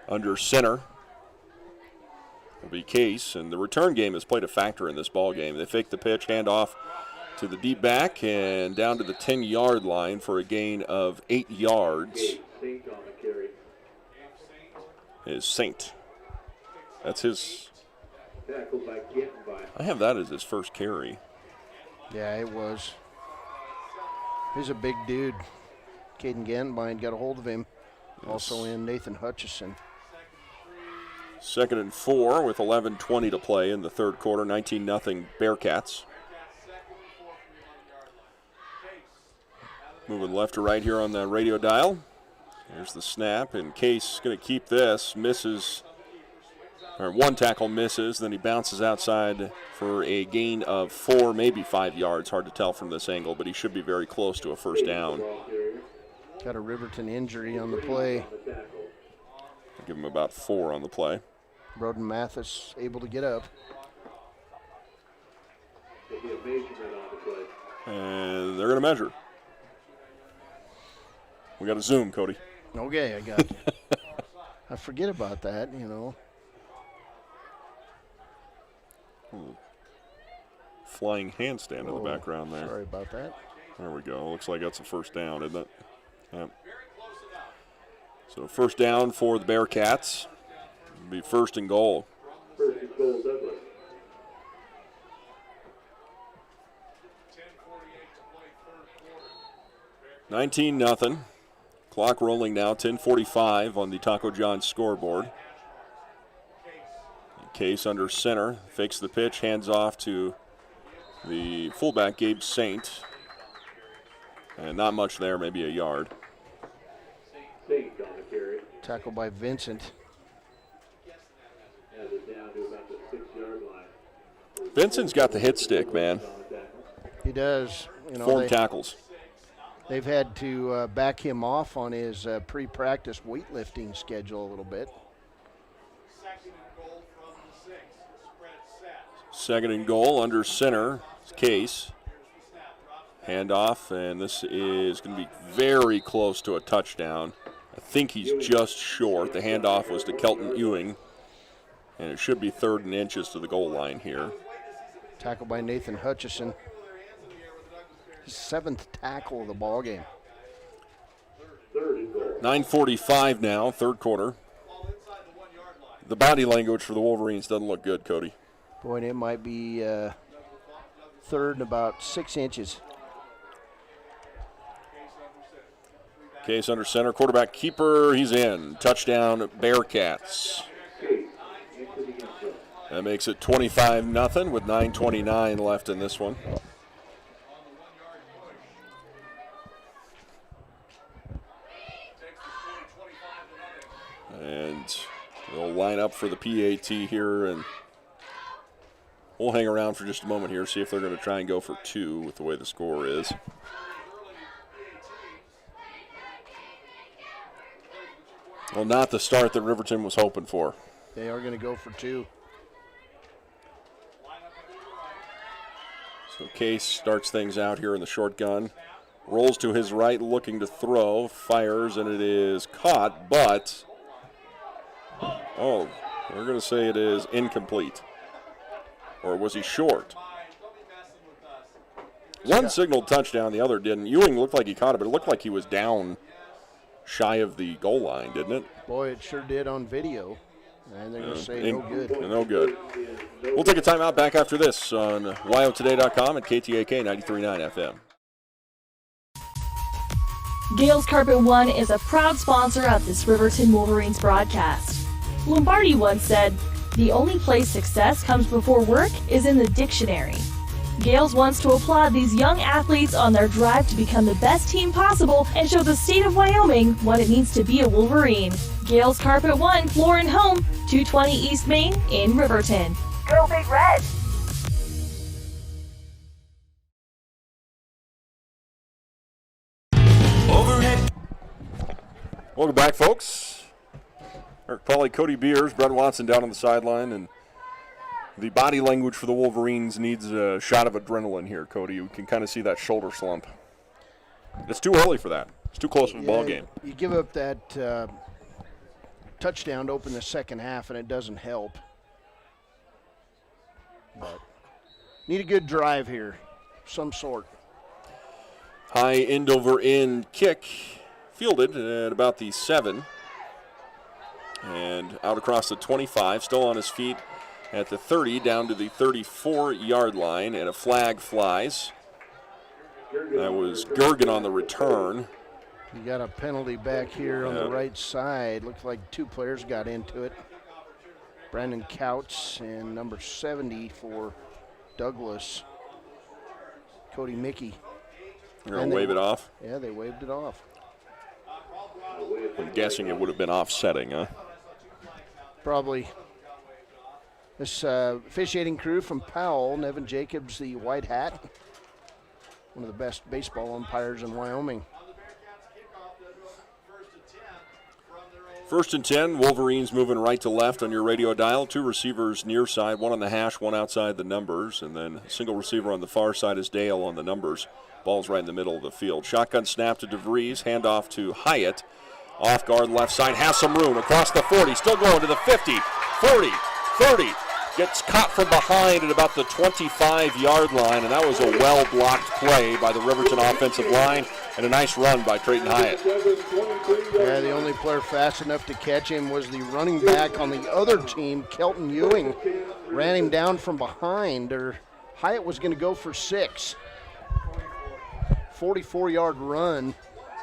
Under center will be Case, and the return game has played a factor in this ball game. They fake the pitch, hand off to the deep back, and down to the 10-yard line for a gain of 8 yards. Is Saint. That's his. I have that as his first carry. Yeah, it was. He's a big dude. Caden Gantenbein got a hold of him. Yes. Also in Nathan Hutchison. 2nd and 4 with 11:20 to play in the third quarter. 19-0 Bearcats. Moving left to right here on the radio dial. Here's the snap, and Case going to keep this. Misses, or one tackle misses, then he bounces outside for a gain of 4, maybe 5 yards. Hard to tell from this angle, but he should be very close to a first down. Got a Riverton injury on the play. Give him about 4 on the play. Broden Mathis able to get up. And they're going to measure. We got to zoom, Cody. Okay, I got you. I forget about that, you know. Flying handstand in the background there. Sorry about that. There we go. Looks like that's a first down, isn't it? Yep. So first down for the Bearcats. It'll be first and goal. First and goal, Douglas. 19-0. Clock rolling now, 10:45 on the Taco John's scoreboard. Case under center, fakes the pitch, hands off to the fullback, Gabe Saint. And not much there, maybe a yard. Tackled by Vincent. Vincent's got the hit stick, man. He does. You know, Form tackles. They've had to back him off on his pre-practice weightlifting schedule a little bit. Second and goal under center, Case. Handoff, and this is going to be very close to a touchdown. I think he's just short. The handoff was to Kelton Ewing, and it should be 3rd and inches to the goal line here. Tackled by Nathan Hutchison. His 7th tackle of the ball game. 9:45 now, third quarter. The body language for the Wolverines doesn't look good, Cody. Boy, and it might be 3rd and about 6 inches. Case under center, quarterback keeper, he's in. Touchdown, Bearcats. That makes it 25-0 with 9:29 left in this one. And they'll line up for the PAT here, and we'll hang around for just a moment here, see if they're going to try and go for 2 with the way the score is. Well, not the start that Riverton was hoping for. They are going to go for 2. So Case starts things out here in the shotgun. Rolls to his right, looking to throw. Fires, and it is caught, but... Oh, we're going to say it is incomplete. Or was he short? One signaled touchdown, the other didn't. Ewing looked like he caught it, but it looked like he was down shy of the goal line, didn't it? Boy, it sure did on video. And they're going to say no good. No good. We'll take a timeout back after this on WyoToday.com and KTAK 93.9 FM. Gales Carpet One is a proud sponsor of this Riverton Wolverines broadcast. Lombardi once said, "The only place success comes before work is in the dictionary." Gales wants to applaud these young athletes on their drive to become the best team possible and show the state of Wyoming what it means to be a Wolverine. Gales Carpet One, floor and home, 220 East Main in Riverton. Go Big Red! Overhead. Welcome back, folks. Eric Pauly, Cody Beers, Brett Watson down on the sideline, and the body language for the Wolverines needs a shot of adrenaline here, Cody. You can kind of see that shoulder slump. It's too early for that. It's too close to the ball game. You give up that touchdown to open the second half, and it doesn't help. But need a good drive here, some sort. High end over end kick, fielded at about the 7. And out across the 25, still on his feet at the 30, down to the 34-yard line, and a flag flies. That was Gergen on the return. You got a penalty back here on the right side. Looks like 2 players got into it. Brandon Couts and number 70 for Douglas, Cody Mickey. You're going to wave it off? Yeah, they waved it off. I'm guessing it would have been offsetting, huh? Probably. This officiating crew from Powell, Nevin Jacobs, the white hat, one of the best baseball umpires in Wyoming. 1st and 10, Wolverines moving right to left on your radio dial. 2 receivers near side, 1 on the hash, 1 outside the numbers, and then a single receiver on the far side is Dale on the numbers. Ball's right in the middle of the field. Shotgun snap to DeVries, handoff to Hyatt. Off guard left side, has some room across the 40, still going to the 50, 40, 30. Gets caught from behind at about the 25-yard line, and that was a well-blocked play by the Riverton offensive line and a nice run by Trayton Hyatt. Yeah, the only player fast enough to catch him was the running back on the other team, Kelton Ewing. Ran him down from behind, or Hyatt was going to go for 6. 44-yard run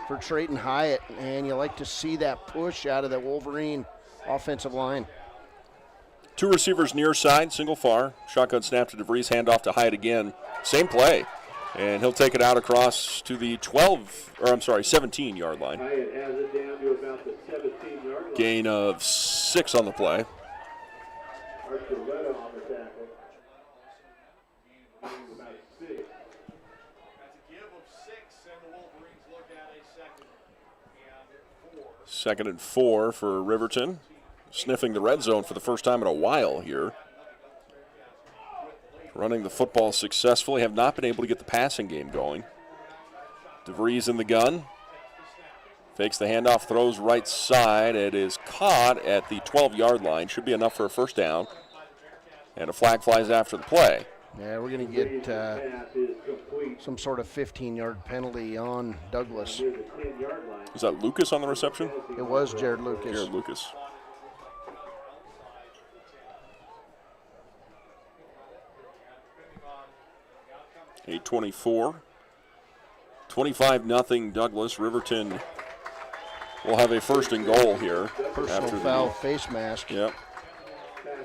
for Trayton Hyatt, and you like to see that push out of the Wolverine offensive line. 2 receivers near side, single far. Shotgun snap to DeVries, handoff to Hyatt again. Same play. And he'll take it out across to the 17-yard line. Hyatt has it down to about the 17-yard line. Gain of 6 on the play. Archuleta on the tackle. About 6. That's a give of 6, and the Wolverines look at a 2nd and 4. 2nd and 4 for Riverton. Sniffing the red zone for the first time in a while here. Running the football successfully, have not been able to get the passing game going. DeVries in the gun. Fakes the handoff, throws right side. It is caught at the 12-yard line. Should be enough for a first down. And a flag flies after the play. Yeah, we're going to get some sort of 15-yard penalty on Douglas. Was that Lucas on the reception? It was Jared Lucas. Jared Lucas. A 24. 25-0 Douglas. Riverton will have a 1st and goal here. Personal foul, face mask. Yep.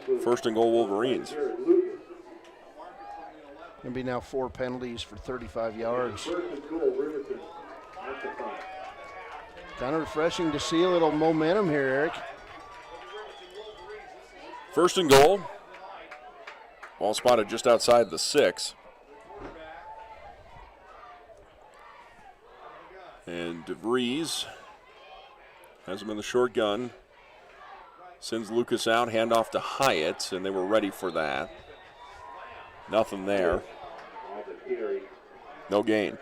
1st and goal Wolverines. Going to be now 4 penalties for 35 yards. Kind of refreshing to see a little momentum here, Eric. 1st and goal. Ball spotted just outside the 6. And DeVries has him in the short gun. Sends Lucas out, handoff to Hyatt, and they were ready for that. Nothing there. No gain.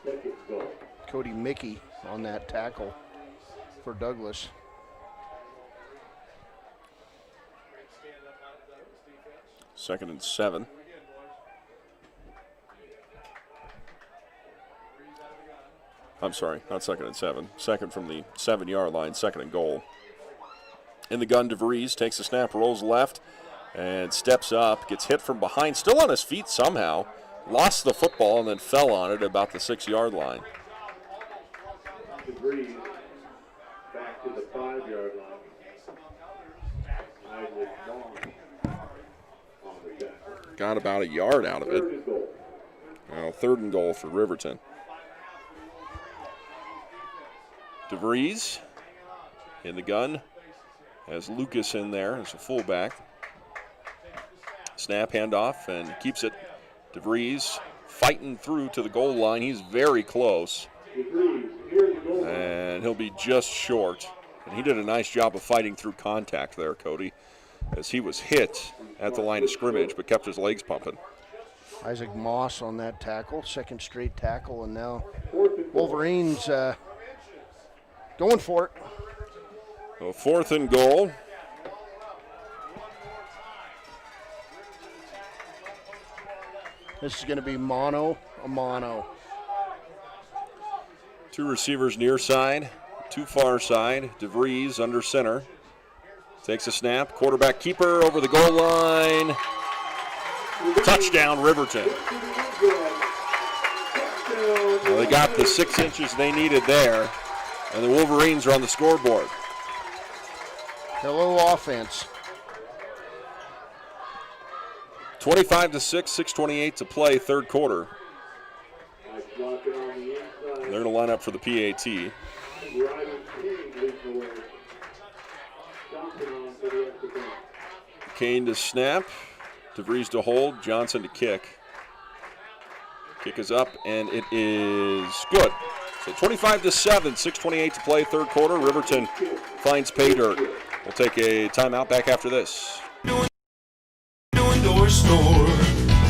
Second goal. Cody Mickey on that tackle for Douglas. Second and 7. I'm sorry, not second and 7. Second from the 7-yard line, second and goal. In the gun, DeVries takes a snap, rolls left, and steps up, gets hit from behind, still on his feet somehow. Lost the football and then fell on it about the 6-yard line. DeVries back to the 5-yard line. Isaac Vaughn on the tackle. Got about a yard out of it. Third and goal. Now, third and goal for Riverton. DeVries in the gun. Has Lucas in there as a fullback. Snap, handoff, and keeps it. DeVries fighting through to the goal line. He's very close. And he'll be just short. And he did a nice job of fighting through contact there, Cody, as he was hit at the line of scrimmage but kept his legs pumping. Isaac Moss on that tackle, second straight tackle, and now Wolverines going for it. So fourth and goal. This is going to be mono a mono. Two receivers near side, two far side. DeVries under center. Takes a snap. Quarterback keeper over the goal line. Touchdown, Riverton. Well, they got the 6 inches they needed there, and the Wolverines are on the scoreboard. Hello, offense. 25-6, 6:28 to play, third quarter. They're going to line up for the PAT. Kane to snap. DeVries to hold. Johnson to kick. Kick is up, and it is good. So 25-7, 6:28 to play, third quarter. Riverton finds pay dirt. We'll take a timeout. Back after this. Door store.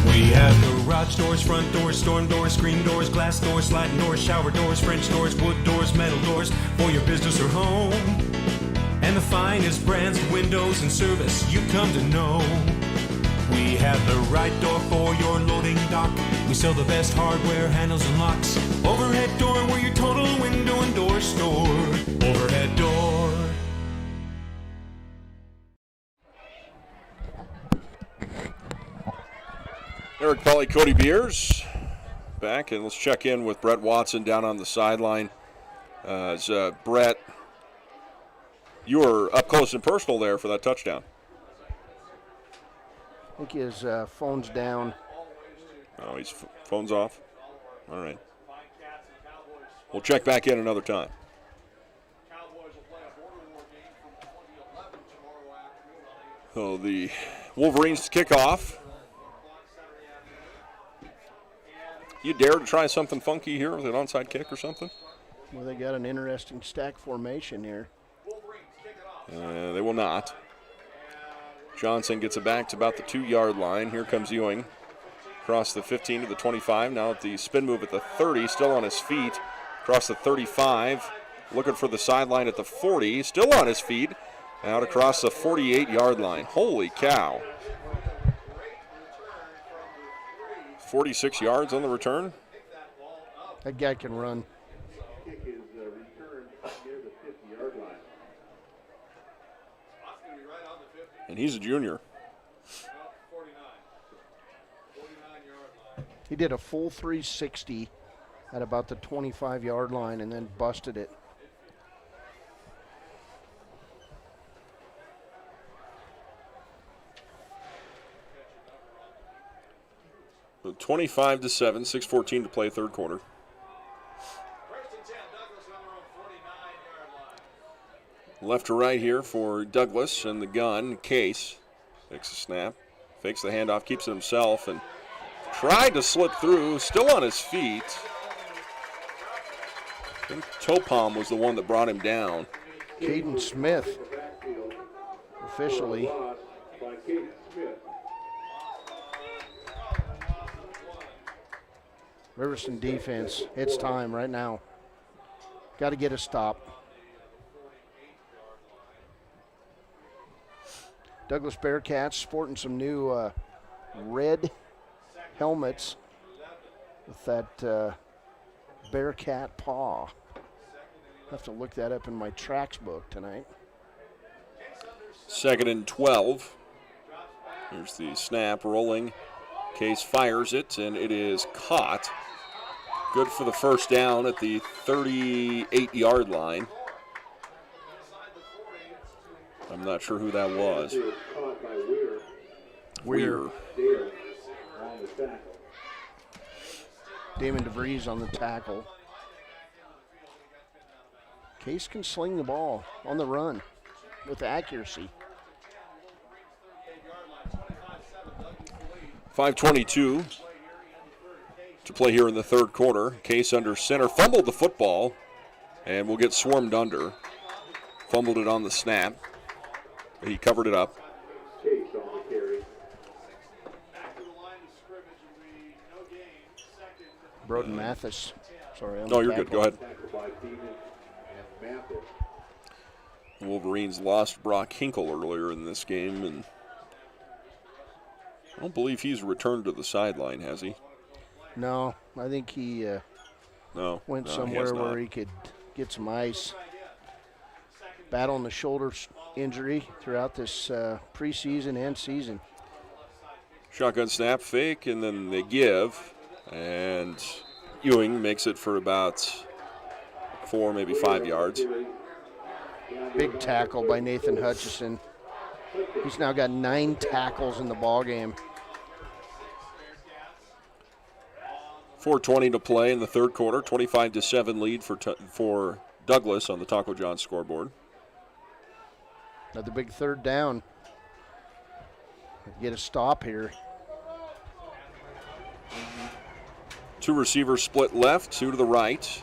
We have garage doors, front doors, storm doors, screen doors, glass doors, sliding doors, shower doors, French doors, wood doors, metal doors for your business or home. And the finest brands of windows and service you come to know. We have the right door for your loading dock. We sell the best hardware, handles, and locks. Overhead door, we're your total window and door store. Overhead door. Eric Pelly, Cody Beers back, and let's check in with Brett Watson down on the sideline. Brett, you were up close and personal there for that touchdown. I think his phone's down. Oh, his phone's off? All right. We'll check back in another time. So the Wolverines kick off. You dare to try something funky here with an onside kick or something? Well, they got an interesting stack formation here. They will not. Johnson gets it back to about the 2-yard line. Here comes Ewing. Across the 15 to the 25. Now at the spin move at the 30. Still on his feet. Across the 35. Looking for the sideline at the 40. Still on his feet. Out across the 48-yard line. Holy cow. 46 yards on the return. That guy can run. Kick is returned near the 50-yard line. And he's a junior. He did a full 360 at about the 25-yard line and then busted it. So 25-7, 6:14 to play, third quarter. Left to right here for Douglas and the gun. Case takes a snap, fakes the handoff, keeps it himself, and tried to slip through. Still on his feet. I think Topom was the one that brought him down. Caden Smith, officially. Riverton defense, it's time right now. Got to get a stop. Douglas Bearcats sporting some new red helmets with that Bearcat paw. I'll have to look that up in my tracks book tonight. 2nd and 12. Here's the snap rolling. Case fires it, and it is caught. Good for the first down at the 38-yard line. I'm not sure who that was. Weir. Damon DeVries on the tackle. Case can sling the ball on the run with accuracy. 5:22 to play here in the third quarter. Case under center, fumbled the football, and will get swarmed under. Fumbled it on the snap. He covered it up. Broden Mathis. Sorry. No, you're good. Go ahead. The Wolverines lost Brock Hinkle earlier in this game, and I don't believe he's returned to the sideline, has he? No, I think he went somewhere where he could get some ice. Battling the shoulder injury throughout this preseason and season. Shotgun snap, fake, and then they give. And Ewing makes it for about 4, maybe 5 yards. Big tackle by Nathan Hutchison. He's now got 9 tackles in the ball game. 4:20 to play in the third quarter. 25-7 lead for Douglas on the Taco John scoreboard. Another big third down. Get a stop here. 2 receivers split left, 2 to the right.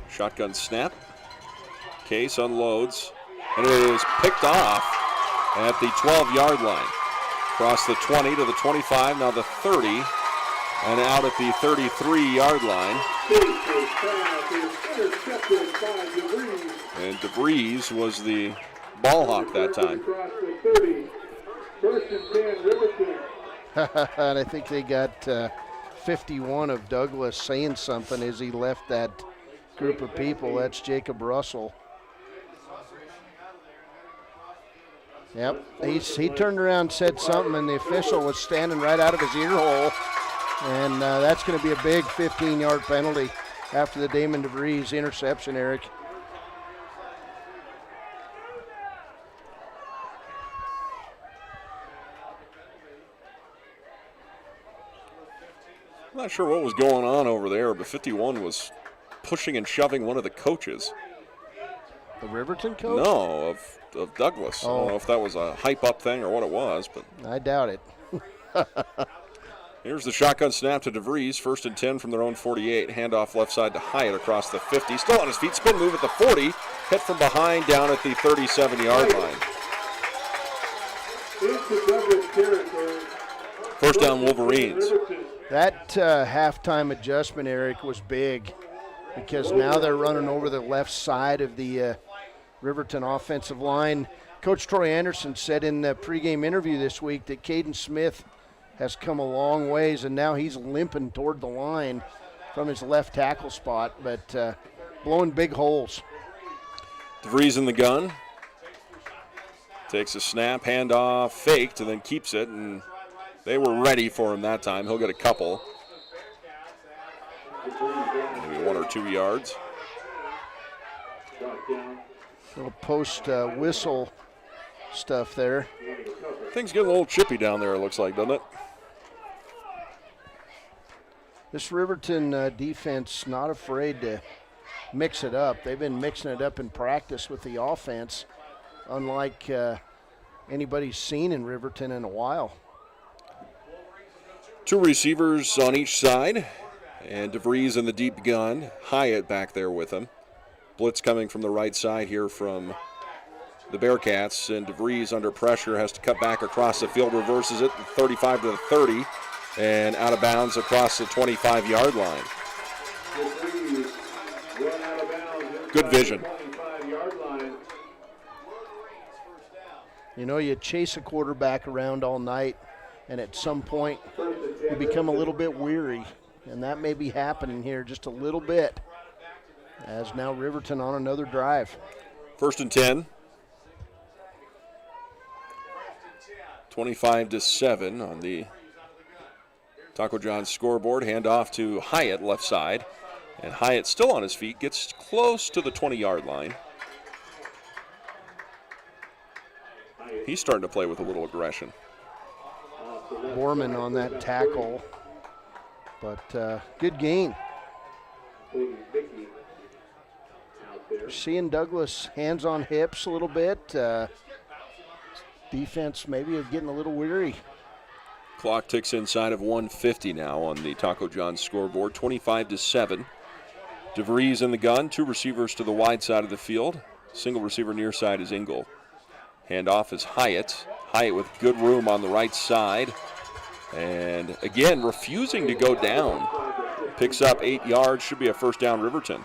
Shotgun snap. Case unloads, and it is picked off at the 12-yard line. Across the 20 to the 25, now the 30, and out at the 33-yard line. And DeVries was the ball hawk that time. And I think they got 51 of Douglas saying something as he left that group of people. That's Jacob Russell. Yep, he turned around and said something, and the official was standing right out of his ear hole. And that's going to be a big 15-yard penalty after the Damon DeVries interception, Eric. I'm not sure what was going on over there, but 51 was pushing and shoving one of the coaches. The Riverton coach? No, of Douglas. I don't know if that was a hype-up thing or what it was, but I doubt it. Here's the shotgun snap to DeVries. 1st and 10 from their own 48. Handoff left side to Hyatt across the 50. Still on his feet. Spin move at the 40. Hit from behind down at the 37-yard line. First down, Wolverines. That halftime adjustment, Eric, was big because now they're running over the left side of the Riverton offensive line. Coach Troy Anderson said in the pregame interview this week that Caden Smith has come a long ways, and now he's limping toward the line from his left tackle spot, but blowing big holes. DeVries in the gun. Takes a snap, handoff, faked, and then keeps it, and they were ready for him that time. He'll get a couple. Maybe 1 or 2 yards. Little post whistle stuff there. Things getting a little chippy down there, it looks like, doesn't it? This Riverton defense not afraid to mix it up. They've been mixing it up in practice with the offense, unlike anybody's seen in Riverton in a while. 2 receivers on each side, and DeVries in the deep gun. Hyatt back there with him. Blitz coming from the right side here from the Bearcats, and DeVries under pressure has to cut back across the field, reverses it, 35 to the 30, And out of bounds across the 25-yard line. Good vision. You know, you chase a quarterback around all night, and at some point you become a little bit weary, and that may be happening here just a little bit, as now Riverton on another drive. 1st and 10. 25-7 on the Taco John's scoreboard. Hand off to Hyatt, left side. And Hyatt still on his feet, gets close to the 20-yard line. He's starting to play with a little aggression. Borman on that tackle, but good gain. We're seeing Douglas hands on hips a little bit. Defense maybe getting a little weary. Clock ticks inside of 150 now on the Taco John's scoreboard. 25-7. DeVries in the gun. 2 receivers to the wide side of the field. Single receiver near side is Engel. Handoff is Hyatt. Hyatt with good room on the right side. And again, refusing to go down. Picks up 8 yards. Should be a first down, Riverton.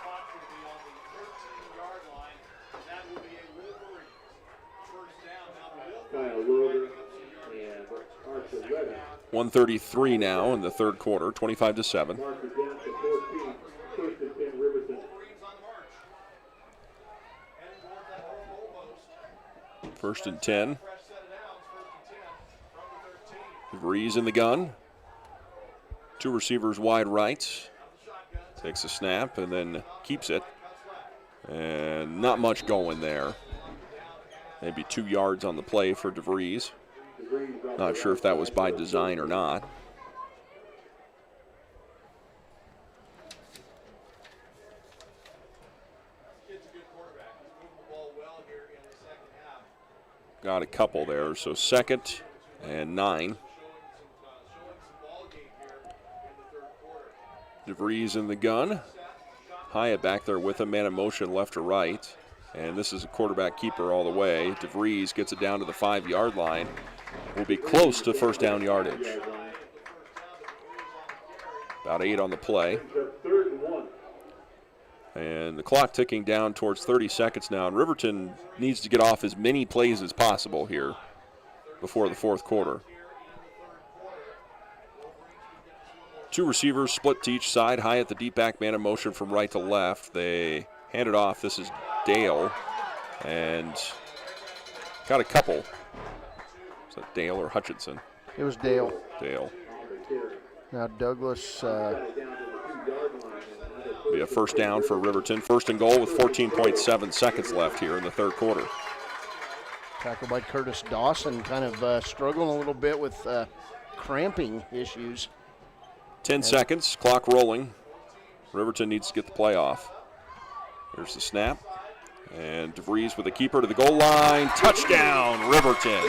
.133 now in the third quarter, 25-7. First and 10. DeVries in the gun. 2 receivers wide right. Takes a snap and then keeps it. And not much going there. Maybe 2 yards on the play for DeVries. Not sure if that was by design or not. Got a couple there, so 2nd and 9. DeVries in the gun. Hyatt back there with a man in motion left or right. And this is a quarterback keeper all the way. DeVries gets it down to the 5-yard line. Will be close to first down yardage. About 8 on the play. And the clock ticking down towards 30 seconds now. And Riverton needs to get off as many plays as possible here before the fourth quarter. 2 receivers split to each side. Hyatt, the deep back, man in motion from right to left. They hand it off. This is Dale. And got a couple. Is that Dale or Hutchinson? It was Dale. Dale. Now Douglas. Be a first down for Riverton. 1st and goal with 14.7 seconds left here in the third quarter. Tackled by Curtis Dawson, kind of struggling a little bit with cramping issues. 10 seconds, clock rolling. Riverton needs to get the play off. Here's the snap. And DeVries with a keeper to the goal line. Touchdown, Riverton.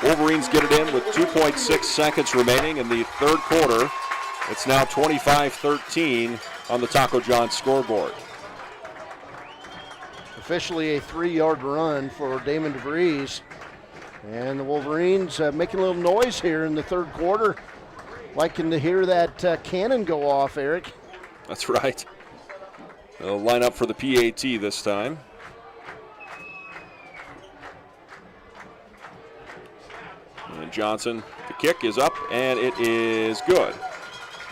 Wolverines get it in with 2.6 seconds remaining in the third quarter. It's now 25-13 on the Taco John scoreboard. Officially a 3-yard run for Damon DeVries. And the Wolverines making a little noise here in the third quarter. Liking to hear that cannon go off, Eric. That's right. They'll line up for the PAT this time. And Johnson, the kick is up, and it is good.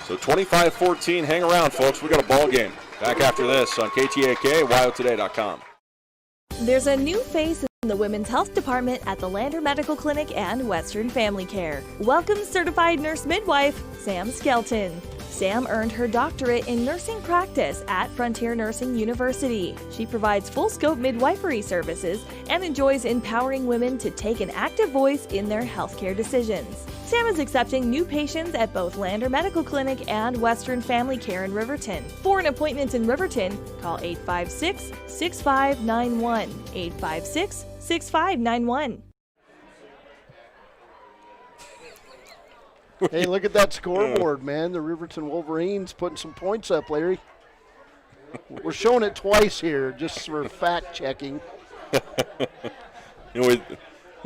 So 25-14, hang around, folks. We got a ball game. Back after this on KTAK, WyoToday.com. There's a new face in the Women's Health Department at the Lander Medical Clinic and Western Family Care. Welcome certified nurse midwife, Sam Skelton. Sam earned her doctorate in nursing practice at Frontier Nursing University. She provides full-scope midwifery services and enjoys empowering women to take an active voice in their healthcare decisions. Sam is accepting new patients at both Lander Medical Clinic and Western Family Care in Riverton. For an appointment in Riverton, call 856-6591, 856-6591. Hey, look at that scoreboard, man. The Riverton Wolverines putting some points up, Larry. We're showing it twice here just for fact checking. You know,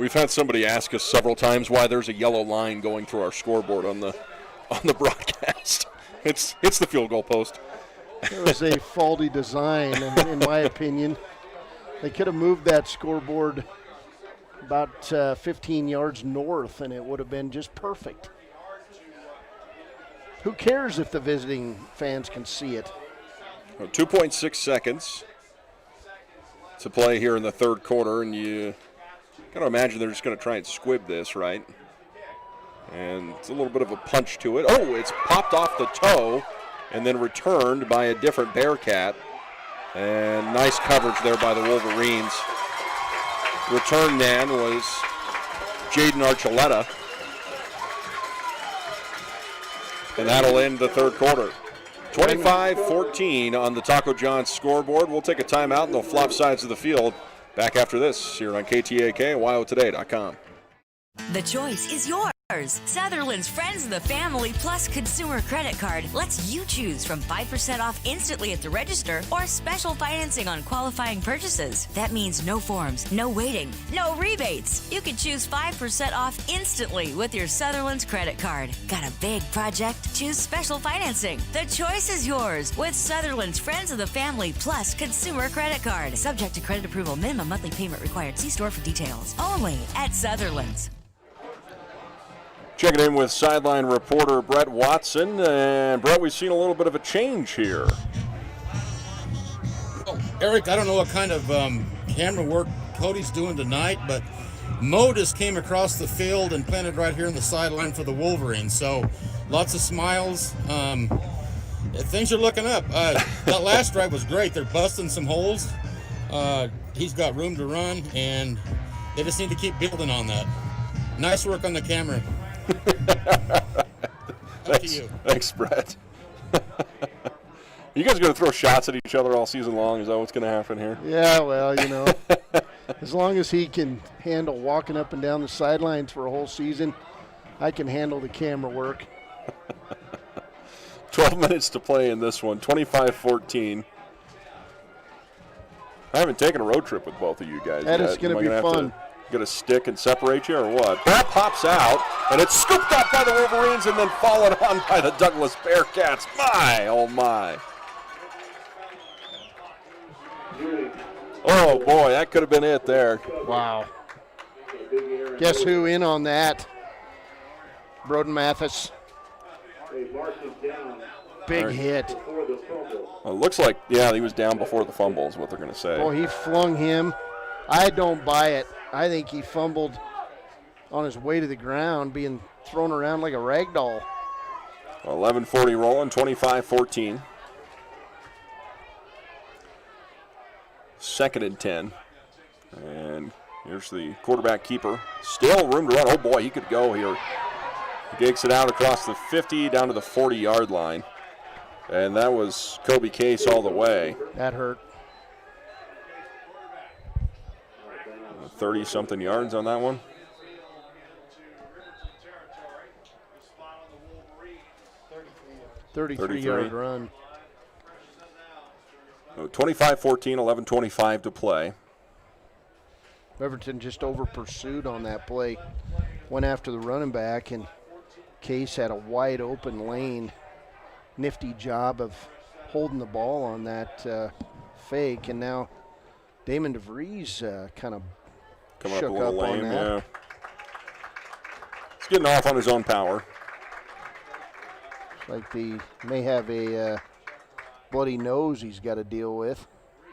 We've had somebody ask us several times why there's a yellow line going through our scoreboard on the broadcast. It's the field goal post. It was a faulty design, in my opinion. They could have moved that scoreboard about 15 yards north, and it would have been just perfect. Who cares if the visiting fans can see it? 2.6 seconds to play here in the third quarter, and you got to imagine they're just going to try and squib this, right? And it's a little bit of a punch to it. Oh, it's popped off the toe and then returned by a different Bearcat. And nice coverage there by the Wolverines. Return man was Jaden Archuleta. And that'll end the third quarter. 25-14 on the Taco John's scoreboard. We'll take a timeout and they'll flop sides of the field. Back after this here on KTAK and WyoToday.com. The choice is yours. Sutherland's Friends of the Family Plus Consumer Credit Card lets you choose from 5% off instantly at the register or special financing on qualifying purchases. That means no forms, no waiting, no rebates. You can choose 5% off instantly with your Sutherland's credit card. Got a big project? Choose special financing. The choice is yours with Sutherland's Friends of the Family Plus Consumer Credit Card. Subject to credit approval. Minimum monthly payment required. See store for details. Only at Sutherland's. Checking in with sideline reporter Brett Watson. And Brett, we've seen a little bit of a change here. Oh, Eric, I don't know what kind of camera work Cody's doing tonight, but Mo just came across the field and planted right here on the sideline for the Wolverines. So lots of smiles. Things are looking up. That last drive was great. They're busting some holes. He's got room to run, and they just need to keep building on that. Nice work on the camera. Thanks, Brett. You guys going to throw shots at each other all season long? Is that what's going to happen here? Yeah, well, as long as he can handle walking up and down the sidelines for a whole season, I can handle the camera work. 12 minutes to play in this one, 25-14. I haven't taken a road trip with both of you guys That yet. is going to be fun. Get a stick and separate you or what? That pops out, and it's scooped up by the Wolverines and then fallen on by the Douglas Bearcats. My, oh my. Oh boy, that could have been it there. Wow. Guess who in on that? Broden Mathis. Big hit. Well, it looks like, yeah, he was down before the fumble is what they're going to say. Boy, he flung him. I don't buy it. I think he fumbled on his way to the ground, being thrown around like a rag doll. 11:40 rolling, 25-14. Second and 10. And here's the quarterback keeper. Still room to run. Oh, boy, he could go here. He takes it out across the 50 down to the 40-yard line. And that was Kobe Case all the way. That hurt. 30-something yards on that one. Thirty-three-yard run. 25-14, 11:25 to play. Riverton just over-pursued on that play. Went after the running back, and Case had a wide-open lane. Nifty job of holding the ball on that fake, and now Damon DeVries kind of coming shook up a little up lame, on that. yeah. He's getting off on his own power. Like he may have a bloody nose he's got to deal with.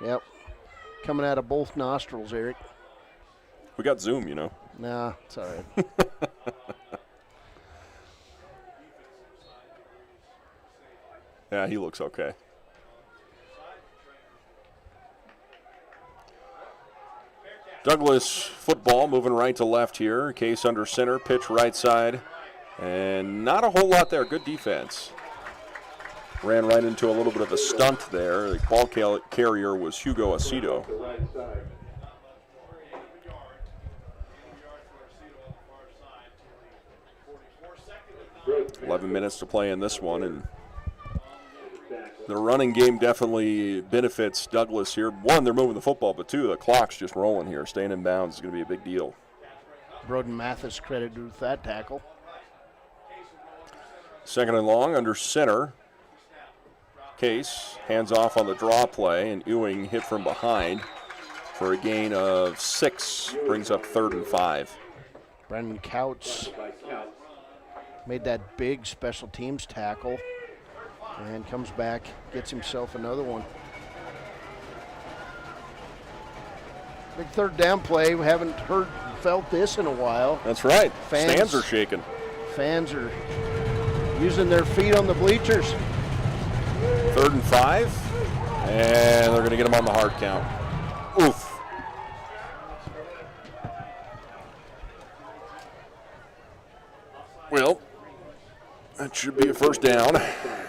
Yep. Coming out of both nostrils, Eric. We got Zoom, Nah, it's all right. Yeah, he looks okay. Douglas football moving right to left here. Case under center, pitch right side. And not a whole lot there. Good defense. Ran right into a little bit of a stunt there. The ball carrier was Hugo Aceto. 11 minutes to play in this one, and the running game definitely benefits Douglas here. One, they're moving the football, but two, the clock's just rolling here. Staying in bounds is going to be a big deal. Broden Mathis credited with that tackle. Second and long under center. Case hands off on the draw play, and Ewing hit from behind for a gain of 6. Brings up 3rd and 5. Brandon Couch made that big special teams tackle and comes back, gets himself another one. Big third down play. We haven't felt this in a while. That's right. Stands are shaking. Fans are using their feet on the bleachers. 3rd and 5, and they're going to get him on the hard count. Oof. Well, that should be a first down,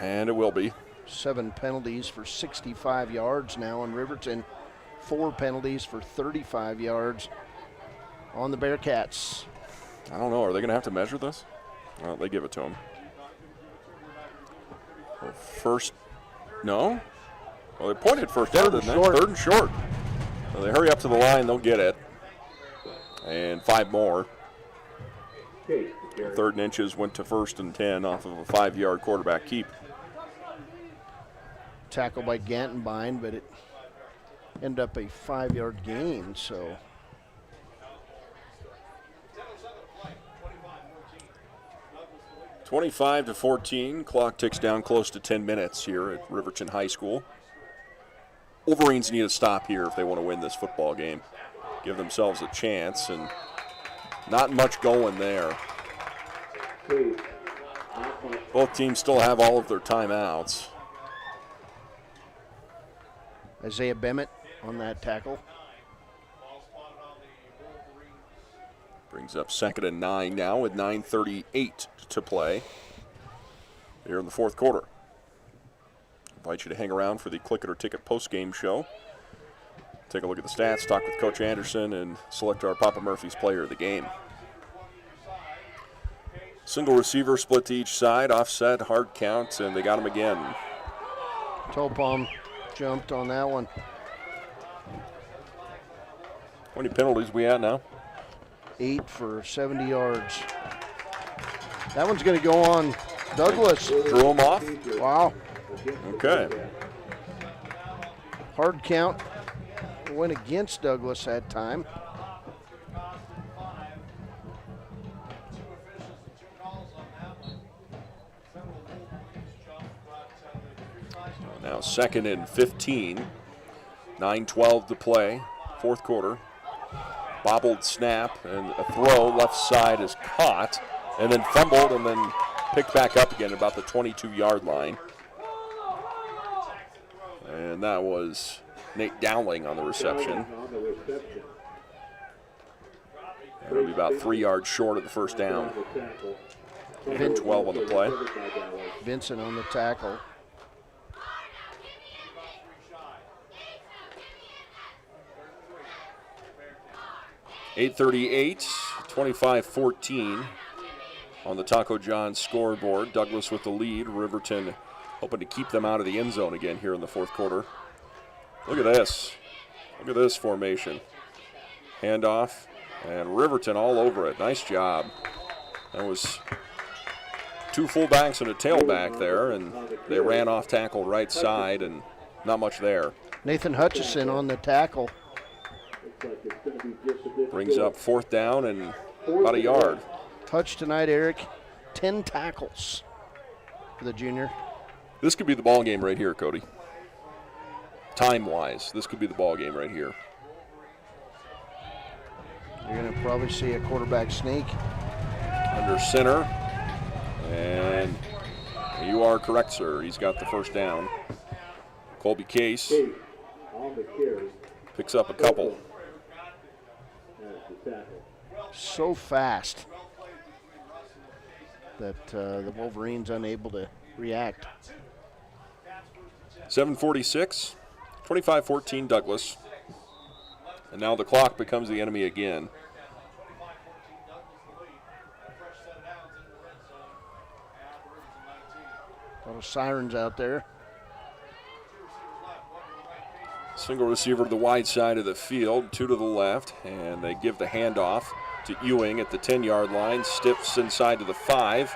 and it will be. 7 penalties for 65 yards now in Riverton. 4 penalties for 35 yards on the Bearcats. I don't know. Are they going to have to measure this? Well, they give it to them. First, no? Well, they pointed first down, didn't they? 3rd and short. So they hurry up to the line, they'll get it. And 5 more. 3rd and inches went to 1st and 10 off of a 5-yard quarterback keep. Tackle by Gantenbein, but it ended up a 5-yard gain, so. (25-14). Clock ticks down close to 10 minutes here at Riverton High School. Wolverines need a stop here if they want to win this football game. Give themselves a chance, and not much going there. Both teams still have all of their timeouts. Isaiah Bennett on that tackle. Brings up 2nd and 9 now with 9:38 to play here in the 4th quarter. Invite you to hang around for the Click It or Ticket post-game show. Take a look at the stats, talk with Coach Anderson, and select our Papa Murphy's player of the game. Single receiver split to each side, offset, hard count, and they got him again. Topalm jumped on that one. How many penalties we at now? 8 for 70 yards. That one's going to go on Douglas. Drew him off? Wow. Okay. Hard count went against Douglas that time. Now 2nd and 15. 9:12 to play. 4th quarter. Bobbled snap, and a throw left side is caught, and then fumbled, and then picked back up again about the 22-yard line. And that was Nate Dowling on the reception. And it'll be about 3 yards short of the first down. And 12 on the play. Vincent on the tackle. .838, 25-14 on the Taco John's scoreboard. Douglas with the lead. Riverton hoping to keep them out of the end zone again here in the 4th quarter. Look at this. Look at this formation. Handoff, and Riverton all over it. Nice job. That was 2 fullbacks and a tailback there, and they ran off tackle right side, and not much there. Nathan Hutchison on the tackle. Brings up 4th down and about a yard. Touch tonight, Eric. 10 tackles for the junior. This could be the ball game right here, Cody. Time-wise, this could be the ball game right here. You're going to probably see a quarterback sneak. Under center. And you are correct, sir. He's got the first down. Colby Case picks up a couple. So fast that the Wolverines unable to react. 7:46, 25-14 Douglas. And now the clock becomes the enemy again. A lot of sirens out there. Single receiver to the wide side of the field, 2 to the left, and they give the handoff to Ewing at the 10-yard line. Stiffs inside to the 5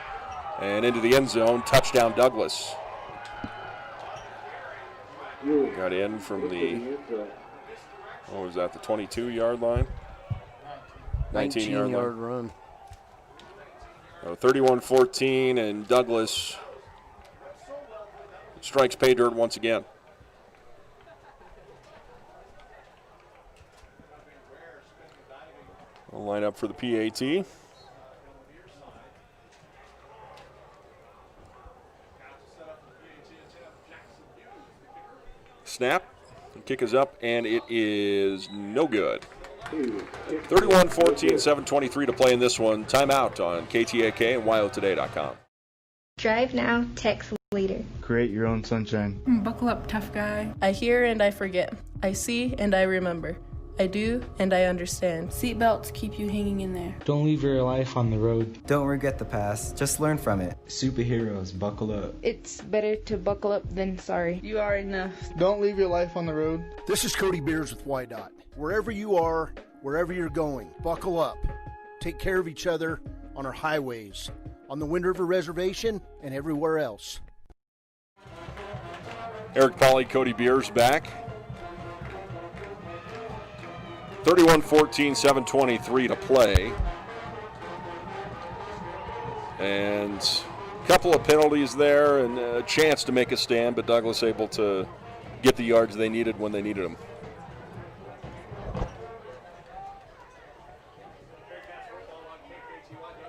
and into the end zone. Touchdown, Douglas. Got in from the, what was that, the 22-yard line? 19-yard run. 31-14, and Douglas strikes pay dirt once again. We'll line up for the PAT. Snap, the kick is up, and it is no good. 31-14, 7:23 to play in this one. Timeout on KTAK and WyoToday.com. Drive now, text leader. Create your own sunshine. Buckle up, tough guy. I hear and I forget. I see and I remember. I do and I understand. Seatbelts keep you hanging in there. Don't leave your life on the road. Don't regret the past. Just learn from it. Superheroes, buckle up. It's better to buckle up than sorry. You are enough. Don't leave your life on the road. This is Cody Beers with YDOT. Wherever you are, wherever you're going, buckle up. Take care of each other on our highways, on the Wind River Reservation, and everywhere else. Eric Pauly, Cody Beers back. 31-14, 7:23 to play. And a couple of penalties there and a chance to make a stand, but Douglas able to get the yards they needed when they needed them.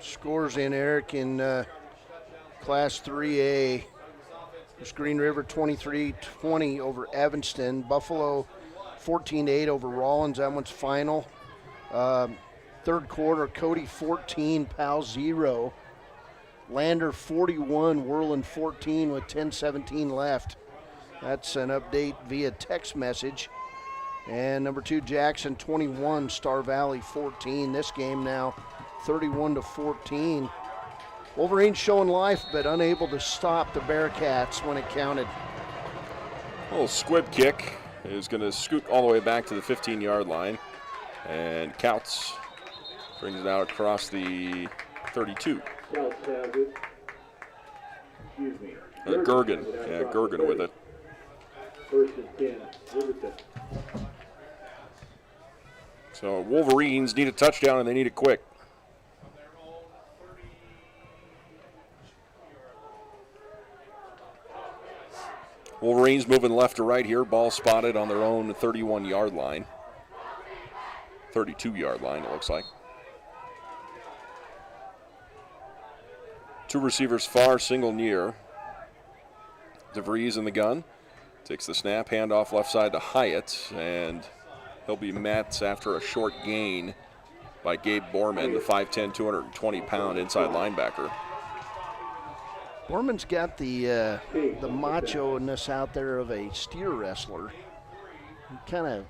Scores in, Eric, in Class 3A. It's Green River 23-20 over Evanston. Buffalo 14-8 over Rollins. That one's final. Third quarter, Cody 14, Powell 0. Lander 41, Worland 14 with 10:17 left. That's an update via text message. And number 2, Jackson 21, Star Valley 14. This game now 31-14. Wolverines showing life, but unable to stop the Bearcats when it counted. A little squib kick is going to scoot all the way back to the 15-yard line. And Couts brings it out across the 32. Gergen. Yeah, Gergen with it. First and 10, Riverton. So Wolverines need a touchdown, and they need it quick. Wolverines moving left to right here. Ball spotted on their own 31-yard line. 32-yard line, it looks like. Two receivers far, single near. DeVries in the gun. Takes the snap, handoff left side to Hyatt, and he'll be met after a short gain by Gabe Borman, the 5'10", 220-pound inside linebacker. Borman's got the macho-ness out there of a steer wrestler. He kind of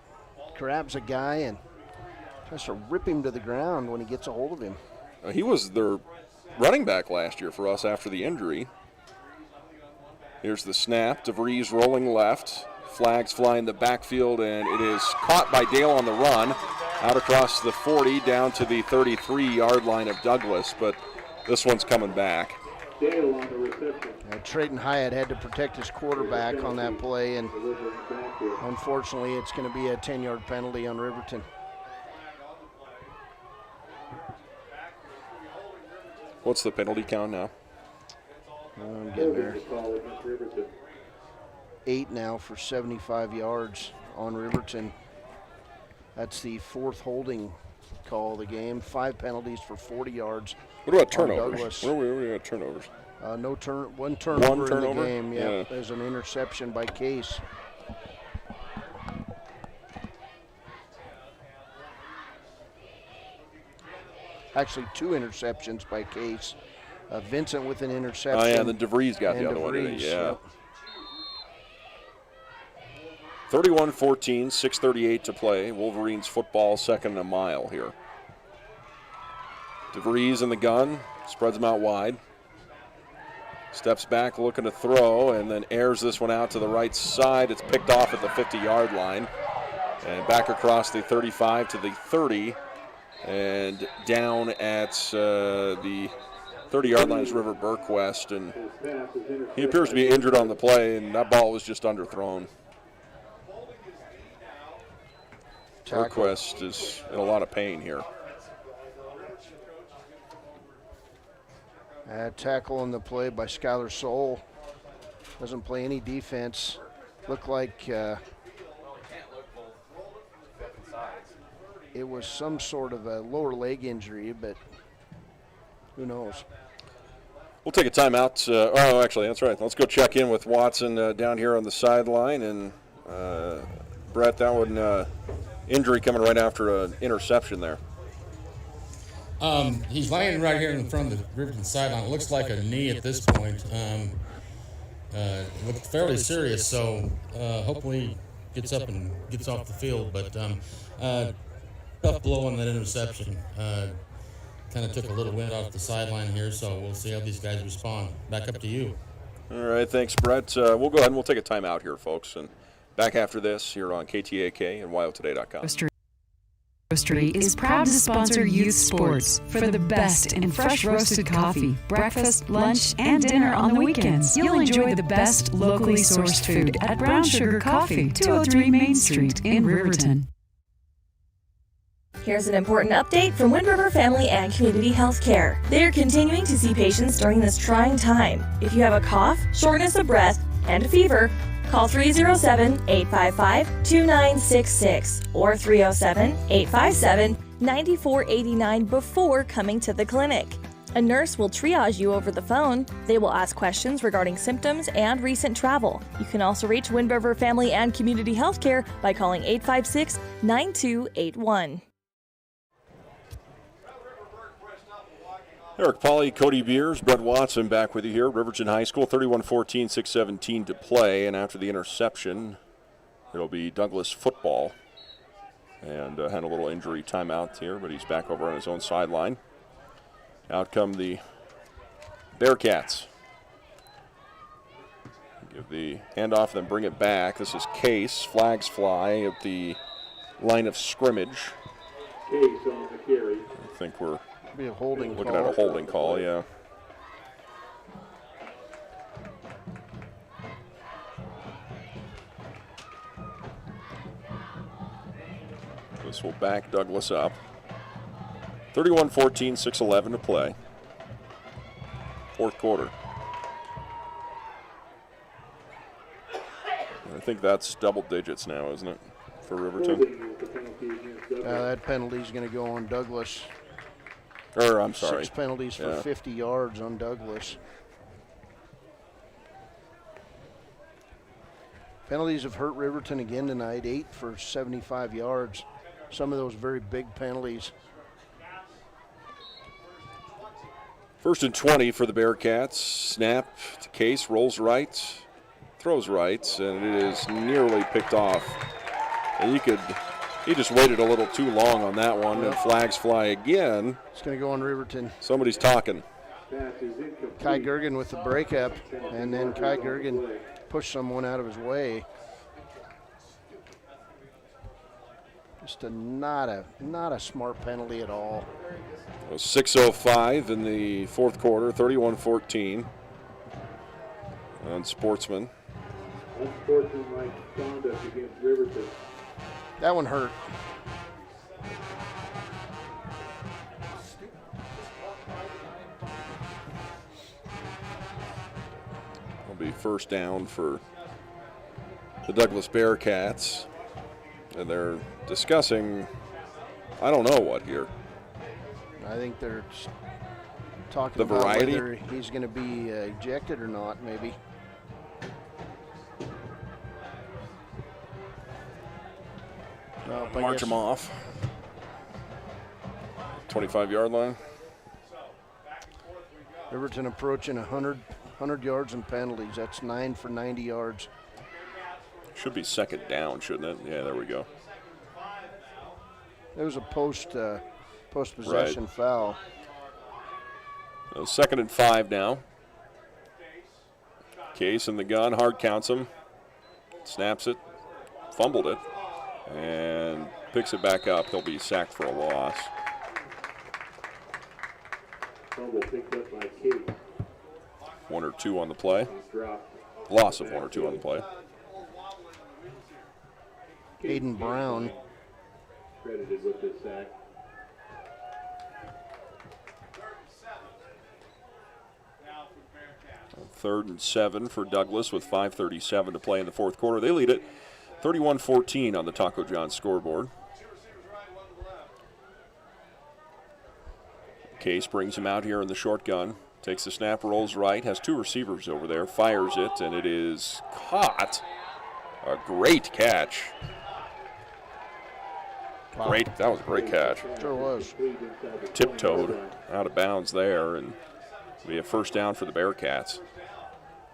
grabs a guy and tries to rip him to the ground when he gets a hold of him. He was their running back last year for us after the injury. Here's the snap. DeVries rolling left. Flags fly in the backfield, and it is caught by Dale on the run. Out across the 40, down to the 33-yard line of Douglas, but this one's coming back. Dale on the reception. Trayton Hyatt had to protect his quarterback on that play, and unfortunately it's going to be a 10-yard penalty on Riverton. What's the penalty count now? I'm getting there. 8 now for 75 yards on Riverton. That's the 4th holding call of the game. 5 penalties for 40 yards. What about turnovers? Where are we at turnovers? One turnover in the game. Yeah. There's an interception by Case. Actually, 2 interceptions by Case. Vincent with an interception. Oh, yeah, then DeVries got the other one. Yeah. Yep. 31-14, 6:38 to play. Wolverines football, second and a mile here. DeVries in the gun, spreads them out wide. Steps back looking to throw, and then airs this one out to the right side. It's picked off at the 50-yard line. And back across the 35 to the 30 And down at the 30-yard line is River Burquest, and he appears to be injured on the play, and that ball was just underthrown. Burquest is in a lot of pain here. Tackle on the play by Skylar Soul. Doesn't play any defense. Looked like it was some sort of a lower leg injury, but who knows? We'll take a timeout. Actually, that's right. Let's go check in with Watson down here on the sideline. And, Brett, that one injury coming right after an interception there. He's laying right here in front of the Riverton sideline. It looks like a knee at this point. It looked fairly serious, so hopefully gets up and gets off the field. But tough blow on that interception. Kind of took a little wind off the sideline here, so we'll see how these guys respond. Back up to you. All right, thanks, Brett. We'll go ahead and we'll take a timeout here, folks, and back after this here on KTAK and WyoToday.com. Roastery is proud to sponsor youth sports for the best in fresh roasted coffee, breakfast, lunch, and dinner on the weekends. You'll enjoy the best locally sourced food at Brown Sugar Coffee, 203 Main Street in Riverton. Here's an important update from Wind River Family and Community Healthcare. They are continuing to see patients during this trying time. If you have a cough, shortness of breath, and a fever, call 307-855-2966 or 307-857-9489 before coming to the clinic. A nurse will triage you over the phone. They will ask questions regarding symptoms and recent travel. You can also reach Wind River Family and Community Healthcare by calling 856-9281. Eric Pauly, Cody Beers, Brett Watson back with you here. Riverton High School, 31-14, 6:17 to play. And after the interception, it'll be Douglas football. And had a little injury timeout here, but he's back over on his own sideline. Out come the Bearcats. Give the handoff, then bring it back. This is Case. Flags fly at the line of scrimmage. Case on the carry. I think we're be a holding looking call. at a holding call, yeah. This will back Douglas up. 31-14, 6:11 to play. Fourth quarter. I think that's double digits now, isn't it, for Riverton? That penalty's going to go on Douglas. I'm sorry. 6 penalties for 50 yards on Douglas. Penalties have hurt Riverton again tonight, 8 for 75 yards. Some of those very big penalties. First and 20 for the Bearcats. Snap to Case, rolls right, throws right, and it is nearly picked off. And he just waited a little too long on that one, and flags fly again. It's going to go on Riverton. Somebody's talking. Kai Gergen with the breakup, and then Kai Gergen pushed someone out of his way. Just not a smart penalty at all. 6:05 in the fourth quarter, 31-14 on Sportsman. Unsportsmanlike conduct against Riverton. That one hurt. It'll be first down for the Douglas Bearcats. And they're discussing, I don't know what here. I think they're talking the about variety? whether he's going to be ejected or not, maybe. March him off. 25-yard line. Riverton approaching 100 yards in penalties. That's 9 for 90 yards. Should be second down, shouldn't it? Yeah, there we go. There was a post-possession foul. So 2nd and 5 now. Case in the gun, hard counts him. Snaps it, fumbled it, and picks it back up. He'll be sacked for a loss. Fumble picked up by Case. 1 or 2 on the play. Dropped. Loss of 1 or 2 on the play. Hayden Brown. Credited with this sack. Third and 7 for Douglas with 5:37 to play in the fourth quarter. They lead it 31-14 on the Taco John scoreboard. Case brings him out here in the shotgun. Takes the snap, rolls right, has 2 receivers over there, fires it, and it is caught. A great catch. Wow. Great, that was a great catch. Sure was. Tiptoed out of bounds there, and it'll be a first down for the Bearcats.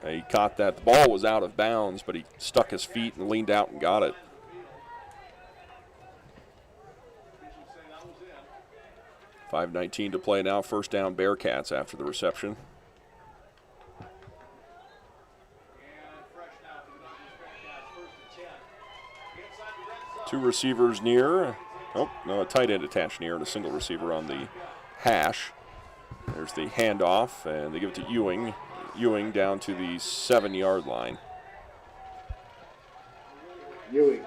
He caught that. The ball was out of bounds, but he stuck his feet and leaned out and got it. .5:19 to play now. First down Bearcats after the reception. Two receivers near. Oh, no, a tight end attached near and a single receiver on the hash. There's the handoff, and they give it to Ewing. Ewing down to the 7-yard line. Ewing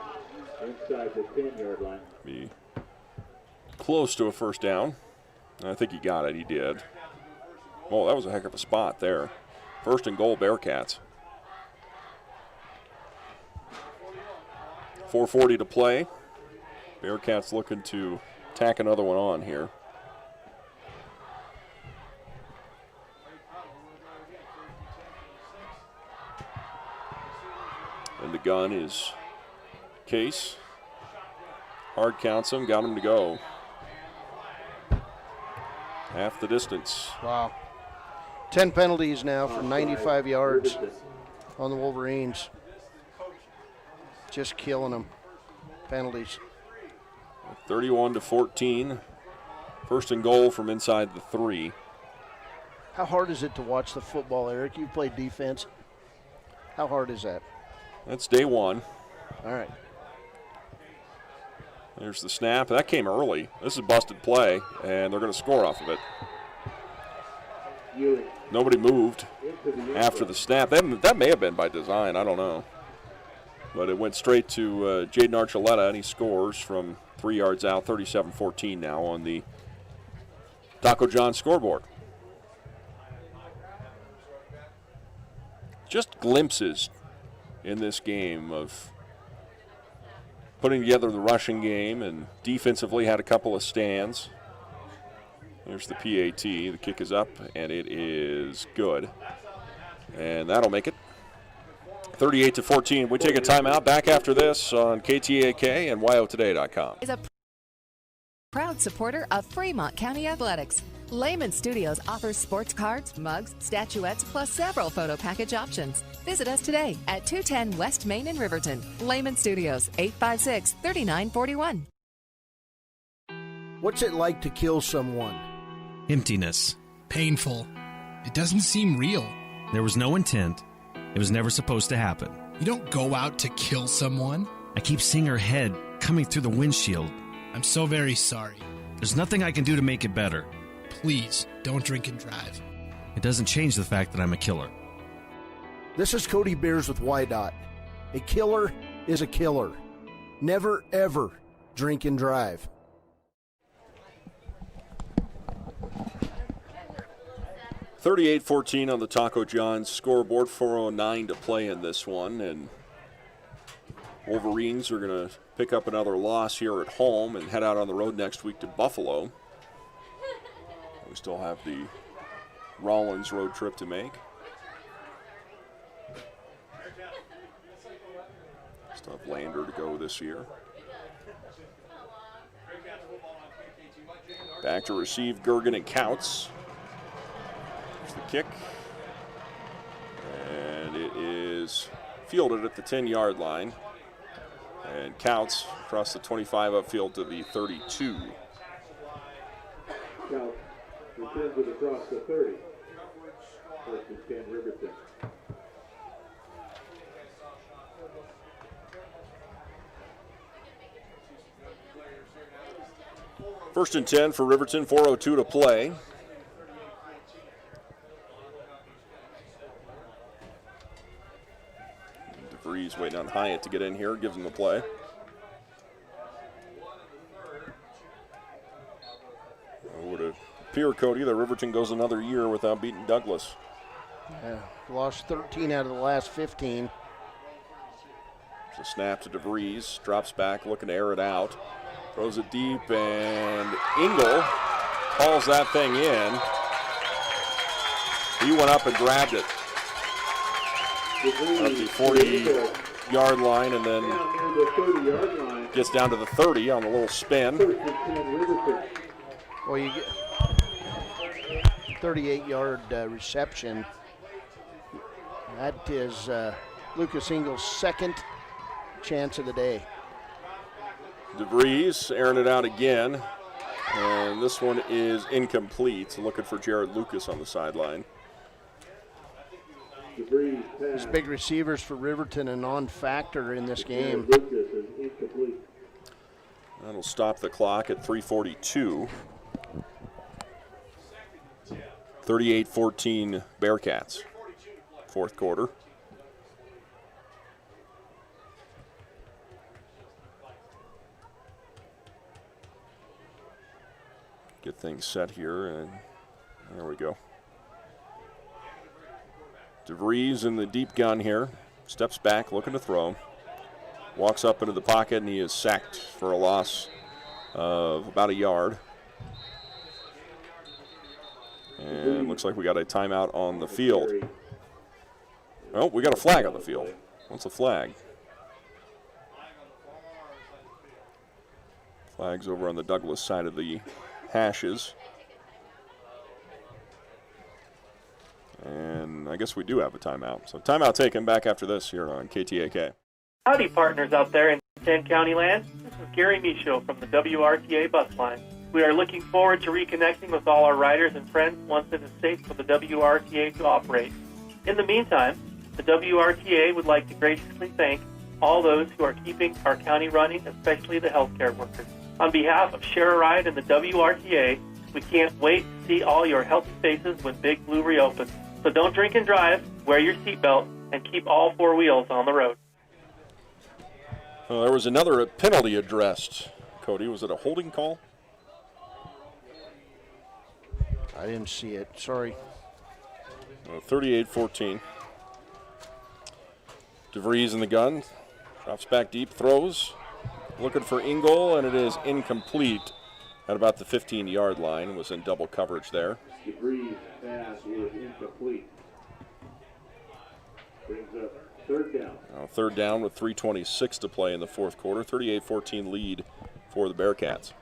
inside the 10-yard line. Be close to a first down. I think he got it. He did. Oh, that was a heck of a spot there. First and goal, Bearcats. 4:40 to play. Bearcats looking to tack another one on here. And the gun is Case. Hard counts him, got him to go. Half the distance. Wow. 10 penalties now for 95 yards on the Wolverines. Just killing them. Penalties. 31-14. First and goal from inside the 3. How hard is it to watch the football, Eric? You played defense. How hard is that? That's day 1. All right. There's the snap. That came early. This is a busted play, and they're going to score off of it. Nobody moved after the snap. That may have been by design. I don't know. But it went straight to Jaden Archuleta, and he scores from 3 yards out, 37-14 now on the Taco John scoreboard. Just glimpses in this game of putting together the rushing game, and defensively had a couple of stands. There's the PAT. The kick is up, and it is good. And that'll make it 38-14. We take a timeout. Back after this on KTAK and YOToday.com. Is a proud supporter of Fremont County Athletics. Lehman Studios offers sports cards, mugs, statuettes, plus several photo package options. Visit us today at 210 West Main in Riverton. Lehman Studios, 856-3941. What's it like to kill someone? Emptiness. Painful. It doesn't seem real. There was no intent. It was never supposed to happen. You don't go out to kill someone. I keep seeing her head coming through the windshield. I'm so very sorry. There's nothing I can do to make it better. Please, don't drink and drive. It doesn't change the fact that I'm a killer. This is Cody Beers with YDOT. A killer is a killer. Never, ever drink and drive. .38-14 on the Taco John's scoreboard. 4:09 to play in this one, and Wolverines are going to pick up another loss here at home and head out on the road next week to Buffalo. We still have the Rollins road trip to make. Still have Lander to go this year. Back to receive Gergen and Counts. There's the kick. And it is fielded at the 10-yard line. And Counts across the 25 upfield to the 32. Counts returns it across the 30. First and 10, Riverton. First and 10 for Riverton, 4:02 to play. DeVries waiting on Hyatt to get in here, gives him the play. It would appear, Cody, that Riverton goes another year without beating Douglas. Yeah, lost 13 out of the last 15. So snap to DeVries, drops back, looking to air it out. Throws it deep, and Engel hauls that thing in. He went up and grabbed it at the 40-yard line, and then gets down to the 30 on a little spin. Well, you get 38-yard reception. That is Lucas Engel's second chance of the day. DeVries airing it out again, and this one is incomplete. So looking for Jared Lucas on the sideline. These big receivers for Riverton, a non-factor in this game. That'll stop the clock at 3:42. 38-14 Bearcats. Fourth quarter. Get things set here, and there we go. DeVries in the deep gun here. Steps back, looking to throw. Walks up into the pocket, and he is sacked for a loss of about a yard. And looks like we got a timeout on the field. Oh, we got a flag on the field. What's a flag? Flag's over on the Douglas side of the hashes. And I guess we do have a timeout. So timeout taken back after this here on KTAK. Howdy, partners out there in 10 County land. This is Gary Michaud from the WRTA bus line. We are looking forward to reconnecting with all our riders and friends once it is safe for the WRTA to operate. In the meantime, the WRTA would like to graciously thank all those who are keeping our county running, especially the healthcare workers. On behalf of Share a Ride and the WRTA, we can't wait to see all your healthy faces when Big Blue reopens. So don't drink and drive, wear your seatbelt, and keep all four wheels on the road. There was another penalty addressed. Cody, was it a holding call? I didn't see it. Sorry. 38-14. DeVries in the gun. Drops back deep, throws. Looking for Engel, and it is incomplete at about the 15-yard line. Was in double coverage there. DeVries' pass is incomplete. Brings up third down. Now third down with 3:26 to play in the fourth quarter. 38-14 lead for the Bearcats.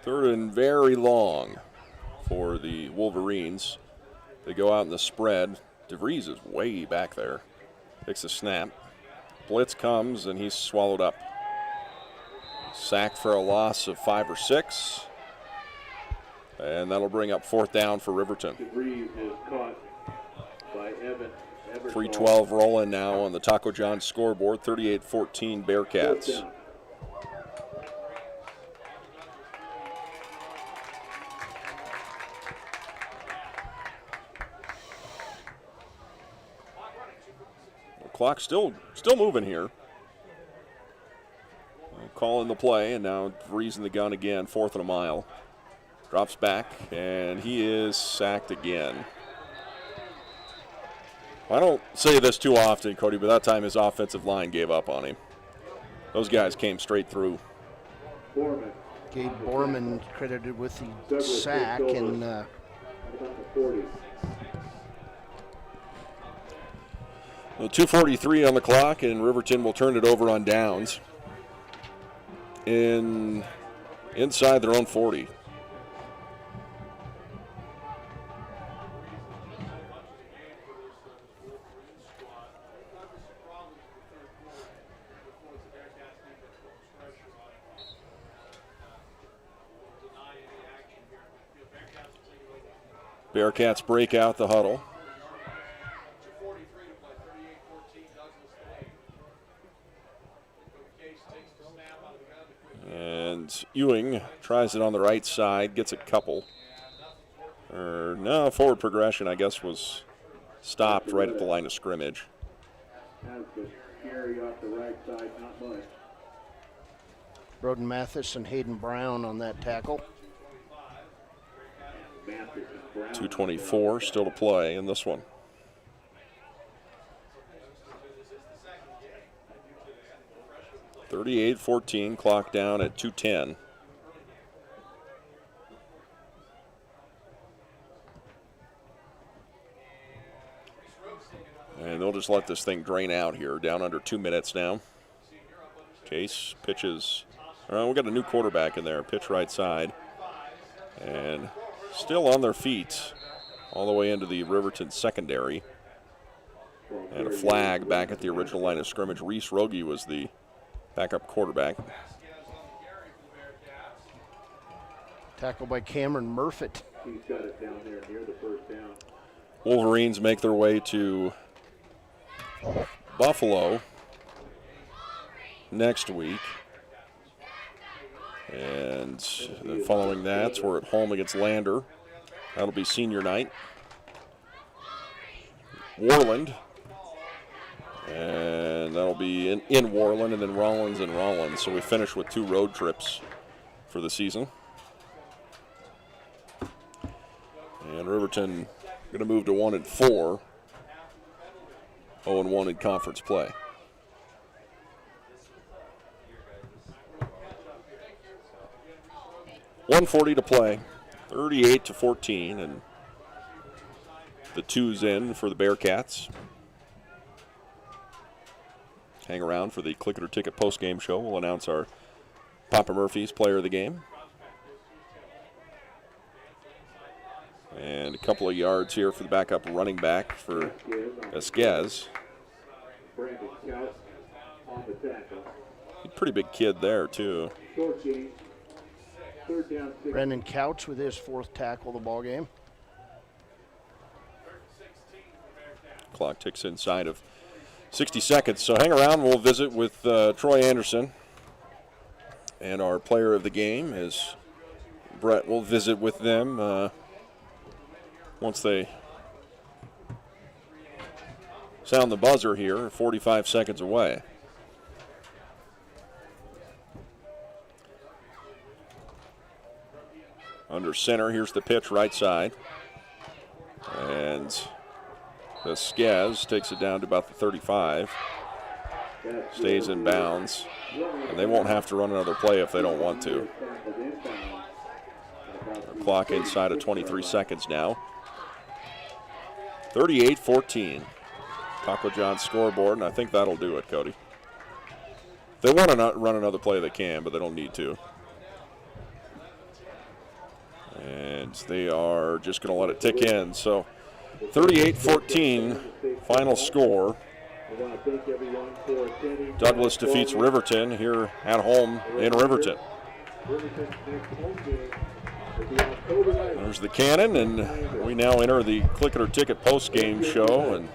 Third and very long for the Wolverines. They go out in the spread. DeVries is way back there. Takes a snap. Blitz comes, and he's swallowed up. Sacked for a loss of 5 or 6. And that'll bring up fourth down for Riverton. DeVries is caught by Evan. 3:12 rolling now on the Taco John scoreboard. 38-14 Bearcats. Clock still moving here. Calling the play, and now DeVries in the gun again, 4th and a mile. Drops back, and he is sacked again. I don't say this too often, Cody, but that time his offensive line gave up on him. Those guys came straight through. Gabe Borman credited with the sack, and 2:43 on the clock, and Riverton will turn it over on downs. Inside their own 40. Bearcats break out the huddle. And And Ewing tries it on the right side, gets a couple. Forward progression, I guess, was stopped right at the line of scrimmage. Has the carry off the right side, not much. Broden Mathis and Hayden Brown on that tackle. 2:24 still to play in this one. (38-14), clock down at 2:10. And they'll just let this thing drain out here, down under 2 minutes now. Case pitches. We've got a new quarterback in there, pitch right side. And still on their feet all the way into the Riverton secondary. And a flag back at the original line of scrimmage. Reese Rogie was the backup quarterback. Tackle by Cameron Murfitt. He's got it down there near the first down. Wolverines make their way to Buffalo next week. And then following that, we're at home against Lander. That'll be senior night. Worland. And that'll be in Worland, and then Rollins and Rollins. So we finish with 2 road trips for the season. And Riverton going to move to 1-4. 0-1 in conference play. .140 to play, 38-14, and the 2's in for the Bearcats. Hang around for the Click It or Ticket post-game show. We'll announce our Papa Murphy's player of the game. And a couple of yards here for the backup running back for Esquez. A pretty big kid there, too. Brandon Couch with his 4th tackle of the ball game. Clock ticks inside of 60 seconds. So hang around. We'll visit with Troy Anderson. And our player of the game is Brett. We'll visit with them once they sound the buzzer here, 45 seconds away. Under center, here's the pitch right side. And the Skaz takes it down to about the 35. Stays in bounds. And they won't have to run another play if they don't want to. The clock inside of 23 seconds now. 38-14. Taco John's scoreboard, and I think that'll do it, Cody. If they want to run another play, they can, but they don't need to. And they are just going to let it tick in. So 38-14, final score. Douglas defeats Riverton here at home in Riverton. There's the cannon, and we now enter the Click It or Ticket post-game show. And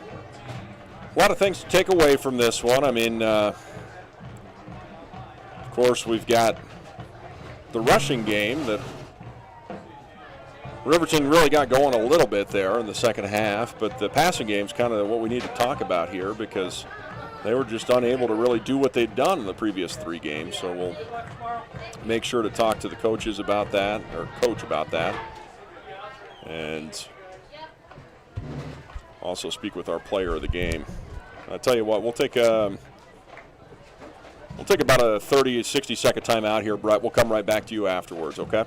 a lot of things to take away from this one. I mean, of course, we've got the rushing game that Riverton really got going a little bit there in the second half, but the passing game is kind of what we need to talk about here because they were just unable to really do what they'd done in the previous 3 games. So we'll make sure to talk to the coaches about that, or coach about that, and also speak with our player of the game. I'll tell you what, we'll take about a 30, 60-second timeout here, Brett. We'll come right back to you afterwards, okay?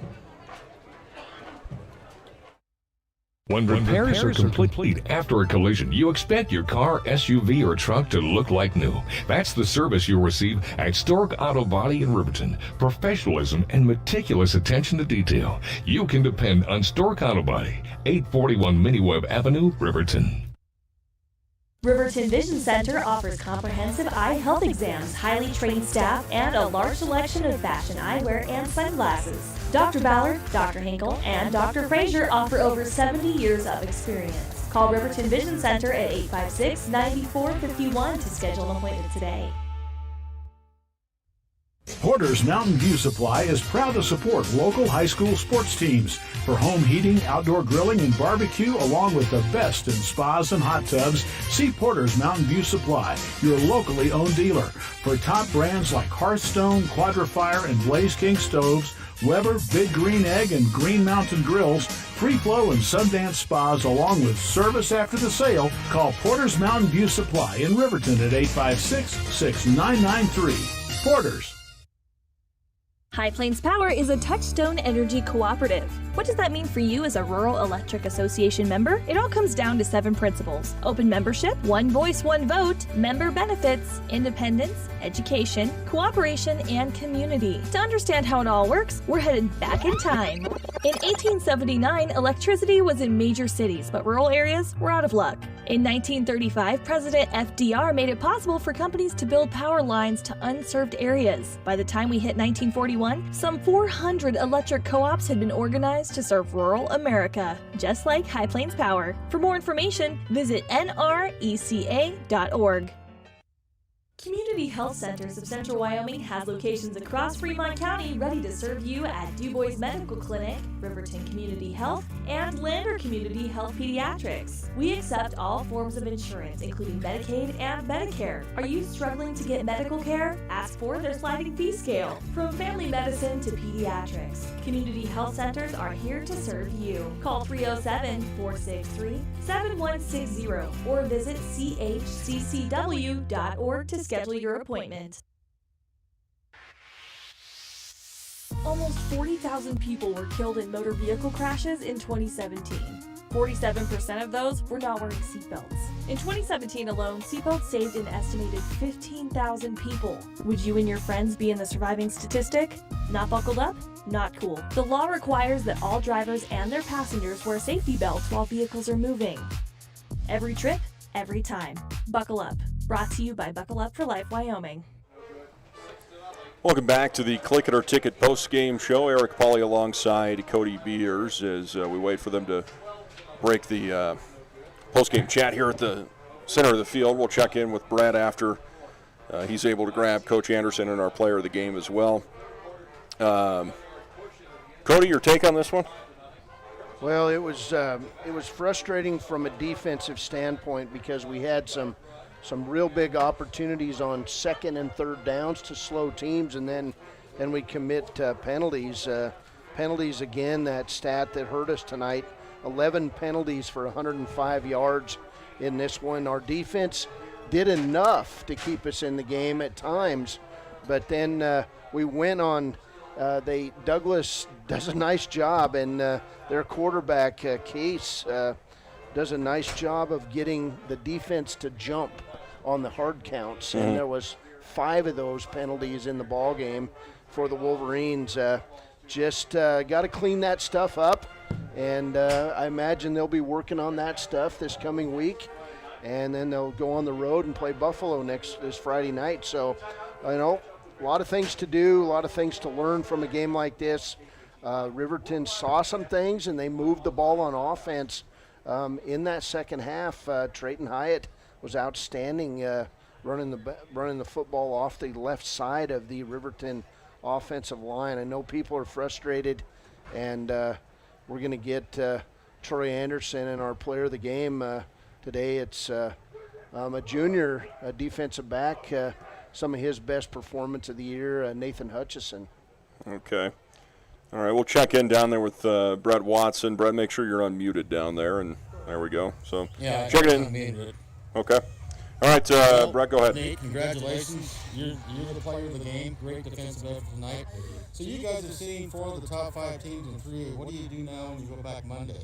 When repairs are complete after a collision, you expect your car, SUV, or truck to look like new. That's the service you'll receive at Stork Auto Body in Riverton. Professionalism and meticulous attention to detail. You can depend on Stork Auto Body, 841 Miniweb Avenue, Riverton. Riverton Vision Center offers comprehensive eye health exams, highly trained staff, and a large selection of fashion eyewear and sunglasses. Dr. Ballard, Dr. Hinkle, and Dr. Frazier offer over 70 years of experience. Call Riverton Vision Center at 856-9451 to schedule an appointment today. Porter's Mountain View Supply is proud to support local high school sports teams for home heating, outdoor grilling, and barbecue, along with the best in spas and hot tubs. See Porter's Mountain View Supply, your locally owned dealer, for top brands like Hearthstone, Quadrifire, and Blaze King stoves, Weber, Big Green Egg, and Green Mountain Grills, Free Flow and Sundance Spas, along with service after the sale. Call Porter's Mountain View Supply in Riverton at 856-6993. Porter's. High Plains Power is a Touchstone Energy cooperative. What does that mean for you as a Rural Electric Association member? It all comes down to 7 principles: open membership, one voice, one vote, member benefits, independence, education, cooperation, and community. To understand how it all works, we're headed back in time. In 1879, electricity was in major cities, but rural areas were out of luck. In 1935, President FDR made it possible for companies to build power lines to unserved areas. By the time we hit 1941, some 400 electric co-ops had been organized to serve rural America, just like High Plains Power. For more information, visit nreca.org. Community Health Centers of Central Wyoming has locations across Fremont County ready to serve you at DuBois Medical Clinic, Riverton Community Health, and Lander Community Health Pediatrics. We accept all forms of insurance, including Medicaid and Medicare. Are you struggling to get medical care? Ask for their sliding fee scale. From family medicine to pediatrics, Community Health Centers are here to serve you. Call 307-463-7160 or visit chccw.org to schedule your appointment. Almost 40,000 people were killed in motor vehicle crashes in 2017. 47% of those were not wearing seatbelts. In 2017 alone, seatbelts saved an estimated 15,000 people. Would you and your friends be in the surviving statistic? Not buckled up? Not cool. The law requires that all drivers and their passengers wear safety belts while vehicles are moving. Every trip, every time. Buckle up. Brought to you by Buckle Up for Life Wyoming. Welcome back to the Click It or Ticket post-game show. Eric Pauly alongside Cody Beers as we wait for them to break the post-game chat here at the center of the field. We'll check in with Brad after he's able to grab Coach Anderson and our player of the game as well. Cody, your take on this one? Well, it was frustrating from a defensive standpoint because we had some real big opportunities on second and third downs to slow teams, and then we commit penalties. Penalties again, that stat that hurt us tonight. 11 penalties for 105 yards in this one. Our defense did enough to keep us in the game at times, but then we went on. Douglas does a nice job, and their quarterback Case does a nice job of getting the defense to jump on the hard counts, and there was 5 of those penalties in the ball game for the Wolverines. Just got to clean that stuff up, and I imagine they'll be working on that stuff this coming week, and then they'll go on the road and play Buffalo this Friday night. So, a lot of things to do, a lot of things to learn from a game like this. Riverton saw some things, and they moved the ball on offense. In that second half, Trayton Hyatt was outstanding, running the football off the left side of the Riverton offensive line. I know people are frustrated, and we're going to get Troy Anderson and our player of the game today. It's a junior defensive back, some of his best performance of the year, Nathan Hutchison. Okay. All right, we'll check in down there with Brett Watson. Brett, make sure you're unmuted down there, and there we go. So yeah, check it in. Okay. All right, Brett, go ahead. Nate, congratulations. You're the player of the game. Great defensive effort tonight. So you guys have seen 4 of the top 5 teams in 3A. What do you do now when you go back Monday?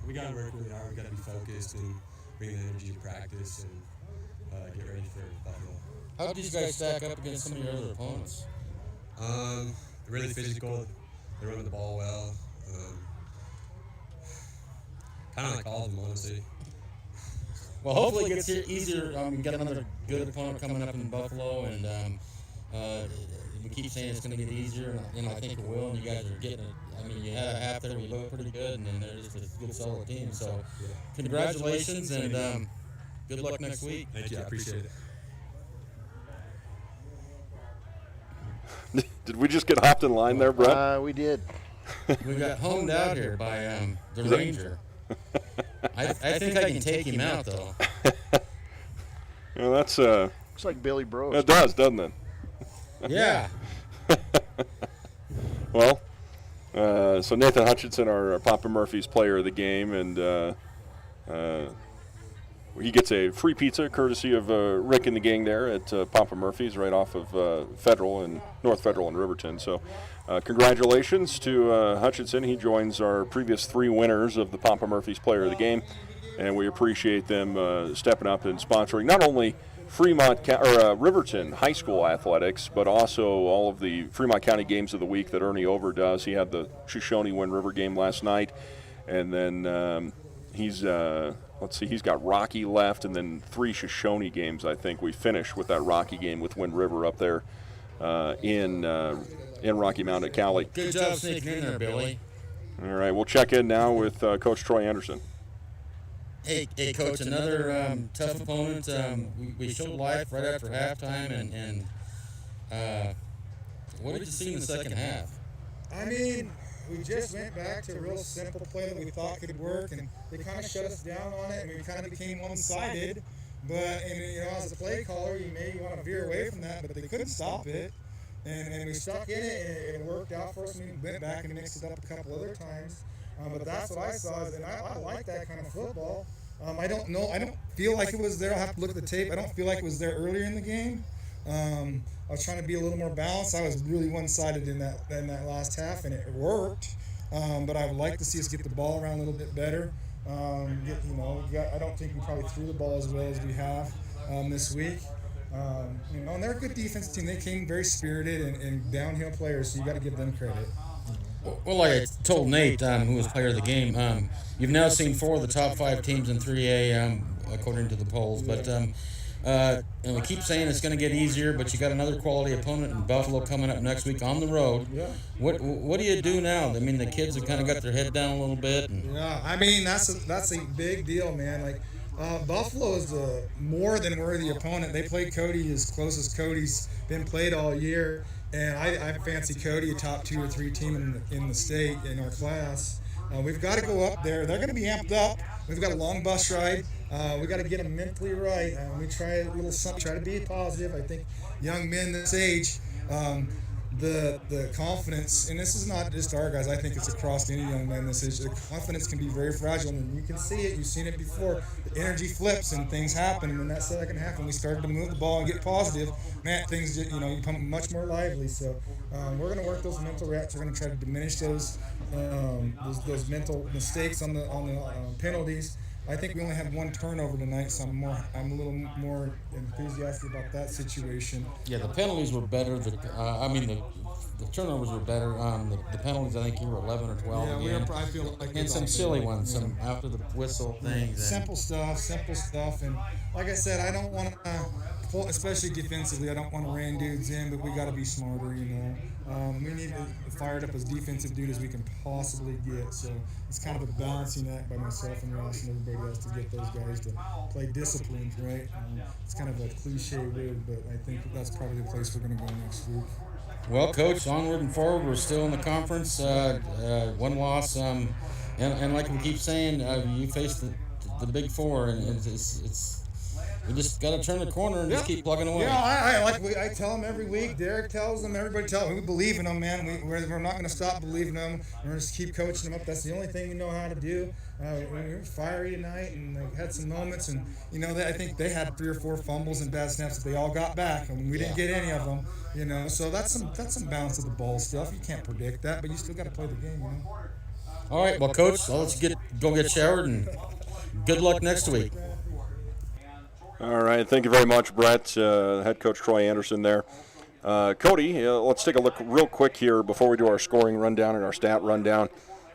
We got to work really hard. We got to be focused and bring the energy to practice and get ready for Buffalo. How did you guys stack up against some of your other opponents? Really physical. They run the ball well. Kind of like all of them, honestly. Well, hopefully it gets easier. We got another good opponent coming up in Buffalo, and we keep saying it's going to get easier, and I think it will. And you guys are getting it. I mean, you had a half there, we looked pretty good, and then they're just a good, solid team. So, congratulations, and good luck next week. Thank you. I appreciate it. Did we just get hopped in line there, Brett? We did. We got homed out here by the Ranger. I think I can take him out, though. That's Looks like Billy Bros. It does, doesn't it? Yeah. Well, so Nathan Hutchinson, our Papa Murphy's player of the game, and he gets a free pizza courtesy of Rick and the gang there at Papa Murphy's right off of Federal and North Federal in Riverton. So congratulations to Hutchinson. He joins our previous 3 winners of the Papa Murphy's player of the game, and we appreciate them stepping up and sponsoring not only Riverton High School athletics, but also all of the Fremont County games of the week that Ernie Over does. He had the Shoshone-Wind River game last night, and then he's got Rocky left, and then 3 Shoshone games. I think we finished with that Rocky game with Wind River up there in Rocky Mount at Cali. Good job sneaking in there, Billy. All right, we'll check in now with Coach Troy Anderson. Hey, Coach, another tough opponent. We showed life right after halftime, and what did you see in the second half? I mean, we just went back to a real simple play that we thought could work, and they kind of shut us down on it, and we kind of became one-sided. But, as a play caller, you may want to veer away from that, but they couldn't stop it. And we stuck in it, and it worked out for us, and we went back and mixed it up a couple other times. But that's what I saw, and I like that kind of football. I don't know. I don't feel like it was there. I'll have to look at the tape. I don't feel like it was there earlier in the game. I was trying to be a little more balanced. I was really one-sided in that last half, and it worked. But I would like to see us get the ball around a little bit better. I don't think we probably threw the ball as well as we have this week. And they're a good defense team. They came very spirited and downhill players, so you got to give them credit. Well, like I told Nate, who was player of the game, you've now seen 4 of the top 5 teams in 3A, according to the polls. But and we keep saying it's going to get easier, but you got another quality opponent in Buffalo coming up next week on the road. Yeah. What do you do now? I mean, the kids have kind of got their head down a little bit. Yeah, I mean that's a big deal, man. Like Buffalo is a more than worthy opponent. They played Cody as close as Cody's been played all year. And I fancy Cody a top 2 or 3 team in the state in our class. We've got to go up there. They're going to be amped up. We've got a long bus ride. We've got to get them mentally right. We try a little something, try to be positive. I think young men this age, the confidence, and this is not just our guys, I think it's across any young man this age, the confidence can be very fragile, and you can see it, you've seen it before, the energy flips and things happen, and in that second half when we started to move the ball and get positive, man, things, you become much more lively, so we're going to work those mental reps, we're going to try to diminish those mental mistakes on the penalties. I think we only had 1 turnover tonight, so I'm a little more enthusiastic about that situation. Yeah, the penalties were better. The turnovers were better. The penalties, I think you were 11 or 12 again. I feel like and some silly ones, some after the whistle things. Simple stuff. And like I said, I don't want to, especially defensively, I don't want to rein dudes in, but we got to be smarter, We need to fire it up as defensive dude as we can possibly get. So it's kind of a balancing act by myself and Ross and everybody else to get those guys to play disciplined, right? It's kind of a cliche word, but I think that's probably the place we're going to go next week. Well, Coach, onward and forward. We're still in the conference. 1 loss, and like we keep saying, you face the Big 4, and it's we just got to turn the corner and just keep plugging away. Yeah, I tell them every week. Derek tells them. Everybody tells them. We believe in them, man. We're not going to stop believing them. We're going to just keep coaching them up. That's the only thing we know how to do. We were fiery tonight and they had some moments. And, I think they had 3 or 4 fumbles and bad snaps that they all got back. And we didn't get any of them, So that's some balance of the ball stuff. You can't predict that, but you still got to play the game, All right, well, Coach, let's go get showered and good luck next week. All right, thank you very much, Brett. Head coach Troy Anderson there. Cody, let's take a look real quick here before we do our scoring rundown and our stat rundown.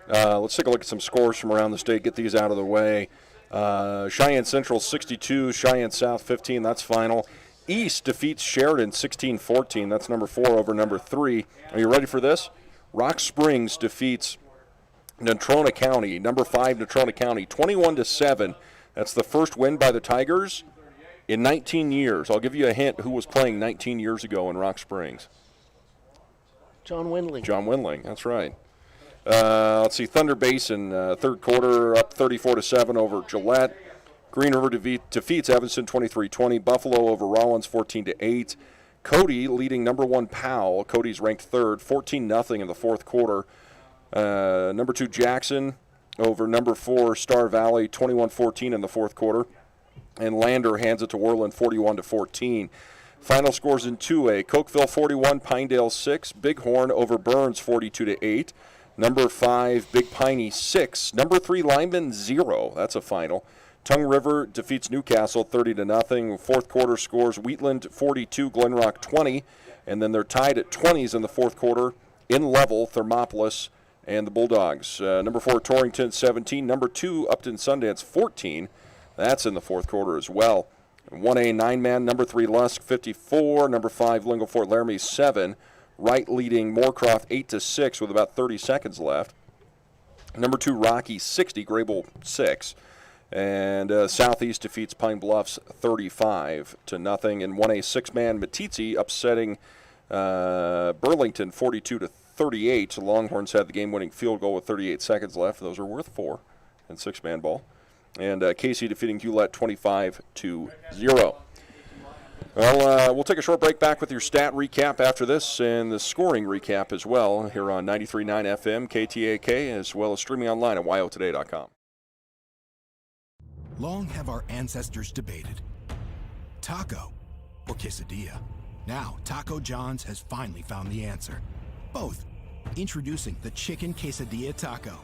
Let's take a look at some scores from around the state, get these out of the way. Cheyenne Central 62, Cheyenne South 15, that's final. East defeats Sheridan 16-14, that's number 4 over number 3. Are you ready for this? Rock Springs defeats Natrona County, number 5 Natrona County, 21-7. That's the first win by the Tigers in 19 years. I'll give you a hint who was playing 19 years ago in Rock Springs. John Windling. John Windling, that's right. Let's see, Thunder Basin, third quarter, up 34-7 over Gillette. Green River defeats Evanston 23-20. Buffalo over Rollins 14-8. Cody leading number 1 Powell. Cody's ranked third, 14-0 in the fourth quarter. Number 2 Jackson over number 4 Star Valley 21-14 in the fourth quarter. And Lander hands it to Worland 41-14. Final scores in 2A. Cokeville 41, Pinedale 6. Bighorn over Burns 42-8. Number 5 Big Piney 6. Number 3 Lyman 0. That's a final. Tongue River defeats Newcastle 30-0. Fourth quarter scores Wheatland 42, Glenrock 20. And then they're tied at 20s in the fourth quarter in level, Thermopolis and the Bulldogs. Number 4 Torrington 17. Number 2 Upton Sundance 14. That's in the fourth quarter as well. 1A 9-man, number 3 Lusk 54, number 5 Lingo Fort Laramie 7. Wright leading Moorcroft 8-6 with about 30 seconds left. Number 2 Rocky 60, Grable 6. And Southeast defeats Pine Bluffs 35-0. And 1A 6-man Matizzi upsetting Burlington 42-38. Longhorns had the game-winning field goal with 38 seconds left. Those are worth 4 in 6-man ball. And Casey defeating Hewlett 25-0. Well, we'll take a short break. Back with your stat recap after this and the scoring recap as well here on 93.9 FM, KTAK, as well as streaming online at yotoday.com. Long have our ancestors debated, taco or quesadilla. Now, Taco John's has finally found the answer. Both. Introducing the Chicken Quesadilla Taco.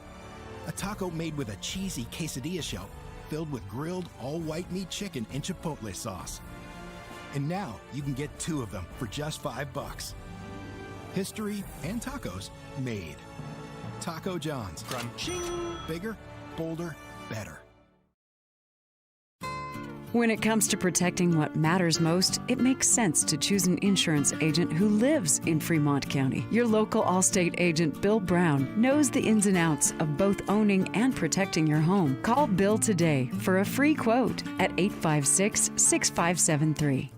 A taco made with a cheesy quesadilla shell filled with grilled all-white meat chicken and chipotle sauce. And now you can get 2 of them for just $5. History and tacos made. Taco John's. Crunching. Bigger, bolder, better. When it comes to protecting what matters most, it makes sense to choose an insurance agent who lives in Fremont County. Your local Allstate agent, Bill Brown, knows the ins and outs of both owning and protecting your home. Call Bill today for a free quote at 856-6573.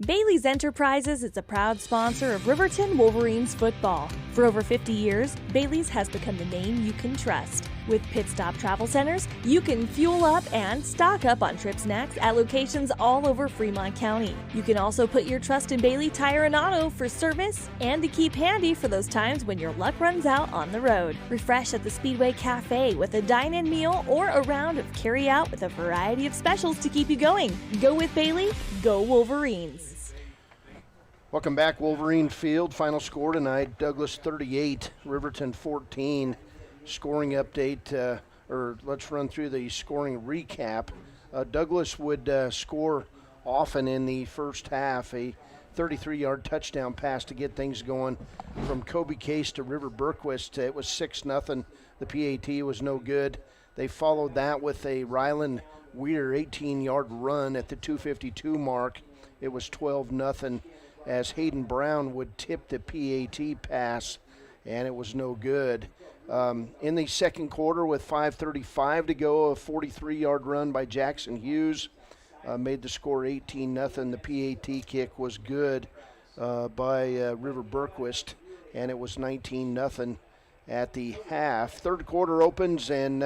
Bailey's Enterprises is a proud sponsor of Riverton Wolverines football. For over 50 years, Bailey's has become the name you can trust. With Pit Stop Travel Centers, you can fuel up and stock up on trip snacks at locations all over Fremont County. You can also put your trust in Bailey Tire and Auto for service and to keep handy for those times when your luck runs out on the road. Refresh at the Speedway Cafe with a dine-in meal or a round of carry-out with a variety of specials to keep you going. Go with Bailey, go Wolverines. Welcome back, Wolverine Field. Final score tonight, Douglas 38, Riverton 14. Scoring update, or let's run through the scoring recap. Douglas would score often in the first half, a 33-yard touchdown pass to get things going from Kobe Case to River Berquist. It was 6-0. The PAT was no good. They followed that with a Ryland Weir 18-yard run at the 2:52 mark. It was 12-0 as Hayden Brown would tip the PAT pass, and it was no good. In the second quarter with 5:35 to go, a 43-yard run by Jackson Hughes made the score 18-0. The PAT kick was good by River Berquist, and it was 19-0 at the half. Third quarter opens, and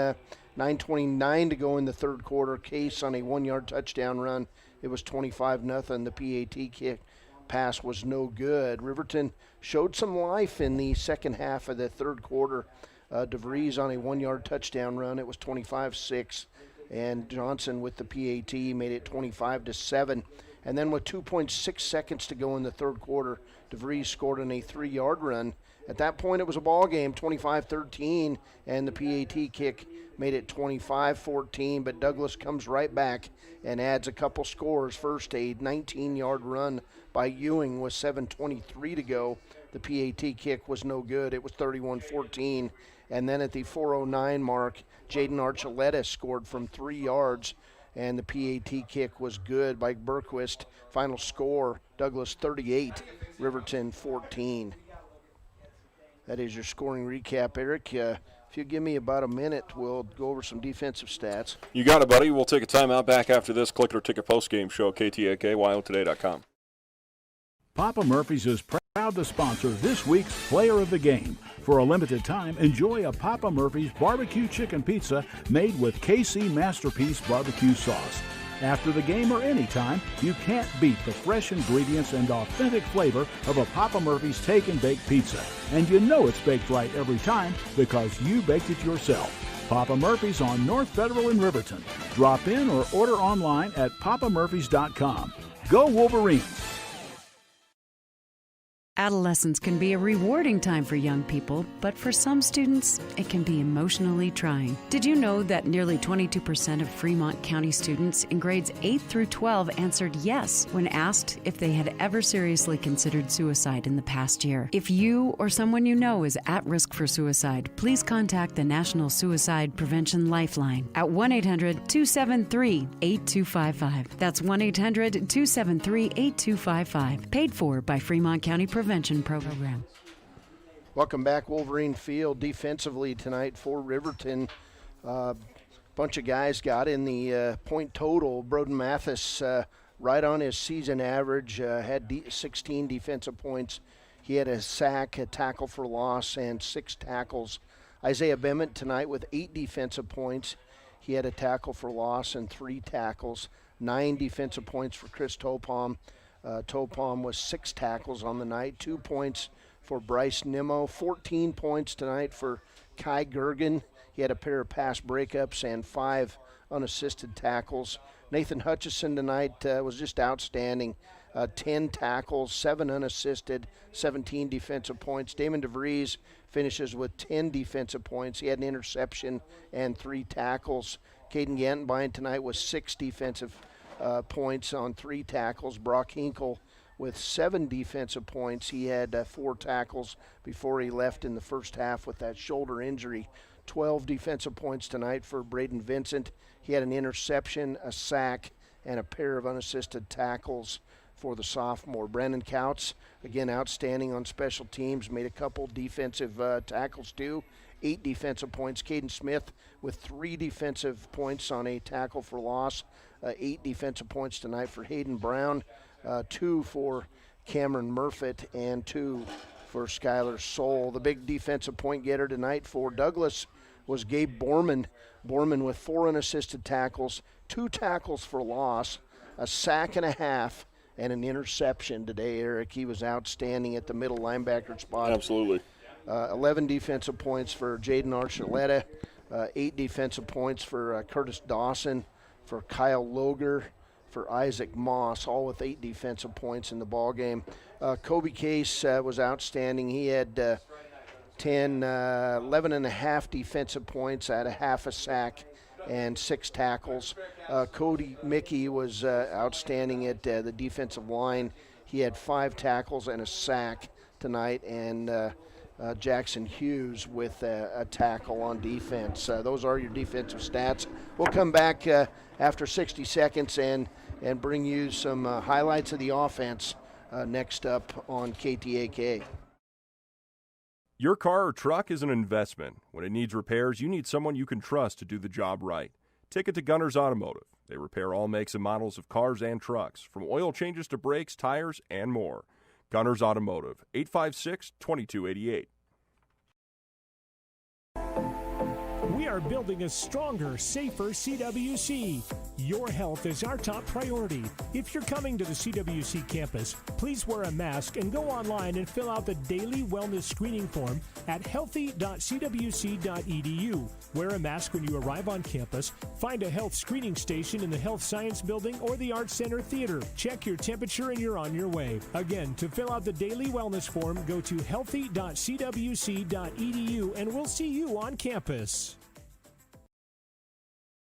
9:29 to go in the third quarter. Case on a 1-yard touchdown run. It was 25-0. The PAT kick pass was no good. Riverton showed some life in the second half of the third quarter. DeVries on a 1-yard touchdown run. It was 25-6, and Johnson with the PAT made it 25-7. And then with 2.6 seconds to go in the third quarter, DeVries scored on a 3-yard run. At that point, it was a ball game, 25-13, and the PAT kick made it 25-14, but Douglas comes right back and adds a couple scores. First, a 19-yard run by Ewing with 7:23 to go. The PAT kick was no good. It was 31-14. And then at the 4:09 mark, Jaden Archuleta scored from 3 yards, and the PAT kick was good by Berquist. Final score, Douglas 38, Riverton 14. That is your scoring recap, Eric. If you give me about a minute, we'll go over some defensive stats. You got it, buddy. We'll take a timeout back after this. Click or ticket postgame show at KTAK, yotoday.com. Papa Murphy's is proud to sponsor this week's Player of the Game. For a limited time, enjoy a Papa Murphy's barbecue chicken pizza made with KC Masterpiece barbecue sauce. After the game or anytime, you can't beat the fresh ingredients and authentic flavor of a Papa Murphy's Take and Bake pizza. And you know it's baked right every time because you baked it yourself. Papa Murphy's on North Federal in Riverton. Drop in or order online at papamurphys.com. Go Wolverines! Adolescence can be a rewarding time for young people, but for some students, it can be emotionally trying. Did you know that nearly 22% of Fremont County students in grades 8 through 12 answered yes when asked if they had ever seriously considered suicide in the past year? If you or someone you know is at risk for suicide, please contact the National Suicide Prevention Lifeline at 1-800-273-8255. That's 1-800-273-8255. Paid for by Fremont County Prevention Program. Welcome back, Wolverine Field. Defensively tonight for Riverton, bunch of guys got in the point total. Broden Mathis right on his season average, had 16 defensive points. He had a sack, a tackle for loss, and 6 tackles. Isaiah Bement tonight with 8 defensive points. He had a tackle for loss and 3 tackles. 9 defensive points for Chris Topom. Topom was 6 tackles on the night, 2 points for Bryce Nimmo, 14 points tonight for Kai Gergen. He had a pair of pass breakups and 5 unassisted tackles. Nathan Hutchison tonight was just outstanding. 10 tackles, 7 unassisted, 17 defensive points. Damon DeVries finishes with 10 defensive points. He had an interception and 3 tackles. Caden Gantenbein tonight was 6 defensive points on 3 tackles. Brock Hinkle with 7 defensive points. He had 4 tackles before he left in the first half with that shoulder injury. 12 defensive points tonight for Braden Vincent. He had an interception, a sack, and a pair of unassisted tackles for the sophomore. Brandon Couts, again outstanding on special teams, made a couple defensive tackles too. 8 defensive points. Caden Smith with 3 defensive points on a tackle for loss. 8 defensive points tonight for Hayden Brown, 2 for Cameron Murfitt, and 2 for Skylar Soul. The big defensive point getter tonight for Douglas was Gabe Borman. Borman with 4 unassisted tackles, 2 tackles for loss, a sack and a half, and an interception today, Eric. He was outstanding at the middle linebacker spot. Absolutely. 11 defensive points for Jaden Archuleta, 8 defensive points for Curtis Dawson, for Kyle Loger, for Isaac Moss, all with 8 defensive points in the ball game. Kobe Case was outstanding. He had 11 and a half defensive points, had a half a sack and 6 tackles. Cody Mickey was outstanding at the defensive line. He had 5 tackles and a sack tonight, and Jackson Hughes with a tackle on defense. Those are your defensive stats. We'll come back after 60 seconds and bring you some highlights of the offense next up on KTAK. Your car or truck is an investment. When it needs repairs, you need someone you can trust to do the job right. Take it to Gunners Automotive. They repair all makes and models of cars and trucks, from oil changes to brakes, tires, and more. Gunners Automotive, 856-2288. We are building a stronger, safer CWC. Your health is our top priority. If you're coming to the CWC campus, please wear a mask and go online and fill out the daily wellness screening form at healthy.cwc.edu. Wear a mask when you arrive on campus. Find a health screening station in the Health Science Building or the Arts Center Theater. Check your temperature and you're on your way. Again, to fill out the daily wellness form, go to healthy.cwc.edu and we'll see you on campus.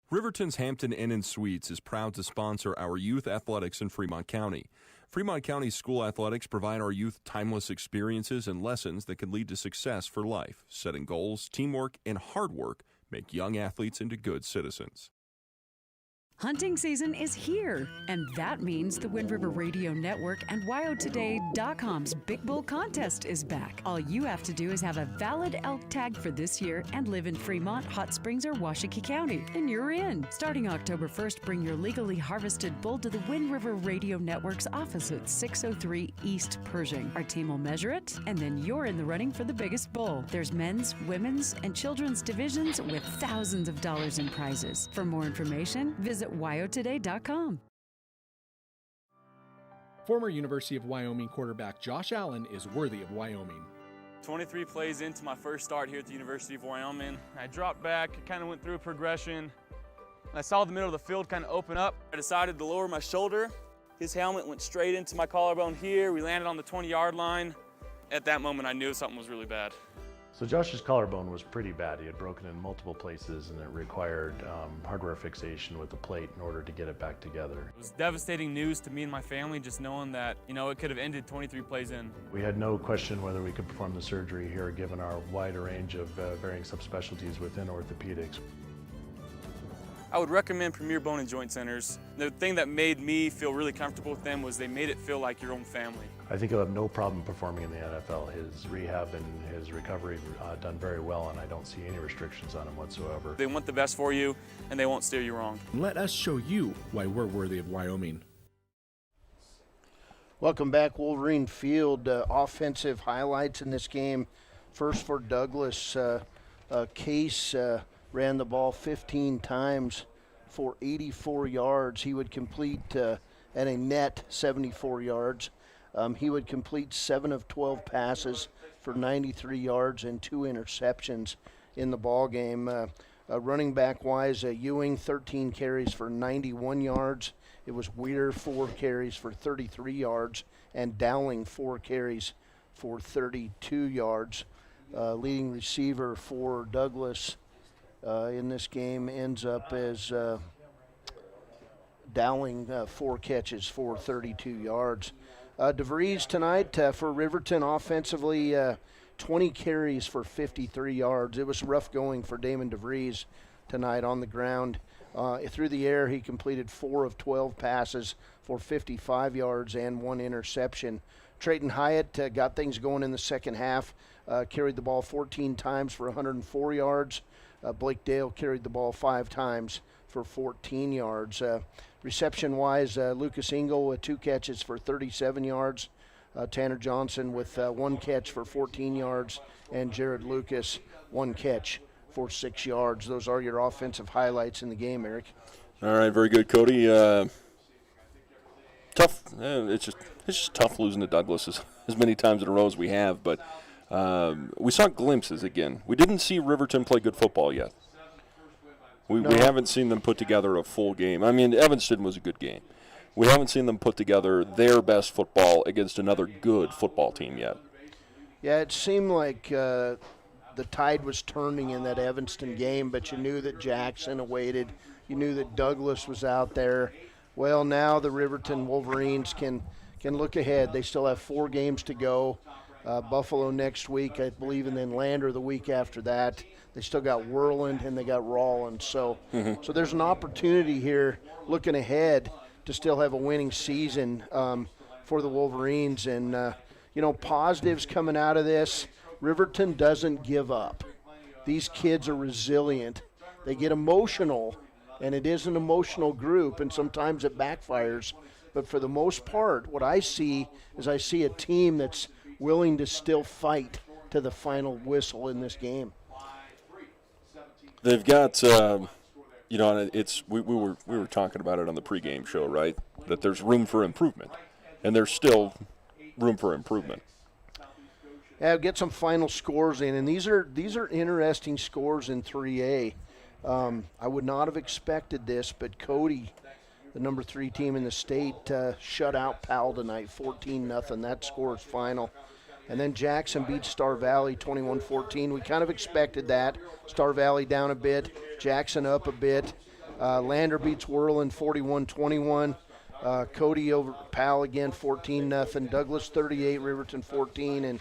Riverton's Hampton Inn & Suites is proud to sponsor our youth athletics in Fremont County. Fremont County school athletics provide our youth timeless experiences and lessons that can lead to success for life. Setting goals, teamwork, and hard work make young athletes into good citizens. Hunting season is here, and that means the Wind River Radio Network and WyoToday WyoMing.com's Big Bull Contest is back. All you have to do is have a valid elk tag for this year and live in Fremont, Hot Springs, or Washakie County, and you're in. Starting October 1st, bring your legally harvested bull to the Wind River Radio Network's office at 603 East Pershing. Our team will measure it, and then you're in the running for the biggest bull. There's men's, women's, and children's divisions with thousands of dollars in prizes. For more information, visit wyotoday.com. Former University of Wyoming quarterback Josh Allen is worthy of Wyoming. 23 plays into my first start here at the University of Wyoming. I dropped back, kind of went through a progression. I saw the middle of the field kind of open up. I decided to lower my shoulder. His helmet went straight into my collarbone here. We landed on the 20-yard line. At that moment, I knew something was really bad. So Josh's collarbone was pretty bad. He had broken in multiple places, and it required hardware fixation with the plate in order to get it back together. It was devastating news to me and my family, just knowing that, it could have ended 23 plays in. We had no question whether we could perform the surgery here, given our wider range of varying subspecialties within orthopedics. I would recommend Premier Bone and Joint Centers. The thing that made me feel really comfortable with them was they made it feel like your own family. I think he'll have no problem performing in the NFL. His rehab and his recovery done very well, and I don't see any restrictions on him whatsoever. They want the best for you, and they won't steer you wrong. Let us show you why we're worthy of Wyoming. Welcome back, Wolverine Field. Offensive highlights in this game. First for Douglas. Case ran the ball 15 times for 84 yards. He would complete at a net 74 yards. He would complete 7 of 12 passes for 93 yards and 2 interceptions in the ball game. Running back-wise, Ewing, 13 carries for 91 yards. It was Weir, 4 carries for 33 yards, and Dowling, 4 carries for 32 yards. Leading receiver for Douglas in this game ends up as Dowling, 4 catches for 32 yards. DeVries tonight for Riverton offensively, 20 carries for 53 yards. It was rough going for Damon DeVries tonight on the ground. Through the air, he completed 4 of 12 passes for 55 yards and 1 interception. Trayton Hyatt got things going in the second half, carried the ball 14 times for 104 yards. Blake Dale carried the ball 5 times for 14 yards. Reception-wise, Lucas Engel with 2 catches for 37 yards. Tanner Johnson with 1 catch for 14 yards. And Jared Lucas, 1 catch for 6 yards. Those are your offensive highlights in the game, Eric. All right, very good, Cody. Tough. It's just tough losing to Douglas as many times in a row as we have, but we saw glimpses again. We didn't see Riverton play good football yet. We haven't seen them put together a full game. I mean, Evanston was a good game. We haven't seen them put together their best football against another good football team yet. Yeah, it seemed like the tide was turning in that Evanston game, but you knew that Jackson awaited. You knew that Douglas was out there. Well, now the Riverton Wolverines can look ahead. They still have 4 games to go. Buffalo next week, I believe, and then Lander the week after that. They still got Whirland and they got Rawlins. So there's an opportunity here looking ahead to still have a winning season for the Wolverines. And, positives coming out of this, Riverton doesn't give up. These kids are resilient. They get emotional, and it is an emotional group, and sometimes it backfires. But for the most part, what I see is I see a team that's willing to still fight to the final whistle in this game. They've got, it's we were talking about it on the pregame show, right? That there's room for improvement, and there's still room for improvement. Yeah, get some final scores in, and these are interesting scores in 3A. I would not have expected this, but Cody, the number 3 team in the state, shut out Powell tonight, 14-0. That score is final. And then Jackson beats Star Valley 21-14. We kind of expected that. Star Valley down a bit, Jackson up a bit. Lander beats Whirland 41-21. Cody over Powell again 14-0. Douglas 38, Riverton 14, and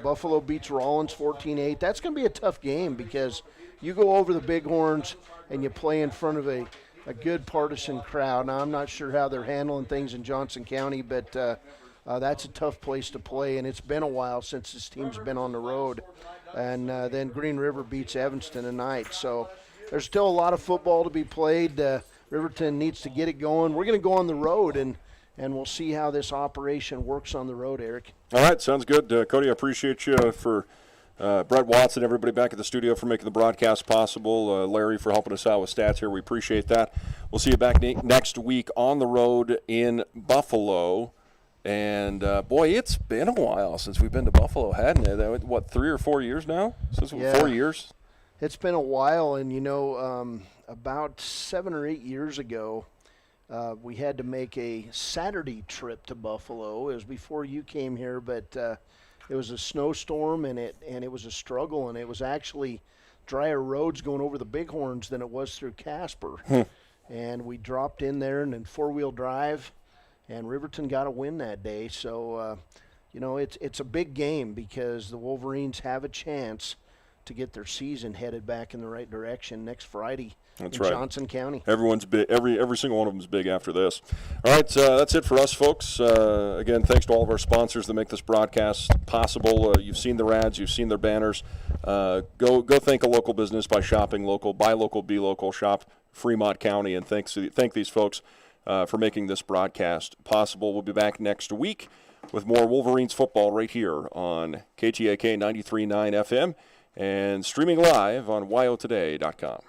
Buffalo beats Rawlins 14-8. That's going to be a tough game because you go over the Bighorns and you play in front of a good partisan crowd. Now, I'm not sure how they're handling things in Johnson County, but That's a tough place to play, and it's been a while since this team's been on the road. And then Green River beats Evanston tonight. So there's still a lot of football to be played. Riverton needs to get it going. We're going to go on the road, and we'll see how this operation works on the road, Eric. All right, sounds good. Cody, I appreciate you for Brett Watson, everybody back at the studio for making the broadcast possible. Larry for helping us out with stats here. We appreciate that. We'll see you back next week on the road in Buffalo. And, boy, it's been a while since we've been to Buffalo, hadn't it? What, 3 or 4 years now? 4 years? It's been a while, and, about 7 or 8 years ago, we had to make a Saturday trip to Buffalo. It was before you came here, but it was a snowstorm, and it was a struggle, and it was actually drier roads going over the Bighorns than it was through Casper. And we dropped in there and then four-wheel drive, and Riverton got a win that day. So, it's a big game because the Wolverines have a chance to get their season headed back in the right direction next Friday in Johnson County. Everyone's big. Every single one of them is big after this. All right, that's it for us, folks. Again, thanks to all of our sponsors that make this broadcast possible. You've seen their ads, you've seen their banners. Go thank a local business by shopping local, buy local, be local, shop Fremont County, and thank these folks for making this broadcast possible. We'll be back next week with more Wolverines football right here on KTAK 93.9 FM and streaming live on yotoday.com.